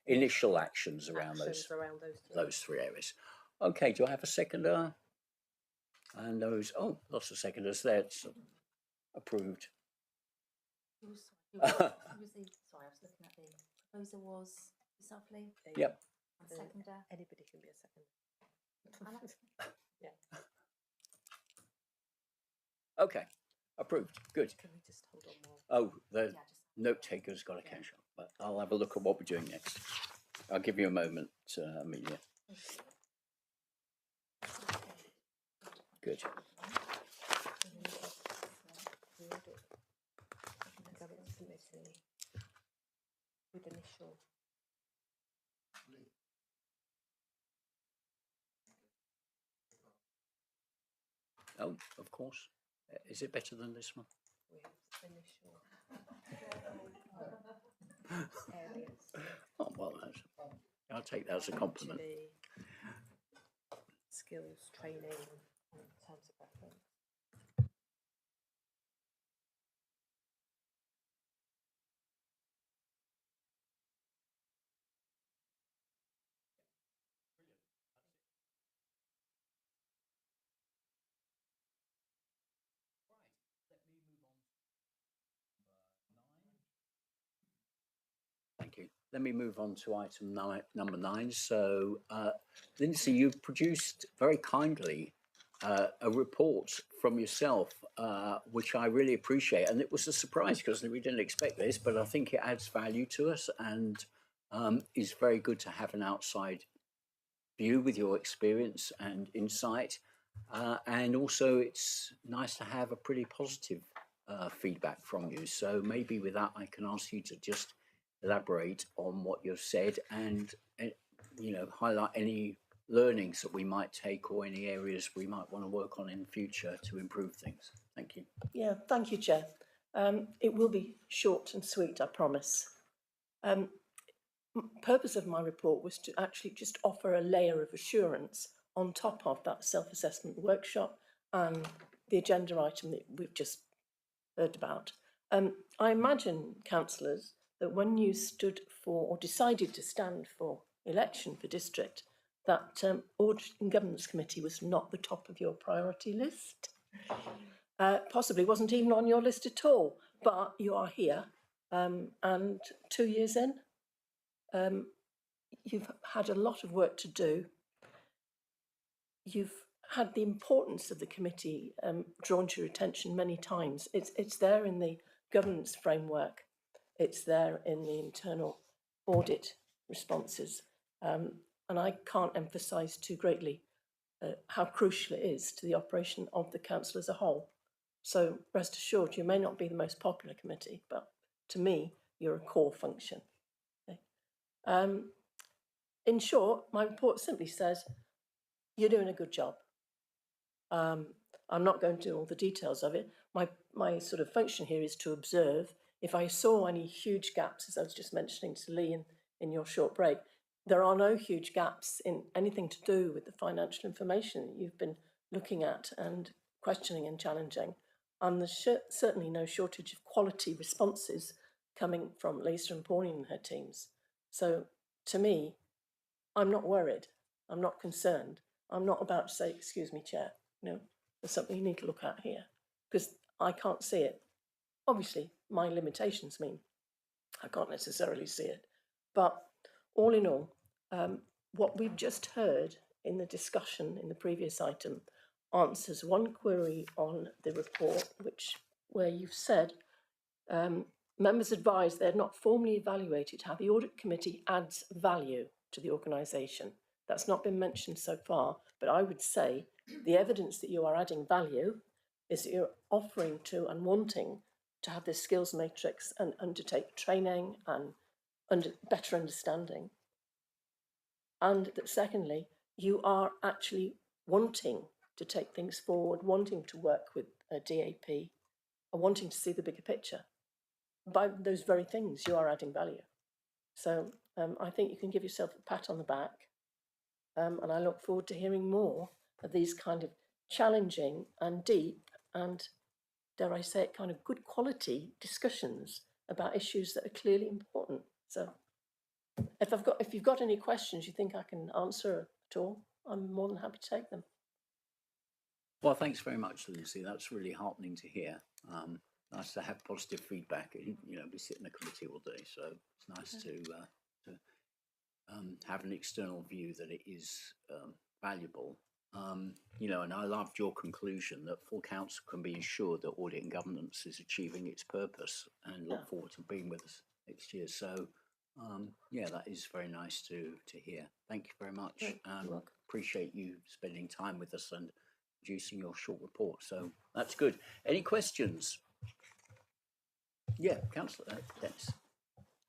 initial actions around those three areas. Okay, do I have a seconder? And those, oh, lots of seconders there. It's approved. Sorry, I was looking at the proposer was yourself, Lee? Yep. And seconder. Anybody can be a seconder. Yeah. Okay, approved. Good. Can we just hold on more? Oh, the note taker's got a catch up, but I'll have a look at what we're doing next. I'll give you a moment, Amelia. Good. Governance committee with initial. Oh, of course. Is it better than this one? With initial areas. Oh, well, I'll take that as a compliment. Actually, skills, training, terms of reference. Thank you. Let me move on to item number 9. So, Lindsay, you've produced very kindly a report from yourself, which I really appreciate. And it was a surprise because we didn't expect this, but I think it adds value to us and is very good to have an outside view with your experience and insight. And also, it's nice to have a pretty positive feedback from you. So maybe with that, I can ask you to just elaborate on what you've said and, you know, highlight any learnings that we might take or any areas we might want to work on in the future to improve things. Thank you. Yeah, thank you, Chair. It will be short and sweet, I promise. Purpose of my report was to actually just offer a layer of assurance on top of that self-assessment workshop and the agenda item that we've just heard about. I imagine, councillors, that when you stood for or decided to stand for election for district, that Audit and Governance Committee was not the top of your priority list. Possibly wasn't even on your list at all, but you are here. And 2 years in, you've had a lot of work to do. You've had the importance of the committee drawn to your attention many times. It's there in the governance framework. It's there in the internal audit responses. And I can't emphasise too greatly how crucial it is to the operation of the council as a whole. So rest assured, you may not be the most popular committee, but to me, you're a core function. Okay. In short, my report simply says, you're doing a good job. I'm not going to do all the details of it. My sort of function here is to observe. If I saw any huge gaps, as I was just mentioning to Lee in your short break, there are no huge gaps in anything to do with the financial information that you've been looking at and questioning and challenging. And there's certainly no shortage of quality responses coming from Lisa and Pauline and her teams. So to me, I'm not worried. I'm not concerned. I'm not about to say, excuse me, Chair, you know, there's something you need to look at here, because I can't see it. Obviously, my limitations mean I can't necessarily see it. But all in all, what we've just heard in the discussion in the previous item answers one query on the report, where you've said members advised they had not formally evaluated how the audit committee adds value to the organisation. That's not been mentioned so far, but I would say the evidence that you are adding value is that you're offering to and wanting to have this skills matrix and undertake training and better understanding. And that secondly, you are actually wanting to take things forward, wanting to work with a DAP, and wanting to see the bigger picture. By those very things, you are adding value. So I think you can give yourself a pat on the back, and I look forward to hearing more of these kind of challenging and deep and, dare I say it, kind of good quality discussions about issues that are clearly important. So if you've got any questions you think I can answer at all, I'm more than happy to take them. Well, thanks very much, Lucy. That's really heartening to hear. Nice to have positive feedback. You know, we sit in the committee all day, so it's nice to have an external view that it is valuable. You know, and I loved your conclusion that full council can be ensured that audit and governance is achieving its purpose, and look forward to being with us next year. So, yeah, that is very nice to hear. Thank you very much. Appreciate you spending time with us and producing your short report. So that's good. Any questions? Yeah, Councillor Dennis.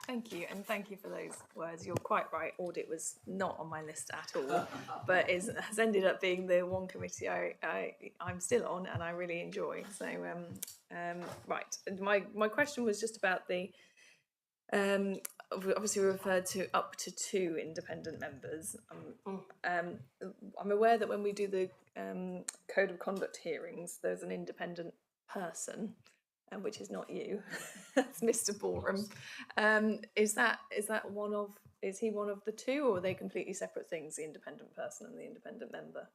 Thank you, and thank you for those words. You're quite right. Audit was not on my list at all, but has ended up being the one committee I'm still on and I really enjoy. So, right. And my question was just about the. Obviously, we referred to up to 2 independent members. I'm aware that when we do the code of conduct hearings, there's an independent person. Which is not you, that's Mr. Boreham. Is he one of the 2, or are they completely separate things, the independent person and the independent member?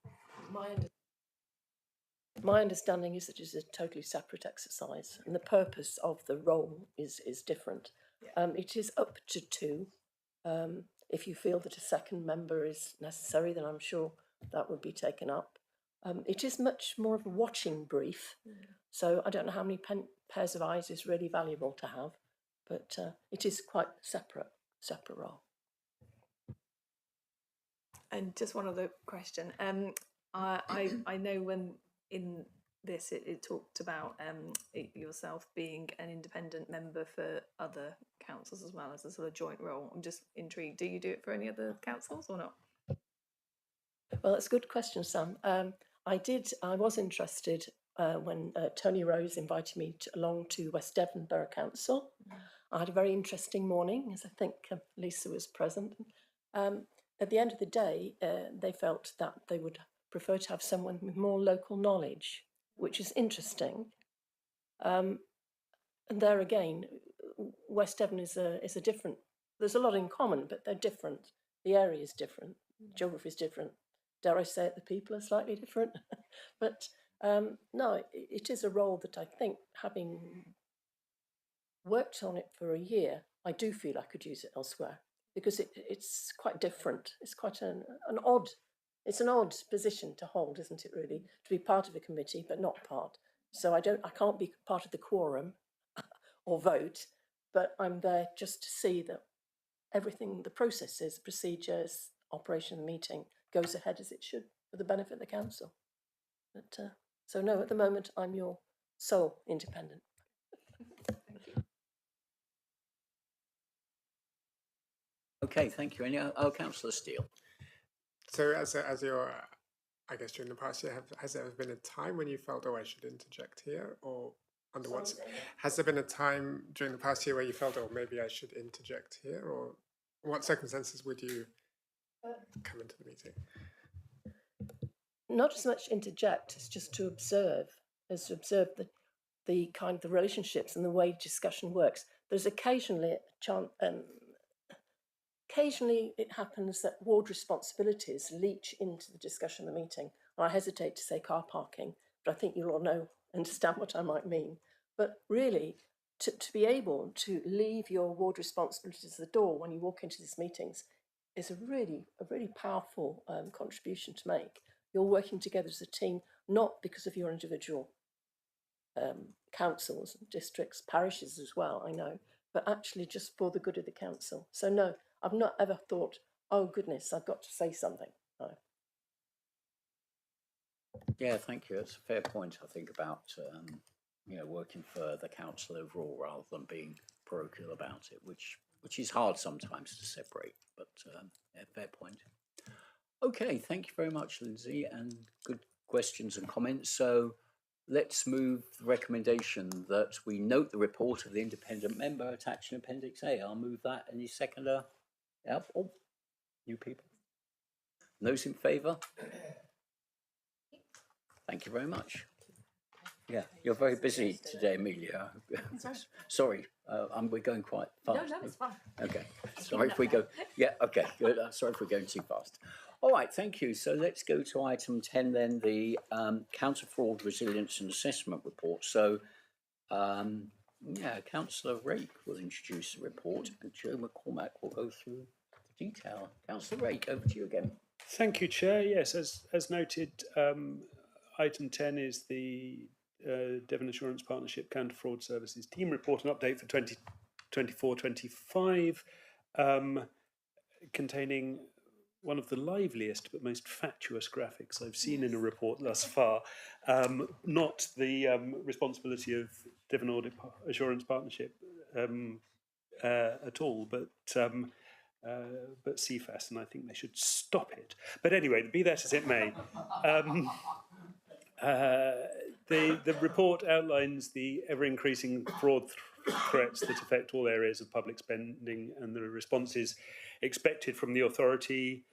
My understanding is that it's a totally separate exercise, and the purpose of the role is different. Yeah. It is up to 2. If you feel that a second member is necessary, then I'm sure that would be taken up. It is much more of a watching brief, so I don't know how many pairs of eyes is really valuable to have, but it is quite separate role. And just one other question. I know when in this it talked about yourself being an independent member for other councils as well as a sort of joint role. I'm just intrigued. Do you do it for any other councils or not? Well, that's a good question, Sam. I was interested when Tony Rose invited me along to West Devon Borough Council. I had a very interesting morning, as I think Lisa was present. At the end of the day, they felt that they would prefer to have someone with more local knowledge, which is interesting. And there again, West Devon is a different. There's a lot in common, but they're different. The area is different. Geography is different. Dare I say it, the people are slightly different. But no, it is a role that I think, having worked on it for a year, I do feel I could use it elsewhere, because it's quite different. It's quite an odd position to hold, isn't it, really? To be part of a committee, but not part. So I can't be part of the quorum or vote, but I'm there just to see that everything, the processes, procedures, operation of the meeting goes ahead as it should for the benefit of the council. But so no, at the moment I'm your sole independent. Okay, thank you. Any Councillor Steele. So as your, I guess during the past year, has there been a time when you felt, oh, I should interject here, or under what? Has there been a time during the past year where you felt, oh, maybe I should interject here, or what circumstances would you come into the meeting? Not as much interject as just to observe, the kind of the relationships and the way discussion works. There's occasionally occasionally it happens that ward responsibilities leach into the discussion of the meeting. I hesitate to say car parking, but I think you'll all understand what I might mean. But really, to be able to leave your ward responsibilities at the door when you walk into these meetings is a really powerful contribution to make. You're working together as a team, not because of your individual councils, districts, parishes as well, I know, but actually just for the good of the council. So no, I've not ever thought, oh goodness, I've got to say something. No. Yeah, thank you. It's a fair point, I think, about working for the council overall rather than being parochial about it, which is hard sometimes to separate, but yeah, fair point. Okay, thank you very much, Lindsay, and good questions and comments. So let's move the recommendation that we note the report of the independent member attached in Appendix A. I'll move that. Any seconder? Yep. Oh, new people. Those in favour? Thank you very much. Yeah, you're very busy today, Amelia. Sorry, we're going quite fast. No, it's fine. Okay, sorry if we go, yeah, okay, good. Sorry if we're going too fast. All right, thank you. So let's go to item 10 then, the Counter Fraud Resilience and Assessment Report. So, yeah, Councillor Rake will introduce the report and Joe McCormack will go through the detail. Councillor Rake, over to you again. Thank you, Chair. Yes, as noted, item 10 is the Devon Assurance Partnership Counter Fraud Services Team Report and Update for 2024-25, containing one of the liveliest but most fatuous graphics I've seen in a report thus far. Not the responsibility of Devon Audit Assurance Partnership at all, but CFAS, and I think they should stop it. But anyway, be that as it may, the report outlines the ever-increasing fraud threats that affect all areas of public spending and the responses expected from the authority.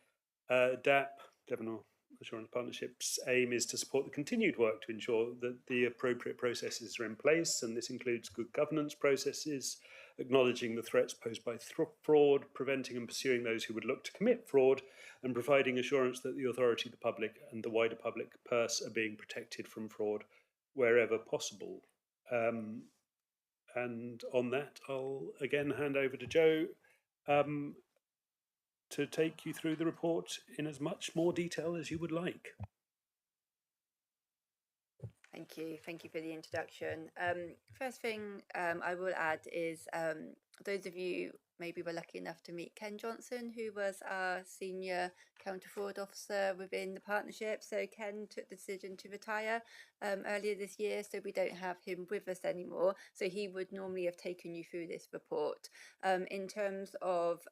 DAP, Devon Assurance Partnership's aim is to support the continued work to ensure that the appropriate processes are in place, and this includes good governance processes, acknowledging the threats posed by fraud, preventing and pursuing those who would look to commit fraud, and providing assurance that the authority, the public and the wider public purse are being protected from fraud wherever possible. And on that, I'll again hand over to Joe to take you through the report in as much more detail as you would like. Thank you for the introduction. First thing I will add is those of you maybe were lucky enough to meet Ken Johnson, who was our senior counter fraud officer within the partnership. So Ken took the decision to retire earlier this year, so we don't have him with us anymore. So he would normally have taken you through this report. In terms of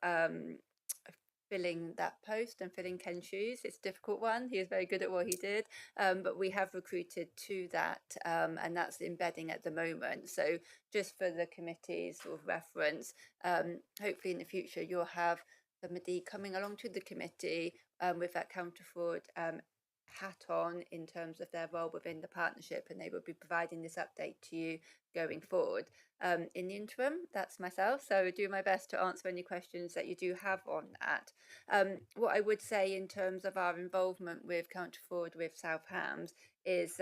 filling that post and filling Ken's shoes, it's a difficult one. He was very good at what he did, but we have recruited to that, and that's embedding at the moment. So just for the committee's sort of reference, hopefully in the future you'll have somebody coming along to the committee with that counter fraud hat on in terms of their role within the partnership, and they will be providing this update to you going forward. In the interim, that's myself, so I do my best to answer any questions that you do have on that. What I would say in terms of our involvement with counter fraud with South Hams is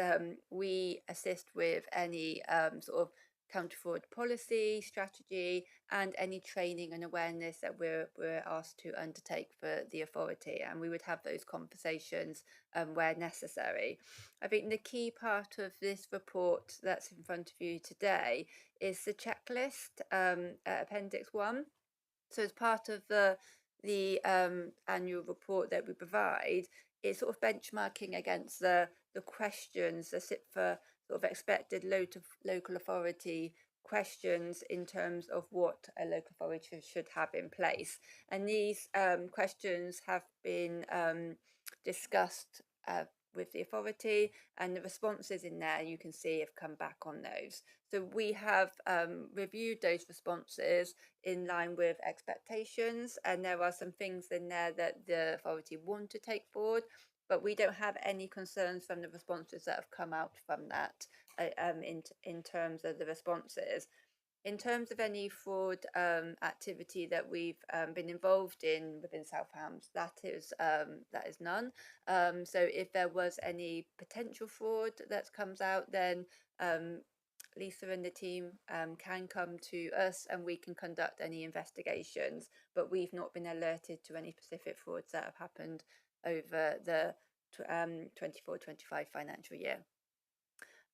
we assist with any sort of counter fraud policy, strategy, and any training and awareness that we're asked to undertake for the authority, and we would have those conversations where necessary. I think the key part of this report that's in front of you today is the checklist, Appendix 1. So as part of the annual report that we provide, it's sort of benchmarking against the questions, the SIPFA sort of expected local authority questions in terms of what a local authority should have in place. And these questions have been discussed with the authority, and the responses in there you can see have come back on those. So we have reviewed those responses in line with expectations, and there are some things in there that the authority want to take forward, but we don't have any concerns from the responses that have come out from that in terms of the responses. In terms of any fraud activity that we've been involved in within South Hams, that is none. So if there was any potential fraud that comes out, then Lisa and the team can come to us and we can conduct any investigations, but we've not been alerted to any specific frauds that have happened over the 24-25 financial year.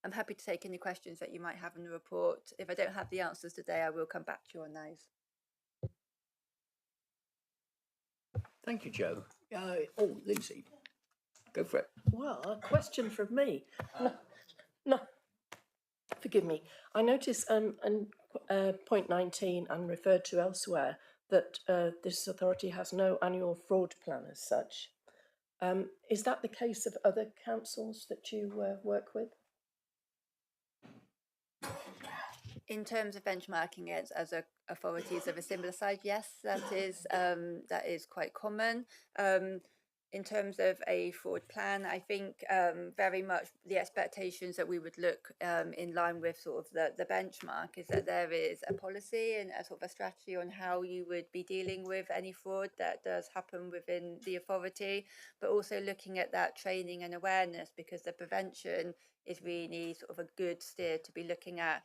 I'm happy to take any questions that you might have in the report. If I don't have the answers today, I will come back to you on those. Thank you, Joe. Lindsay, go for it. Well, a question from me. No, forgive me. I notice in point 19 and referred to elsewhere that this authority has no annual fraud plan as such. Is that the case of other councils that you work with? In terms of benchmarking it as authorities of a similar size, yes, that is quite common. in terms of a fraud plan, I think very much the expectations that we would look in line with sort of the benchmark is that there is a policy and a sort of a strategy on how you would be dealing with any fraud that does happen within the authority, but also looking at that training and awareness, because the prevention is really sort of a good steer to be looking at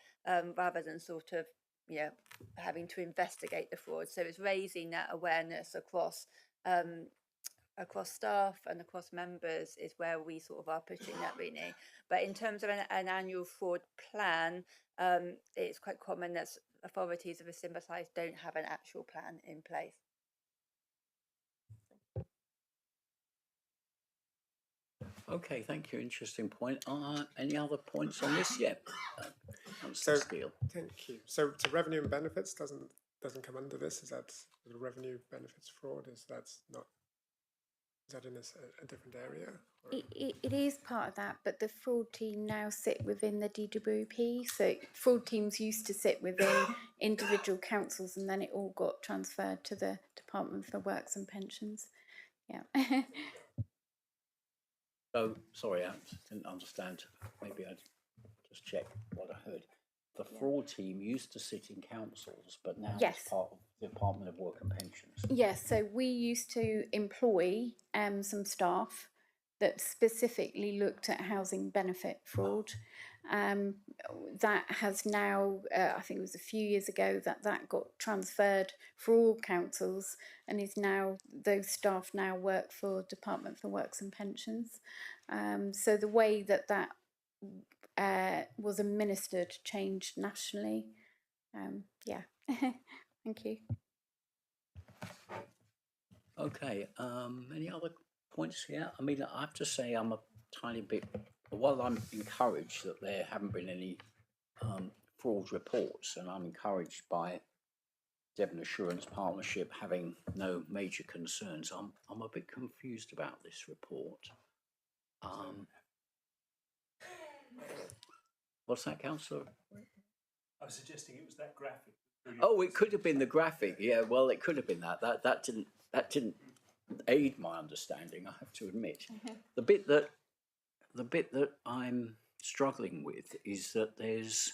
rather than sort of, you know, having to investigate the fraud. So it's raising that awareness across staff and across members is where we sort of are pushing that really. But in terms of an annual fraud plan, it's quite common that authorities of a similar size don't have an actual plan in place. Okay, thank you. Interesting point. Any other points on this? Yeah. So, Steele. thank you. So revenue and benefits doesn't come under this. Is that the revenue benefits fraud? Is that in a different area? It is part of that, but the fraud team now sit within the DWP. So fraud teams used to sit within individual councils, and then it all got transferred to the Department for Works and Pensions. Yeah. So, sorry, I didn't understand. Maybe I'd just check what I heard. The fraud team used to sit in councils, but now it's part of the Department of Work and Pensions. Yes, so we used to employ some staff that specifically looked at housing benefit fraud. That has now, I think it was a few years ago, that got transferred for all councils, and is now, those staff now work for Department for Works and Pensions. So the way that was administered changed nationally. Yeah, thank you. Okay, any other points here? I mean, I have to say I'm a tiny bit, while I'm encouraged that there haven't been any fraud reports, and I'm encouraged by Devon Assurance Partnership having no major concerns, I'm a bit confused about this report. What's that, Councillor? I was suggesting it was that graphic. Oh, it could have been the graphic. Yeah, well, it could have been that. That didn't aid my understanding, I have to admit. The bit that I'm struggling with is that there's,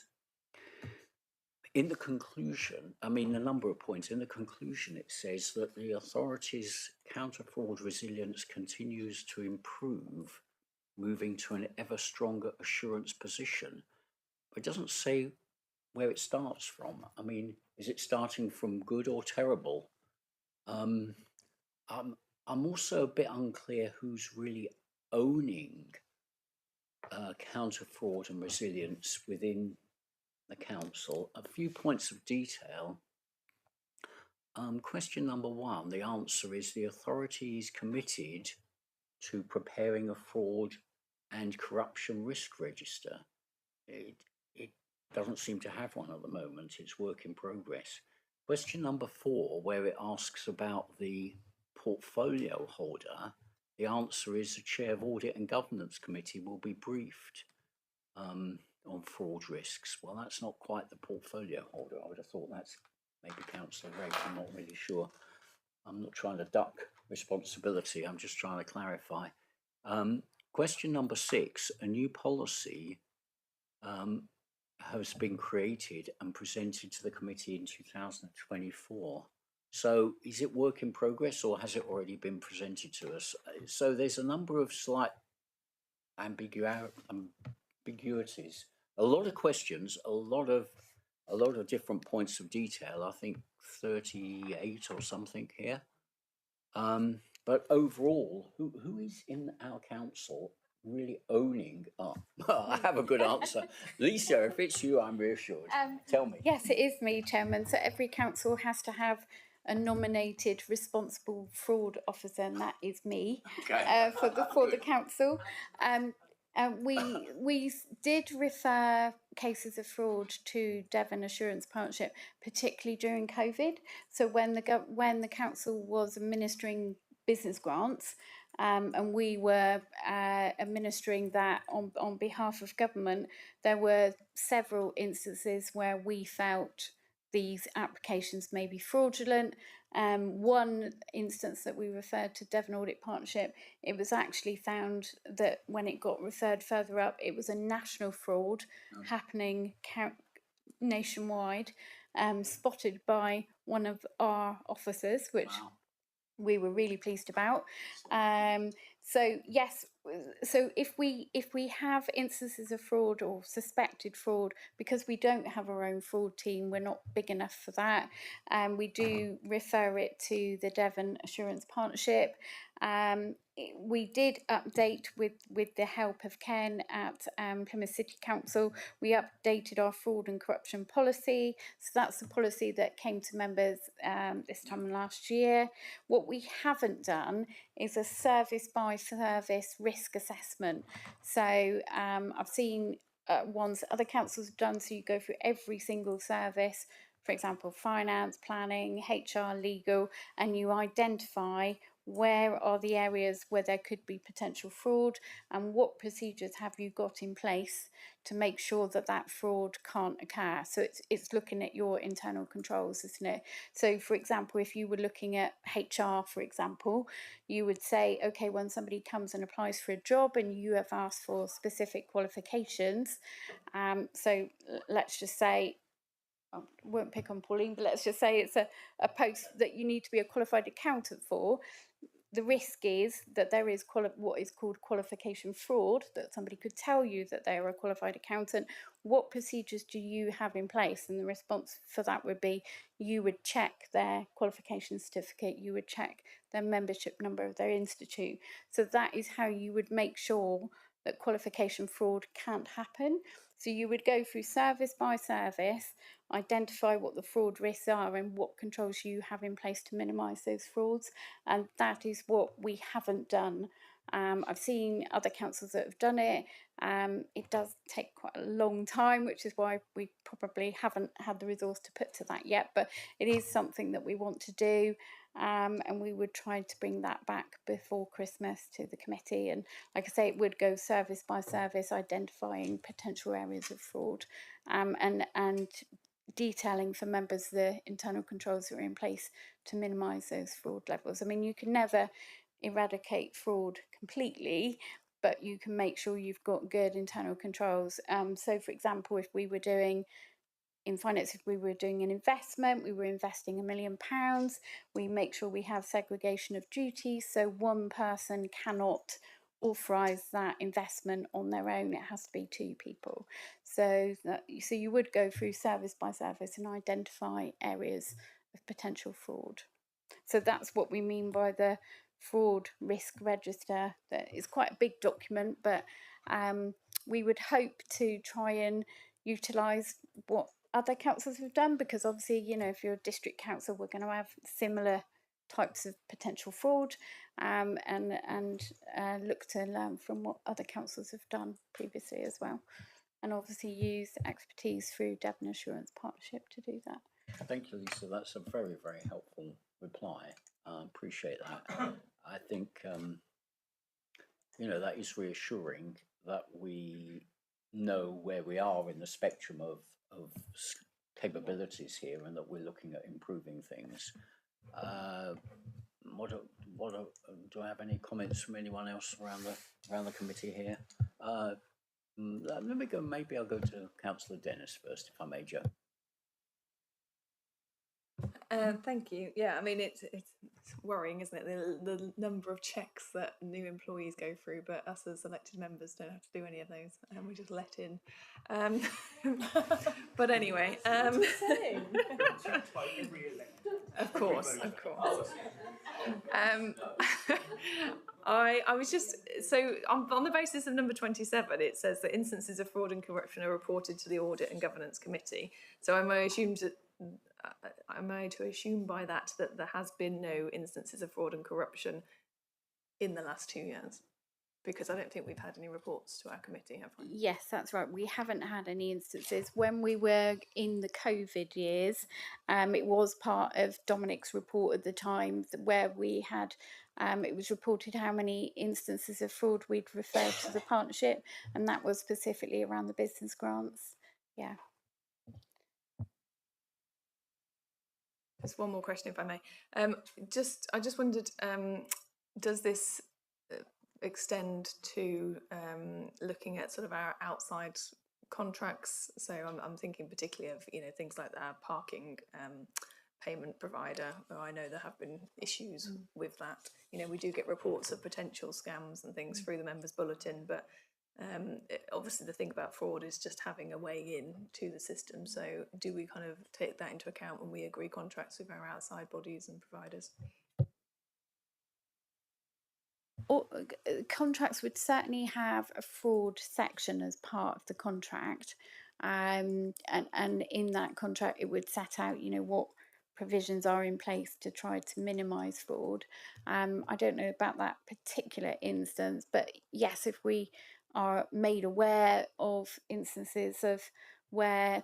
in the conclusion, I mean, a number of points. In the conclusion, it says that the authority's counter-fraud resilience continues to improve, moving to an ever stronger assurance position. But it doesn't say where it starts from. I mean, is it starting from good or terrible? I'm also a bit unclear who's really owning counter fraud and resilience within the council. A few points of detail. Question number one, the answer is the authority is committed to preparing a fraud and corruption risk register. It doesn't seem to have one at the moment. It's work in progress. Question number four, where it asks about the portfolio holder, the answer is the Chair of Audit and Governance Committee will be briefed on fraud risks. Well, that's not quite the portfolio holder. I would have thought that's maybe Councillor Rake. I'm not really sure. I'm not trying to duck responsibility. I'm just trying to clarify. Question number six, a new policy has been created and presented to the committee in 2024. So is it work in progress, or has it already been presented to us? So there's a number of slight ambiguities, a lot of questions, a lot of different points of detail. I think 38 or something here. But overall, who is in our council really owning up? I have a good answer. Lisa, if it's you, I'm reassured. Tell me. Yes, it is me, Chairman. So every council has to have a nominated responsible fraud officer, and that is me. Okay. For the council. We did refer cases of fraud to Devon Assurance Partnership, particularly during COVID. So when the council was administering business grants, and we were administering that on behalf of government, there were several instances where we felt these applications may be fraudulent. One instance that we referred to Devon Audit Partnership, it was actually found that when it got referred further up, it was a national fraud happening nationwide, spotted by one of our officers, which we were really pleased about. So yes, so if we have instances of fraud or suspected fraud, because we don't have our own fraud team, we're not big enough for that, we do refer it to the Devon Assurance Partnership. We did update with the help of Ken at Plymouth City Council. We updated our fraud and corruption policy. So that's the policy that came to members this time last year. What we haven't done is a service by service risk assessment. So I've seen ones other councils have done. So you go through every single service, for example, finance, planning, HR, legal, and you identify where are the areas where there could be potential fraud and what procedures have you got in place to make sure that that fraud can't occur. So it's looking at your internal controls, isn't it? So for example, if you were looking at HR, for example, you would say, okay, when somebody comes and applies for a job and you have asked for specific qualifications, so let's just say, I won't pick on Pauline, but let's just say it's a post that you need to be a qualified accountant for. The risk is that there is what is called qualification fraud, that somebody could tell you that they are a qualified accountant. What procedures do you have in place? And the response for that would be you would check their qualification certificate, you would check their membership number of their institute. So that is how you would make sure that qualification fraud can't happen. So you would go through service by service, identify what the fraud risks are and what controls you have in place to minimise those frauds. And that is what we haven't done. I've seen other councils that have done it. It does take quite a long time, which is why we probably haven't had the resource to put to that yet. But it is something that we want to do. And we would try to bring that back before Christmas to the committee. And like I say, it would go service by service, identifying potential areas of fraud, and detailing for members the internal controls that are in place to minimise those fraud levels. I mean, you can never eradicate fraud completely, but you can make sure you've got good internal controls. So, for example, if we were doing in finance, if we were doing an investment, we were investing £1 million, we make sure we have segregation of duties, so one person cannot authorise that investment on their own. It has to be two people. So you would go through service by service and identify areas of potential fraud. So that's what we mean by the fraud risk register. That is quite a big document, but we would hope to try and utilise what other councils have done, because obviously, you know, if you're a district council, we're going to have similar types of potential fraud, and look to learn from what other councils have done previously as well, and obviously use expertise through Devon Assurance Partnership to do that. Thank you, Lisa. That's a very, very helpful reply. Appreciate that. I think, you know, that is reassuring that we know where we are in the spectrum of capabilities here, and that we're looking at improving things. Do I have any comments from anyone else around the committee here? Let me go. Maybe I'll go to Councillor Dennis first, if I may, Jo. Thank you. Yeah, I mean, it's worrying, isn't it? The number of checks that new employees go through, but us as elected members don't have to do any of those, and we just let in. But anyway, of course. I was just, so on the basis of number 27, it says that instances of fraud and corruption are reported to the Audit and Governance Committee. So am I to assume by that there has been no instances of fraud and corruption in the last 2 years? Because I don't think we've had any reports to our committee, have we? Yes, that's right. We haven't had any instances. When we were in the COVID years, it was part of Dominic's report at the time where we had, it was reported how many instances of fraud we'd referred to the partnership, and that was specifically around the business grants. Yeah. Just one more question, if I may. I just wondered, does this extend to looking at sort of our outside contracts? So I'm thinking particularly of things like our parking payment provider, where I know there have been issues with that. We do get reports of potential scams and things through the members' bulletin, but obviously the thing about fraud is just having a way in to the system. So do we kind of take that into account when we agree contracts with our outside bodies and providers? Contracts would certainly have a fraud section as part of the contract, and in that contract it would set out what provisions are in place to try to minimise fraud. I don't know about that particular instance, but yes, if we are made aware of instances of where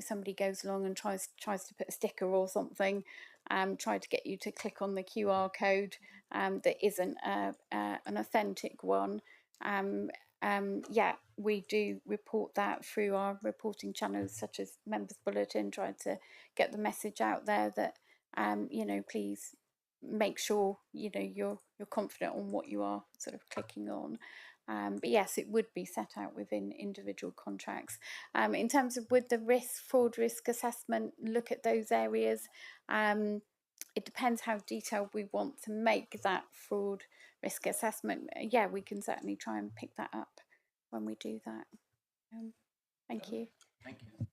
somebody goes along and tries to put a sticker or something, try to get you to click on the QR code that isn't an authentic one, yeah, we do report that through our reporting channels such as Members Bulletin, trying to get the message out there that please make sure you're confident on what you are sort of clicking on. But yes, it would be set out within individual contracts. In terms of with the fraud risk assessment, look at those areas. It depends how detailed we want to make that fraud risk assessment. Yeah, we can certainly try and pick that up when we do that. Thank you. Thank you.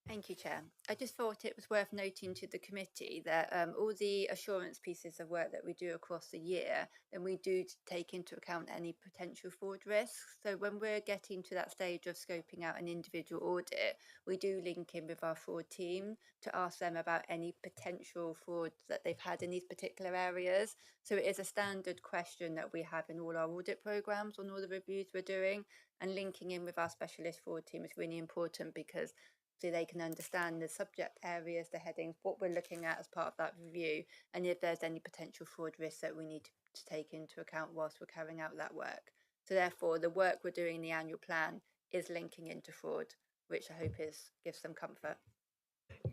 Thank you, Chair. I just thought it was worth noting to the committee that all the assurance pieces of work that we do across the year, then we do take into account any potential fraud risks. So when we're getting to that stage of scoping out an individual audit, we do link in with our fraud team to ask them about any potential fraud that they've had in these particular areas. So it is a standard question that we have in all our audit programs on all the reviews we're doing, and linking in with our specialist fraud team is really important because so they can understand the subject areas, the headings, what we're looking at as part of that review, and if there's any potential fraud risks that we need to take into account whilst we're carrying out that work. So therefore, the work we're doing in the annual plan is linking into fraud, which I hope gives some comfort.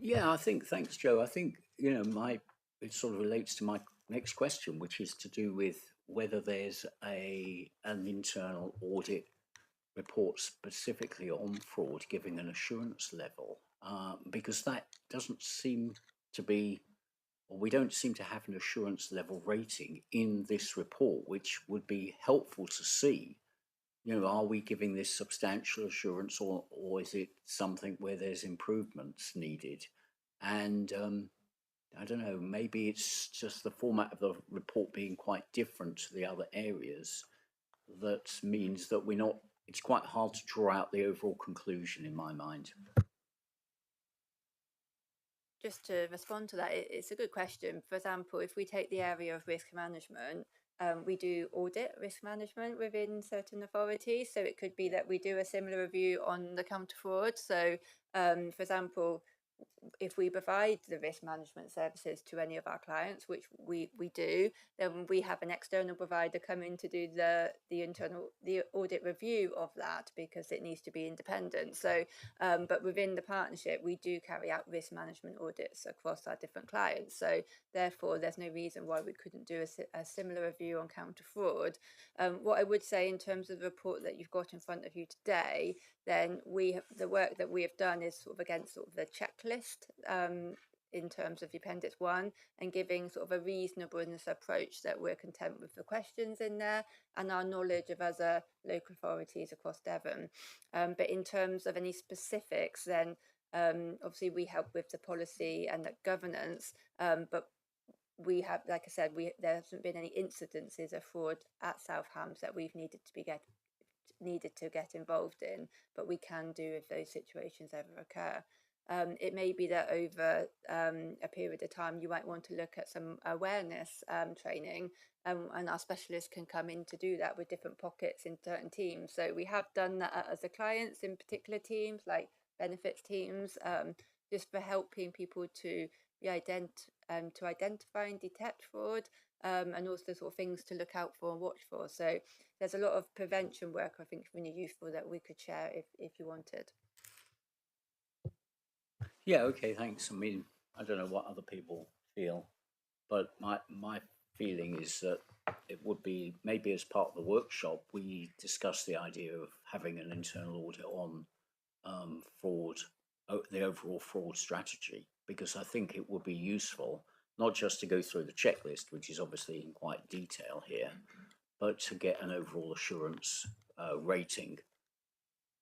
Yeah, I think, thanks, Joe. I think, it sort of relates to my next question, which is to do with whether there's an internal audit report specifically on fraud giving an assurance level, because that doesn't seem to be, or we don't seem to have an assurance level rating in this report, which would be helpful to see. Are we giving this substantial assurance, or is it something where there's improvements needed? And I don't know, maybe it's just the format of the report being quite different to the other areas that means that it's quite hard to draw out the overall conclusion in my mind. Just to respond to that, it's a good question. For example, if we take the area of risk management, we do audit risk management within certain authorities. So it could be that we do a similar review on the counter fraud. So, for example, if we provide the risk management services to any of our clients, which we do, then we have an external provider come in to do the audit review of that because it needs to be independent. So, but within the partnership, we do carry out risk management audits across our different clients. So therefore, there's no reason why we couldn't do a similar review on counter fraud. What I would say in terms of the report that you've got in front of you today, then the work that we have done is sort of against sort of the checklist in terms of the Appendix 1, and giving sort of a reasonableness approach that we're content with the questions in there and our knowledge of other local authorities across Devon. But in terms of any specifics, then obviously we help with the policy and the governance, but we have, like I said, there hasn't been any incidences of fraud at South Hams that we've needed to get involved in, but we can do if those situations ever occur. It may be that over a period of time you might want to look at some awareness training, and our specialists can come in to do that with different pockets in certain teams. So we have done that as a clients in particular teams like benefits teams, just for helping people to identify and detect fraud, and also sort of things to look out for and watch for. So there's a lot of prevention work I think really useful that we could share if you wanted. Yeah, okay, thanks. I mean, I don't know what other people feel, but my feeling is that it would be maybe as part of the workshop we discuss the idea of having an internal audit on fraud, the overall fraud strategy, because I think it would be useful not just to go through the checklist, which is obviously in quite detail here, but to get an overall assurance rating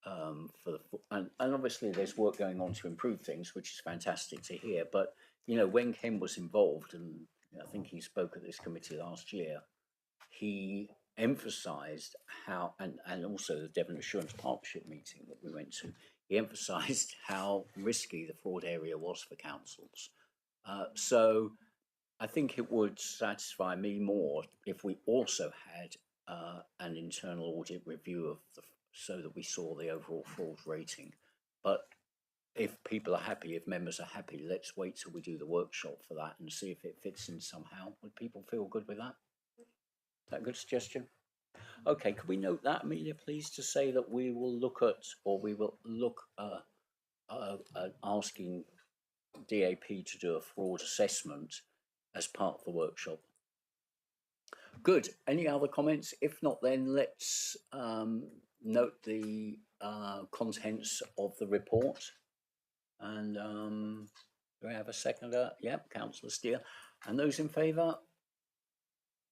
for the and obviously there's work going on to improve things, which is fantastic to hear. But you know, when Ken was involved, and I think he spoke at this committee last year, he emphasised how, and also the Devon Assurance Partnership meeting that we went to, he emphasised how risky the fraud area was for councils. So I think it would satisfy me more if we also had an internal audit review of the, so that we saw the overall fraud rating. But if people are happy, if members are happy, let's wait till we do the workshop for that and see if it fits in somehow. Would people feel good with that? Is that a good suggestion? Okay, could we note that, Amelia, please, to say that we will look at, or we will look at asking DAP to do a fraud assessment as part of the workshop. Good. Any other comments? If not, then let's note the contents of the report. And do we have a seconder? Yep, Councillor Steele. And those in favour?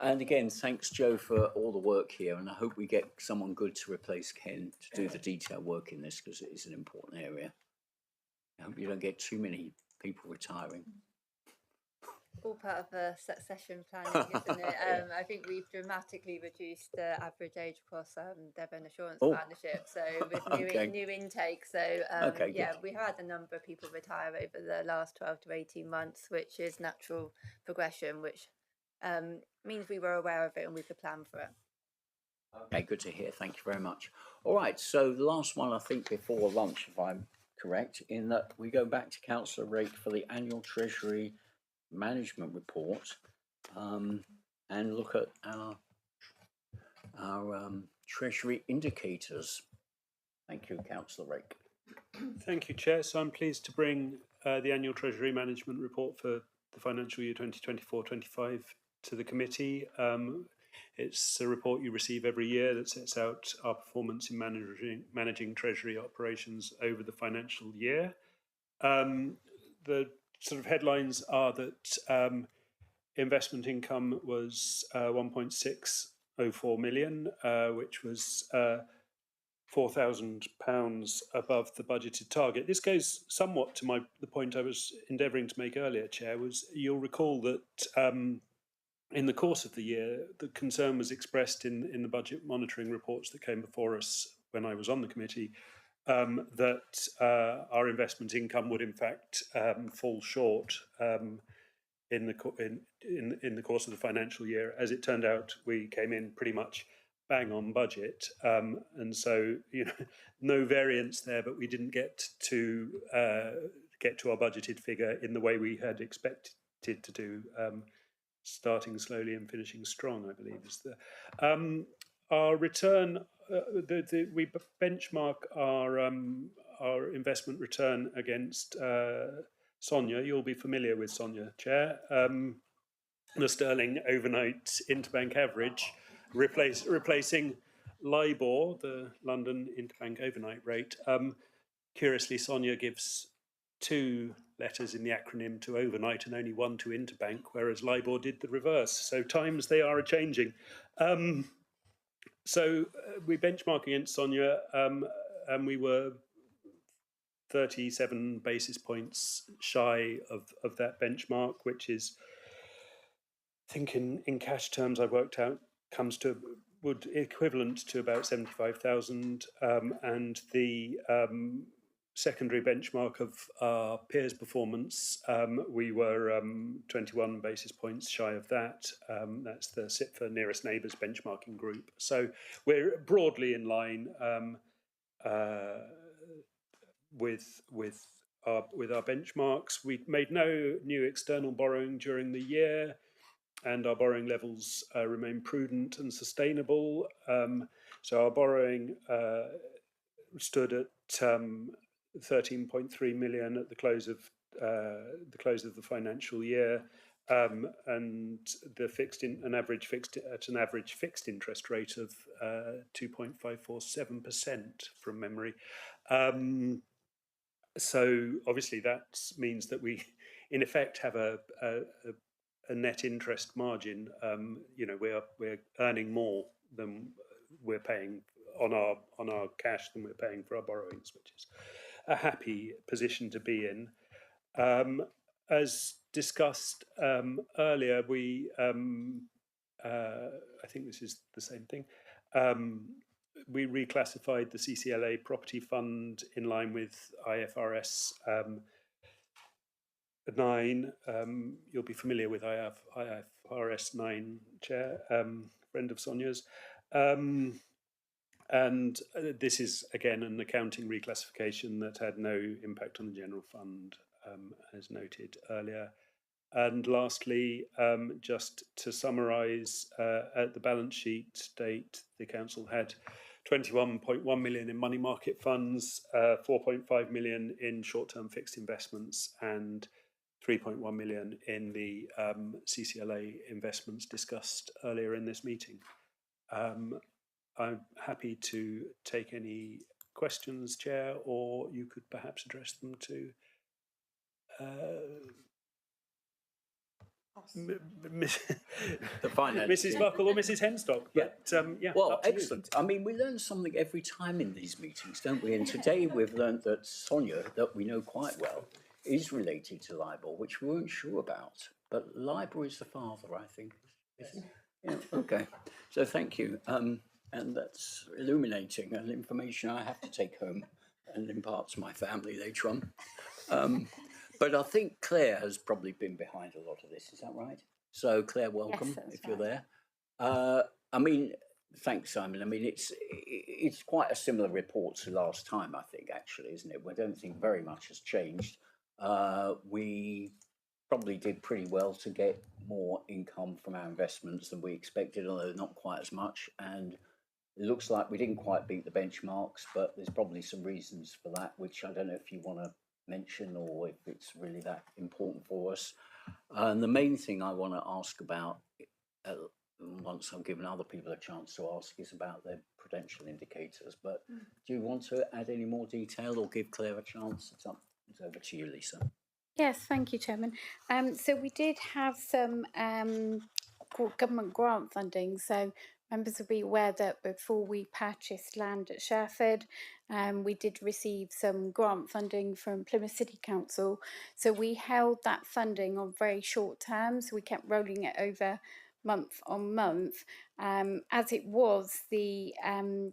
And again, thanks, Joe, for all the work here. And I hope we get someone good to replace Ken to do the detail work in this, because it is an important area. I hope you don't get too many people retiring. All part of the succession planning, isn't it? I think we've dramatically reduced the average age across Devon Assurance Partnership. So with new intake, so yeah, we had a number of people retire over the last 12 to 18 months, which is natural progression, which means we were aware of it and we could plan for it. Okay, good to hear. Thank you very much. All right, so the last one, I think, before lunch, if I'm correct, in that we go back to Councillor Rake for the annual Treasury Management Report and look at our Treasury indicators. Thank you, Councillor Rake. Thank you, Chair. So I'm pleased to bring the annual Treasury Management Report for the financial year 2024-25 to the committee. It's a report you receive every year that sets out our performance in managing Treasury operations over the financial year. The sort of headlines are that investment income was 1.604 million, which was £4,000 above the budgeted target. This goes somewhat to the point I was endeavouring to make earlier, Chair, was you'll recall that in the course of the year, the concern was expressed in the budget monitoring reports that came before us when I was on the committee, that our investment income would in fact fall short in the course of the financial year. As it turned out, we came in pretty much bang on budget, and so no variance there, but we didn't get to our budgeted figure in the way we had expected to do. Starting slowly and finishing strong, I believe, is our return. We benchmark our investment return against Sonia. You'll be familiar with Sonia, Chair. The sterling overnight interbank average, replacing LIBOR, the London interbank overnight rate. Curiously, Sonia gives 2 letters in the acronym to overnight and only 1 to interbank, whereas LIBOR did the reverse. So times they are a-changing. So we benchmark against Sonia, and we were 37 basis points shy of that benchmark, which is, I think in cash terms I've worked out, would equivalent to about 75,000, and the secondary benchmark of our peers' performance, we were 21 basis points shy of that. That's the SIPFA Nearest Neighbours benchmarking group. So we're broadly in line with our benchmarks. We made no new external borrowing during the year, and our borrowing levels remain prudent and sustainable. So our borrowing stood at 13.3 million at the close of the close of the financial year, and the an average fixed interest rate of 2.547% from memory. So obviously that means that we, in effect, have a net interest margin. We're earning more than we're paying on our cash than we're paying for our borrowings, which is a happy position to be in. As discussed earlier, we I think this is the same thing. We reclassified the CCLA property fund in line with IFRS 9. You'll be familiar with IFRS 9, Chair, friend of Sonia's. And this is, again, an accounting reclassification that had no impact on the general fund, as noted earlier. And lastly, just to summarise, at the balance sheet date, the council had 21.1 million in money market funds, 4.5 million in short-term fixed investments, and 3.1 million in the CCLA investments discussed earlier in this meeting. I'm happy to take any questions, Chair, or you could perhaps address them to the finance Mrs. team. Buckle or Mrs. Henstock. But, yeah, well, excellent. I mean, we learn something every time in these meetings, don't we? And today we've learned that Sonia, that we know quite well, is related to LIBOR, which we weren't sure about. But LIBOR is the father, I think. Yeah, okay. So thank you. And that's illuminating and information I have to take home and impart to my family later on. But I think Claire has probably been behind a lot of this, is that right? So Claire, welcome, if you're there. I mean, thanks, Simon. I mean, it's quite a similar report to last time, I think, actually, isn't it? I don't think very much has changed. We probably did pretty well to get more income from our investments than we expected, although not quite as much. And it looks like we didn't quite beat the benchmarks, but there's probably some reasons for that, which I don't know if you want to mention or if it's really that important for us. And the main thing I want to ask about, once I've given other people a chance to ask, is about their prudential indicators. But do you want to add any more detail or give Claire a chance? It's over to you, Lisa. Yes, thank you, Chairman. So we did have some government grant funding. So members will be aware that before we purchased land at Sherford, we did receive some grant funding from Plymouth City Council. So we held that funding on very short terms. We kept rolling it over month on month. As it was, the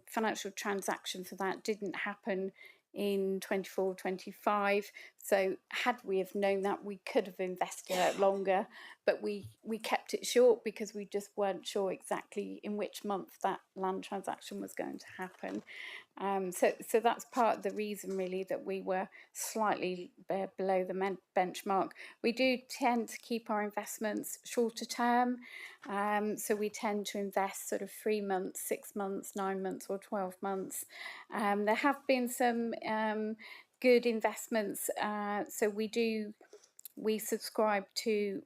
financial transaction for that didn't happen in 24-25. So had we have known that, we could have invested it longer, but we kept it short because we just weren't sure exactly in which month that land transaction was going to happen. So that's part of the reason really that we were slightly below the benchmark. We do tend to keep our investments shorter term. So we tend to invest sort of 3 months, 6 months, 9 months or 12 months. There have been some good investments. So we subscribe to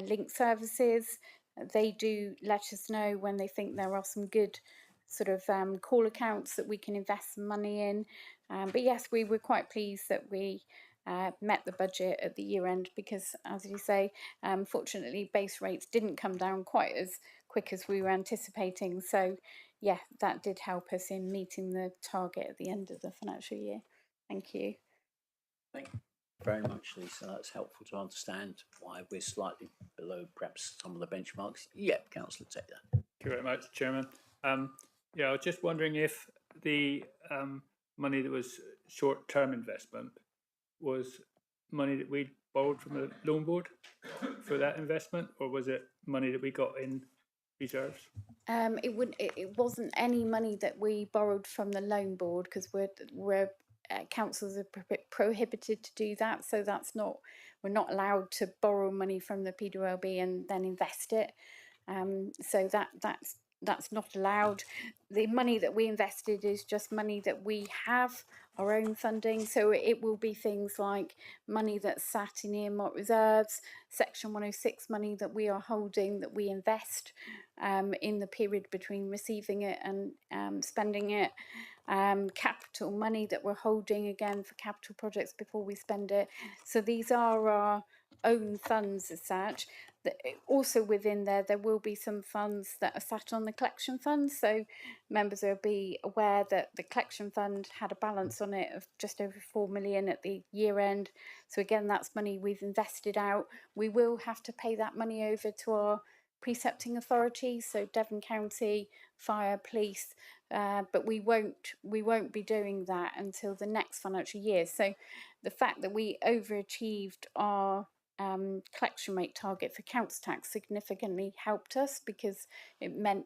link services. They do let us know when they think there are some good sort of call accounts that we can invest some money in. But yes, we were quite pleased that we met the budget at the year end because, as you say, fortunately base rates didn't come down quite as quick as we were anticipating. So yeah, that did help us in meeting the target at the end of the financial year. Thank you. Thank you very much, Lisa. That's helpful to understand why we're slightly below perhaps some of the benchmarks. Yeah, Councillor Taylor. Thank you very much, Chairman. Yeah, I was just wondering if the money that was short-term investment was money that we borrowed from the loan board for that investment, or was it money that we got in reserves? It wasn't any money that we borrowed from the loan board because we're councils are prohibited to do that, so we're not allowed to borrow money from the PWLB and then invest it. So that's not allowed. The money that we invested is just money that we have our own funding. So it will be things like money that's sat in earmarked reserves, Section 106 money that we are holding that we invest in the period between receiving it and spending it, capital money that we're holding again for capital projects before we spend it. So these are our own funds as such. Also within there will be some funds that are sat on the collection fund. So members will be aware that the collection fund had a balance on it of just over 4 million at the year end. So again, that's money we've invested out. We will have to pay that money over to our precepting authorities, so Devon County, Fire, Police, but we won't be doing that until the next financial year. So the fact that we overachieved our collection rate target for council tax significantly helped us, because it meant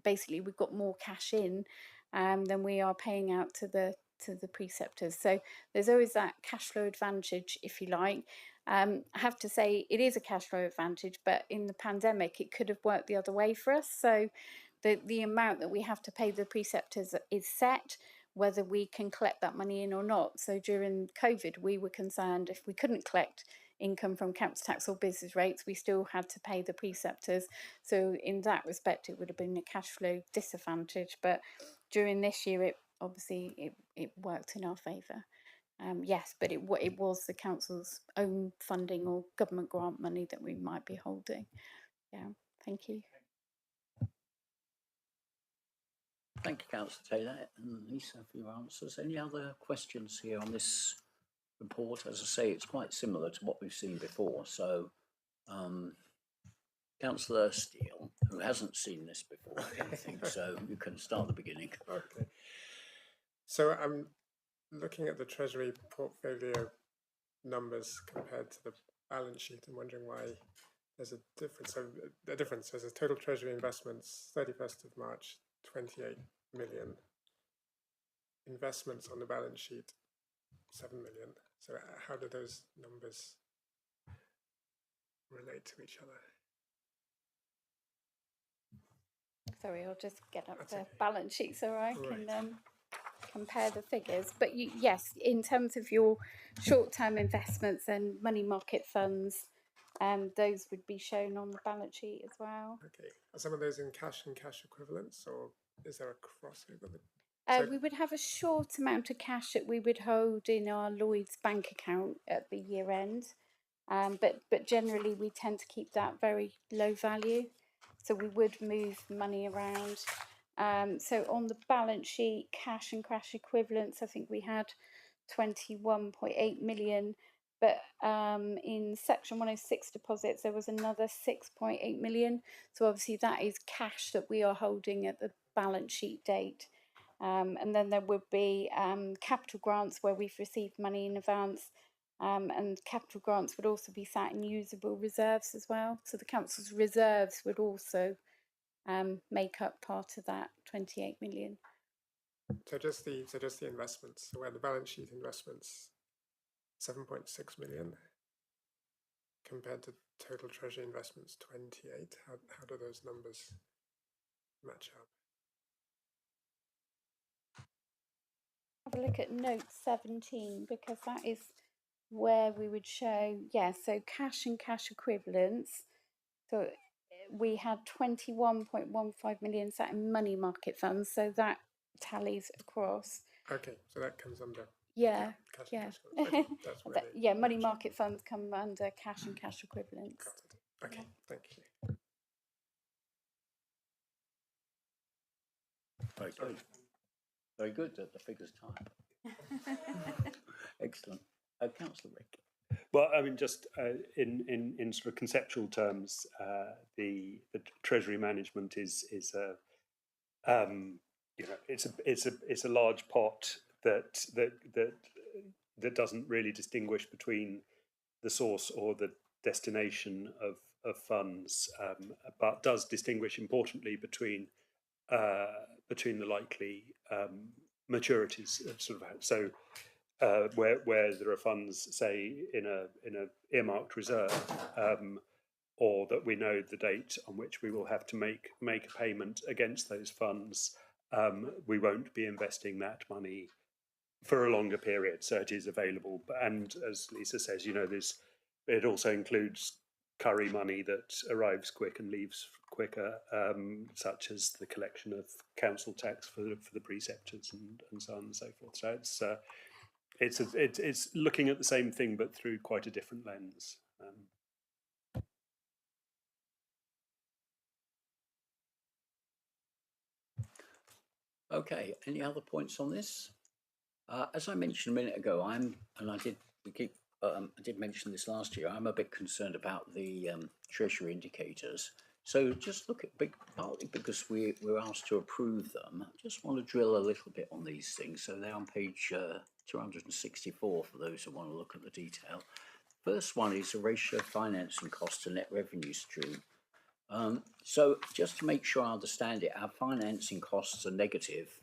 basically we've got more cash in than we are paying out to the preceptors. So there's always that cash flow advantage, if you like. I have to say it is a cash flow advantage, but in the pandemic it could have worked the other way for us. So the amount that we have to pay the preceptors is set, whether we can collect that money in or not. So during COVID, we were concerned if we couldn't collect income from council tax or business rates, we still had to pay the preceptors. So in that respect, it would have been a cash flow disadvantage. But during this year, it obviously it worked in our favour. Yes, but it was the council's own funding or government grant money that we might be holding. Yeah, thank you. Thank you, Councillor Taylor and Lisa, for your answers. Any other questions here on this report? As I say, it's quite similar to what we've seen before. So, Councillor Steele, who hasn't seen this before, I think, so you can start at the beginning. Okay. So I'm looking at the Treasury portfolio numbers compared to the balance sheet and wondering why there's a difference. So the difference is total Treasury investments, 31st of March, 28 million. Investments on the balance sheet, 7 million. So how do those numbers relate to each other? Sorry, I'll just get up the balance sheet so I can compare the figures. But yes, in terms of your short-term investments and money market funds, those would be shown on the balance sheet as well. Okay. Are some of those in cash and cash equivalents, or is there a crossover? We would have a short amount of cash that we would hold in our Lloyd's bank account at the year end, but generally we tend to keep that very low value, so we would move money around. So on the balance sheet, cash and cash equivalents, I think we had 21.8 million, but in Section 106 deposits there was another 6.8 million. So obviously that is cash that we are holding at the balance sheet date. And then there would be capital grants where we've received money in advance, and capital grants would also be sat in usable reserves as well. So the council's reserves would also make up part of that 28 million. So just the investments. So where the balance sheet investments, 7.6 million, compared to total Treasury investments 28. How do those numbers match up? Have a look at note 17, because that is where we would show, so cash and cash equivalents. So we had 21.15 million sat in money market funds, so that tallies across. Okay, so that comes under cash and cash equivalents. Okay, that's really money market funds come under cash and cash equivalents. Okay, thank you. Very good. Very good at the figures type. Excellent. Councillor Rick. Well, I mean, just in sort of conceptual terms, the Treasury management is it's a large pot that doesn't really distinguish between the source or the destination of funds, but does distinguish importantly between the likely maturities of sort of so. Where there are funds, say, in a earmarked reserve, or that we know the date on which we will have to make a payment against those funds, we won't be investing that money for a longer period, so it is available. And as Lisa says, it also includes curry money that arrives quick and leaves quicker, such as the collection of council tax for the preceptors and so on and so forth. So it's looking at the same thing but through quite a different lens. Okay, any other points on this? As I mentioned a minute ago, I did mention this last year, I'm a bit concerned about the treasury indicators. So just look at, partly because we're asked to approve them, I just want to drill a little bit on these things. So they're on page 264 for those who want to look at the detail. First one is the ratio of financing cost to net revenue stream. So just to make sure I understand it, our financing costs are negative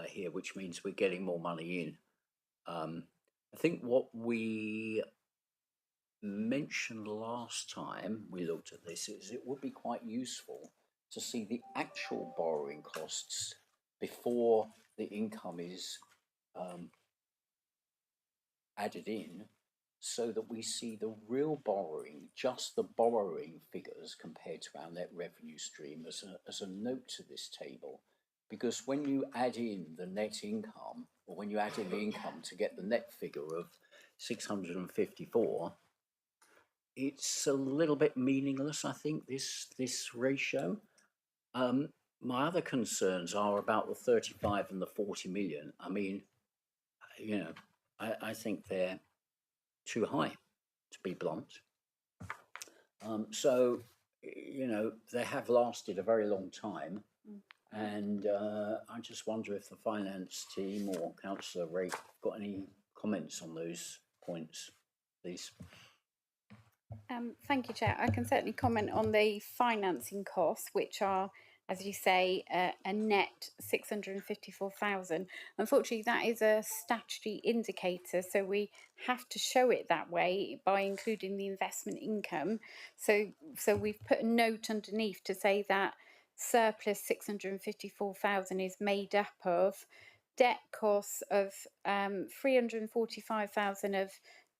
here, which means we're getting more money in. I think what we mentioned last time we looked at this is it would be quite useful to see the actual borrowing costs before the income is added in, so that we see the real borrowing, just the borrowing figures compared to our net revenue stream as a note to this table. Because when you add in the net income, or when you add in the income to get the net figure of 654, it's a little bit meaningless, I think, this ratio. My other concerns are about the 35 and the 40 million. I mean, I think they're too high, to be blunt. So, they have lasted a very long time. And I just wonder if the finance team or Councillor Rake got any comments on those points, please. Thank you, Chair. I can certainly comment on the financing costs, which are, as you say, a net 654,000. Unfortunately, that is a statutory indicator, so we have to show it that way by including the investment income. So we've put a note underneath to say that surplus 654,000 is made up of debt costs of 345,000 of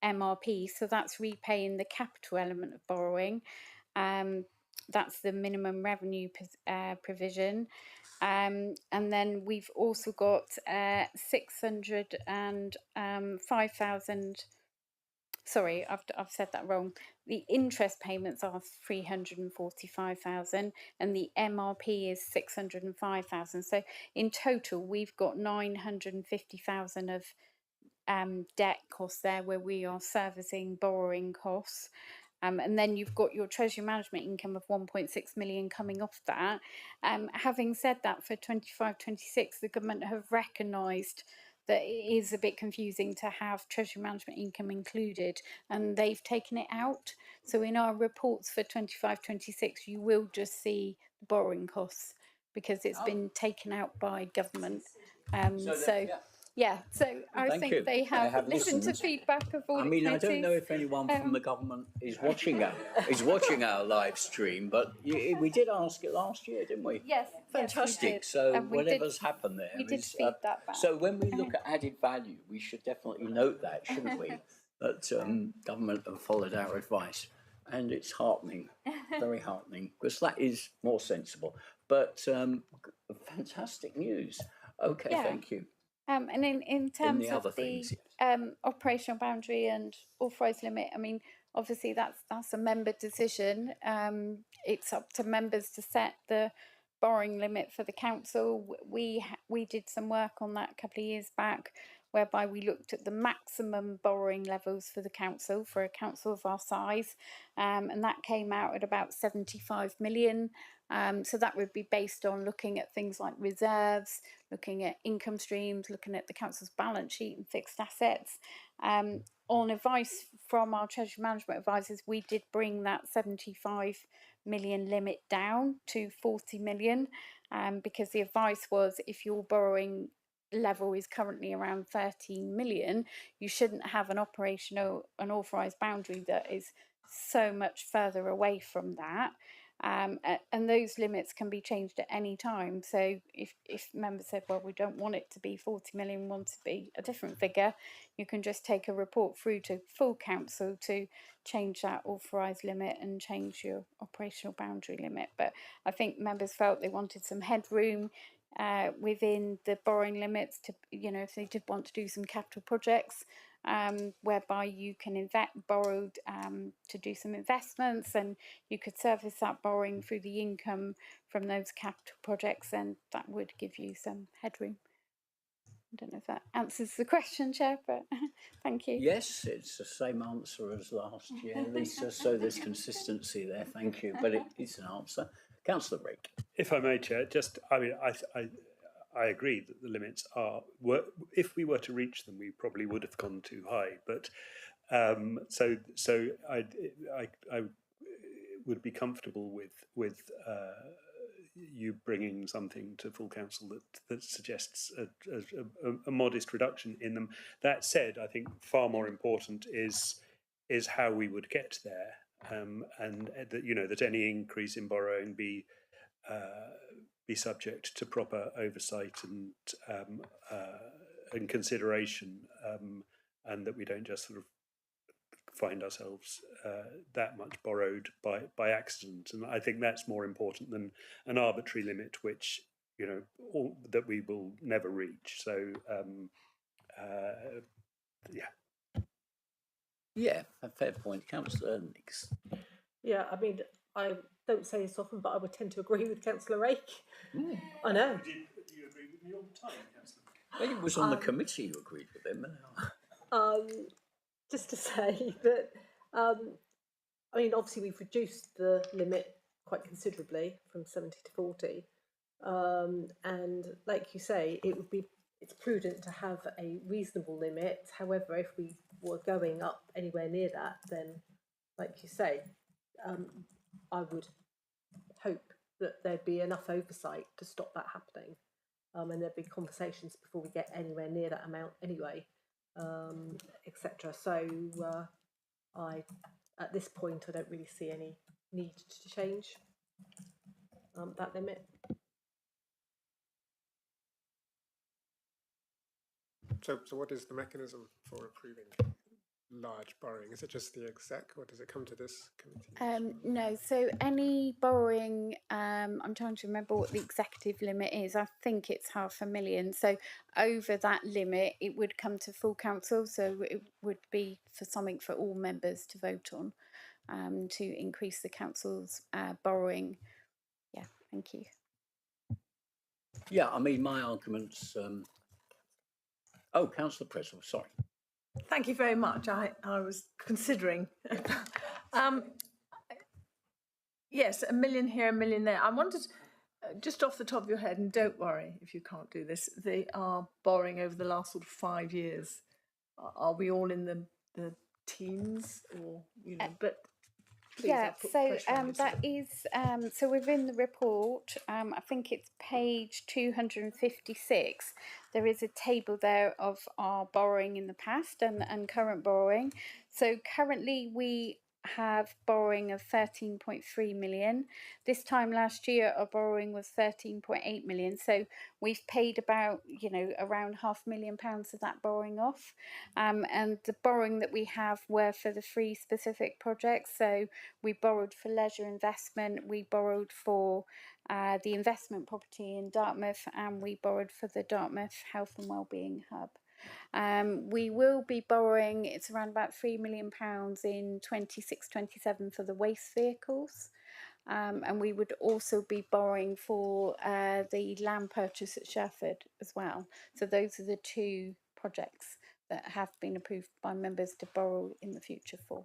MRP, so that's repaying the capital element of borrowing. That's the minimum revenue provision. And then we've also got 605,000. Sorry, I've said that wrong. The interest payments are 345,000 and the MRP is 605,000. So in total, we've got 950,000 of debt costs there, where we are servicing borrowing costs. And then you've got your treasury management income of 1.6 million coming off that. Having said that, for 25-26, the government have recognised that it is a bit confusing to have treasury management income included, and they've taken it out. So in our reports for 25-26, you will just see the borrowing costs because it's been taken out by government. So I Thank think you. they have listened to listened. feedback of all. I mean, I don't know if anyone from the government is watching our live stream, but we did ask it last year, didn't we? Yes. Fantastic. Yes, So whatever's happened there we did is, feed that back. so when we look at added value, we should definitely note that, shouldn't we? That government have followed our advice, and it's heartening, very heartening, because that is more sensible. But fantastic news. Okay, thank you. And in terms the of other the things, operational boundary and authorised limit, I mean, obviously that's a member decision. It's up to members to set the borrowing limit for the council. We did some work on that a couple of years back, whereby we looked at the maximum borrowing levels for the council, for a council of our size, and that came out at about 75 million. So that would be based on looking at things like reserves, looking at income streams, looking at the council's balance sheet and fixed assets. On advice from our treasury management advisors, we did bring that 75 million limit down to 40 million, because the advice was, if your borrowing level is currently around 13 million, you shouldn't have an authorised boundary that is so much further away from that. And those limits can be changed at any time. So if members said, well, we don't want it to be 40 million, we want it to be a different figure, you can just take a report through to full council to change that authorised limit and change your operational boundary limit. But I think members felt they wanted some headroom within the borrowing limits to, you know, if they did want to do some capital projects, whereby you can borrow to do some investments, and you could service that borrowing through the income from those capital projects, and that would give you some headroom. I don't know if that answers the question, Chair, but thank you. Yes, it's the same answer as last year, Lisa, so there's consistency there, thank you, but it is an answer. Councillor Rake. If I may, Chair, I agree that the limits if we were to reach them, we probably would have gone too high. But so I would be comfortable with you bringing something to full council that suggests a modest reduction in them. That said, I think far more important is how we would get there, and that, you know, that any increase in borrowing be subject to proper oversight and consideration, and that we don't just sort of find ourselves that much borrowed by accident. And I think that's more important than an arbitrary limit, which, you know, that we will never reach. So Yeah, a fair point, Councillor Nix. Yeah, I mean, I don't say this often, but I would tend to agree with Councillor Rake. I know. You agree with me all the time, Councillor? Well, it was on the committee you agreed with him. Just to say that, I mean, obviously we've reduced the limit quite considerably from 70 to 40. And like you say, it's prudent to have a reasonable limit. However, if we were going up anywhere near that, then, like you say, I would hope that there'd be enough oversight to stop that happening. And there'd be conversations before we get anywhere near that amount anyway, etc. So at this point, I don't really see any need to change that limit. So what is the mechanism for approving large borrowing? Is it just the exec, or does it come to this committee? No, so any borrowing, I'm trying to remember what the executive limit is. I think it's £500,000. So over that limit, it would come to full council. So it would be for something for all members to vote on, to increase the council's borrowing. Yeah, thank you. Yeah, I mean, my arguments. Councillor Preswell, sorry. Thank you very much. I was considering. Yes, $1 million here, $1 million there. I wanted, just off the top of your head, and don't worry if you can't do this, they are borrowing over the last sort of 5 years. Are we all in the teens, or, you know, but... Please, yeah, so that is, so within the report, I think it's page 256, there is a table there of our borrowing in the past and current borrowing. So currently we have borrowing of 13.3 million. This time last year our borrowing was 13.8 million. So we've paid about, you know, around £500,000 of that borrowing off. And the borrowing that we have were for the 3 specific projects. So we borrowed for leisure investment, we borrowed for the investment property in Dartmouth, and we borrowed for the Dartmouth Health and Wellbeing Hub. We will be borrowing, it's around about £3 million in 26-27 for the waste vehicles. And we would also be borrowing for the land purchase at Sherford as well. So those are the 2 projects that have been approved by members to borrow in the future for.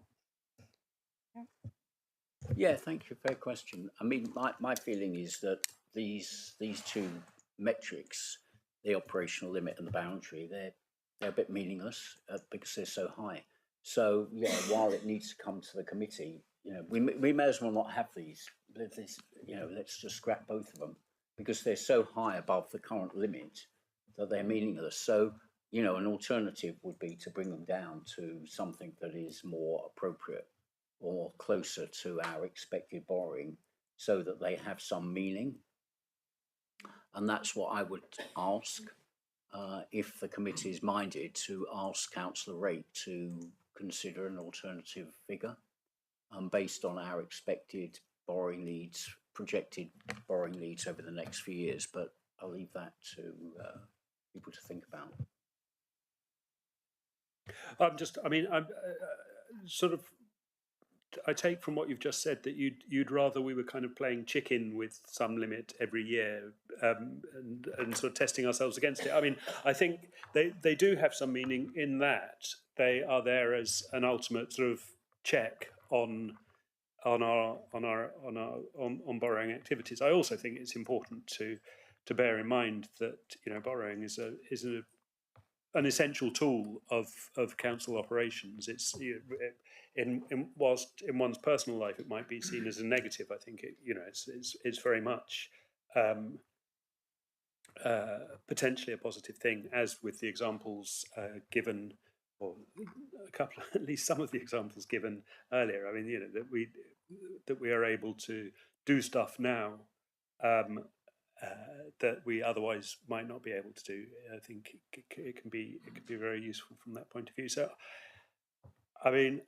Yeah, thank you. Fair question. I mean, my feeling is that these 2 metrics, the operational limit and the boundary, they're a bit meaningless because they're so high. So yeah, while it needs to come to the committee, you know, we may as well not have these. You know, let's just scrap both of them because they're so high above the current limit that they're meaningless. So, you know, an alternative would be to bring them down to something that is more appropriate or closer to our expected borrowing, so that they have some meaning. And that's what I would ask, if the committee is minded, to ask Councillor Rake to consider an alternative figure based on our expected borrowing needs, projected borrowing needs over the next few years. But I'll leave that to people to think about. I'm sort of, I take from what you've just said that you'd rather we were kind of playing chicken with some limit every year, and sort of testing ourselves against it. I mean, I think they do have some meaning in that they are there as an ultimate sort of check on borrowing activities. I also think it's important to bear in mind that, you know, borrowing is an essential tool of council operations. It's, you know, whilst in one's personal life it might be seen as a negative, I think it's very much potentially a positive thing, as with the examples given, or a couple, at least some of the examples given earlier. I mean, you know, that we are able to do stuff now that we otherwise might not be able to do. I think it can be very useful from that point of view. So, I mean,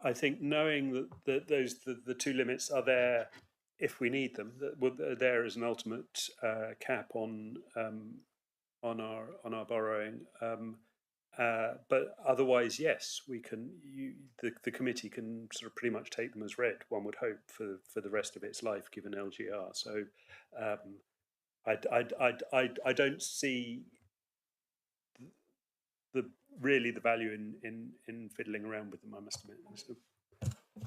I think knowing that the two limits are there if we need them, that they're there as an ultimate cap on our borrowing. But otherwise, yes, we can. The committee can sort of pretty much take them as read, one would hope, for the rest of its life, given LGR. So I don't see really the value in fiddling around with them, I must admit. So.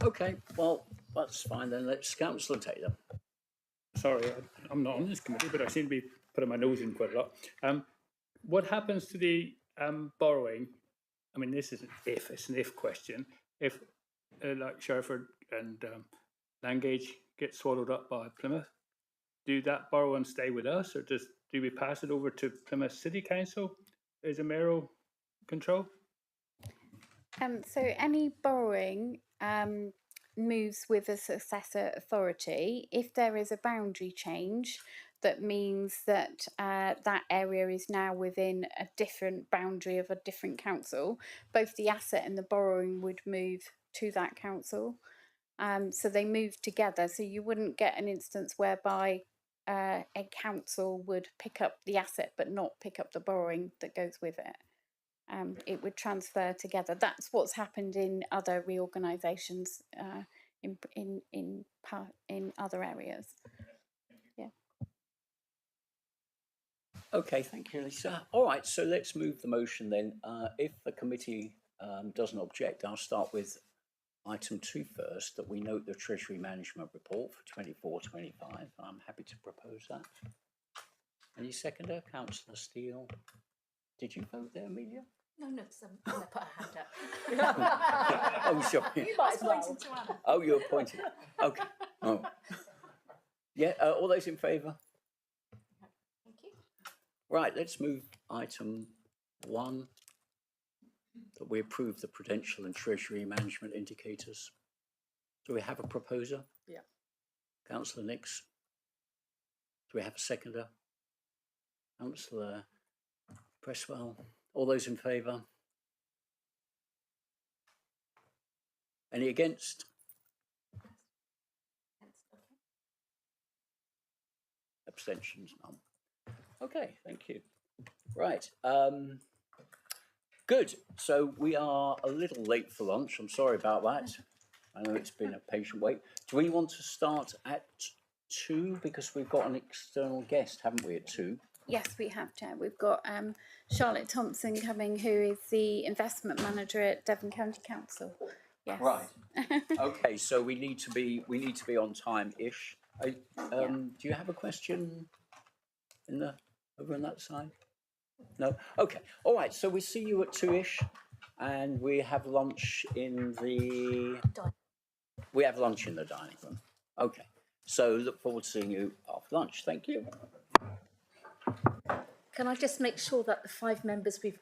Okay, well, that's fine then. Let's Councillor Taylor. Sorry, I'm not on this committee, but I seem to be putting my nose in quite a lot. What happens to the borrowing? I mean, this is it's an if question. If like Sherford and Langage get swallowed up by Plymouth, do that borrowing stay with us, or do we pass it over to Plymouth City Council as a mayoral control? So any borrowing moves with a successor authority. If there is a boundary change, that means that that area is now within a different boundary of a different council, both the asset and the borrowing would move to that council. So they move together. So you wouldn't get an instance whereby a council would pick up the asset but not pick up the borrowing that goes with it. It would transfer together. That's what's happened in other reorganisations in other areas. Yeah. Okay, thank you, Lisa. All right, so let's move the motion then. If the committee doesn't object, I'll start with item 2 first, that we note the Treasury Management Report for 24-25. I'm happy to propose that. Any seconder? Councillor Steele. Did you vote there, Amelia? No, because I'm going to put a hand up. Oh, sorry. You might as well. To Anna. Oh, you're appointed. Okay. Oh. Yeah, all those in favour? Thank you. Right, let's move item 1, that we approve the prudential and treasury management indicators. Do we have a proposer? Yeah. Councillor Nix. Do we have a seconder? Councillor Presswell. All those in favour? Any against? Abstentions? None. Okay, thank you. Right. Good. So we are a little late for lunch. I'm sorry about that. I know it's been a patient wait. Do we want to start at 2? Because we've got an external guest, haven't we, at 2? Yes, we have, Chair. We've got Charlotte Thompson coming, who is the investment manager at Devon County Council. Yes. Right. Okay, so we need to be on time-ish. Do you have a question over on that side? No? Okay. All right, so we see you at 2-ish, and we have lunch in the dining room. Okay. So look forward to seeing you after lunch. Thank you. Can I just make sure that the 5 members we've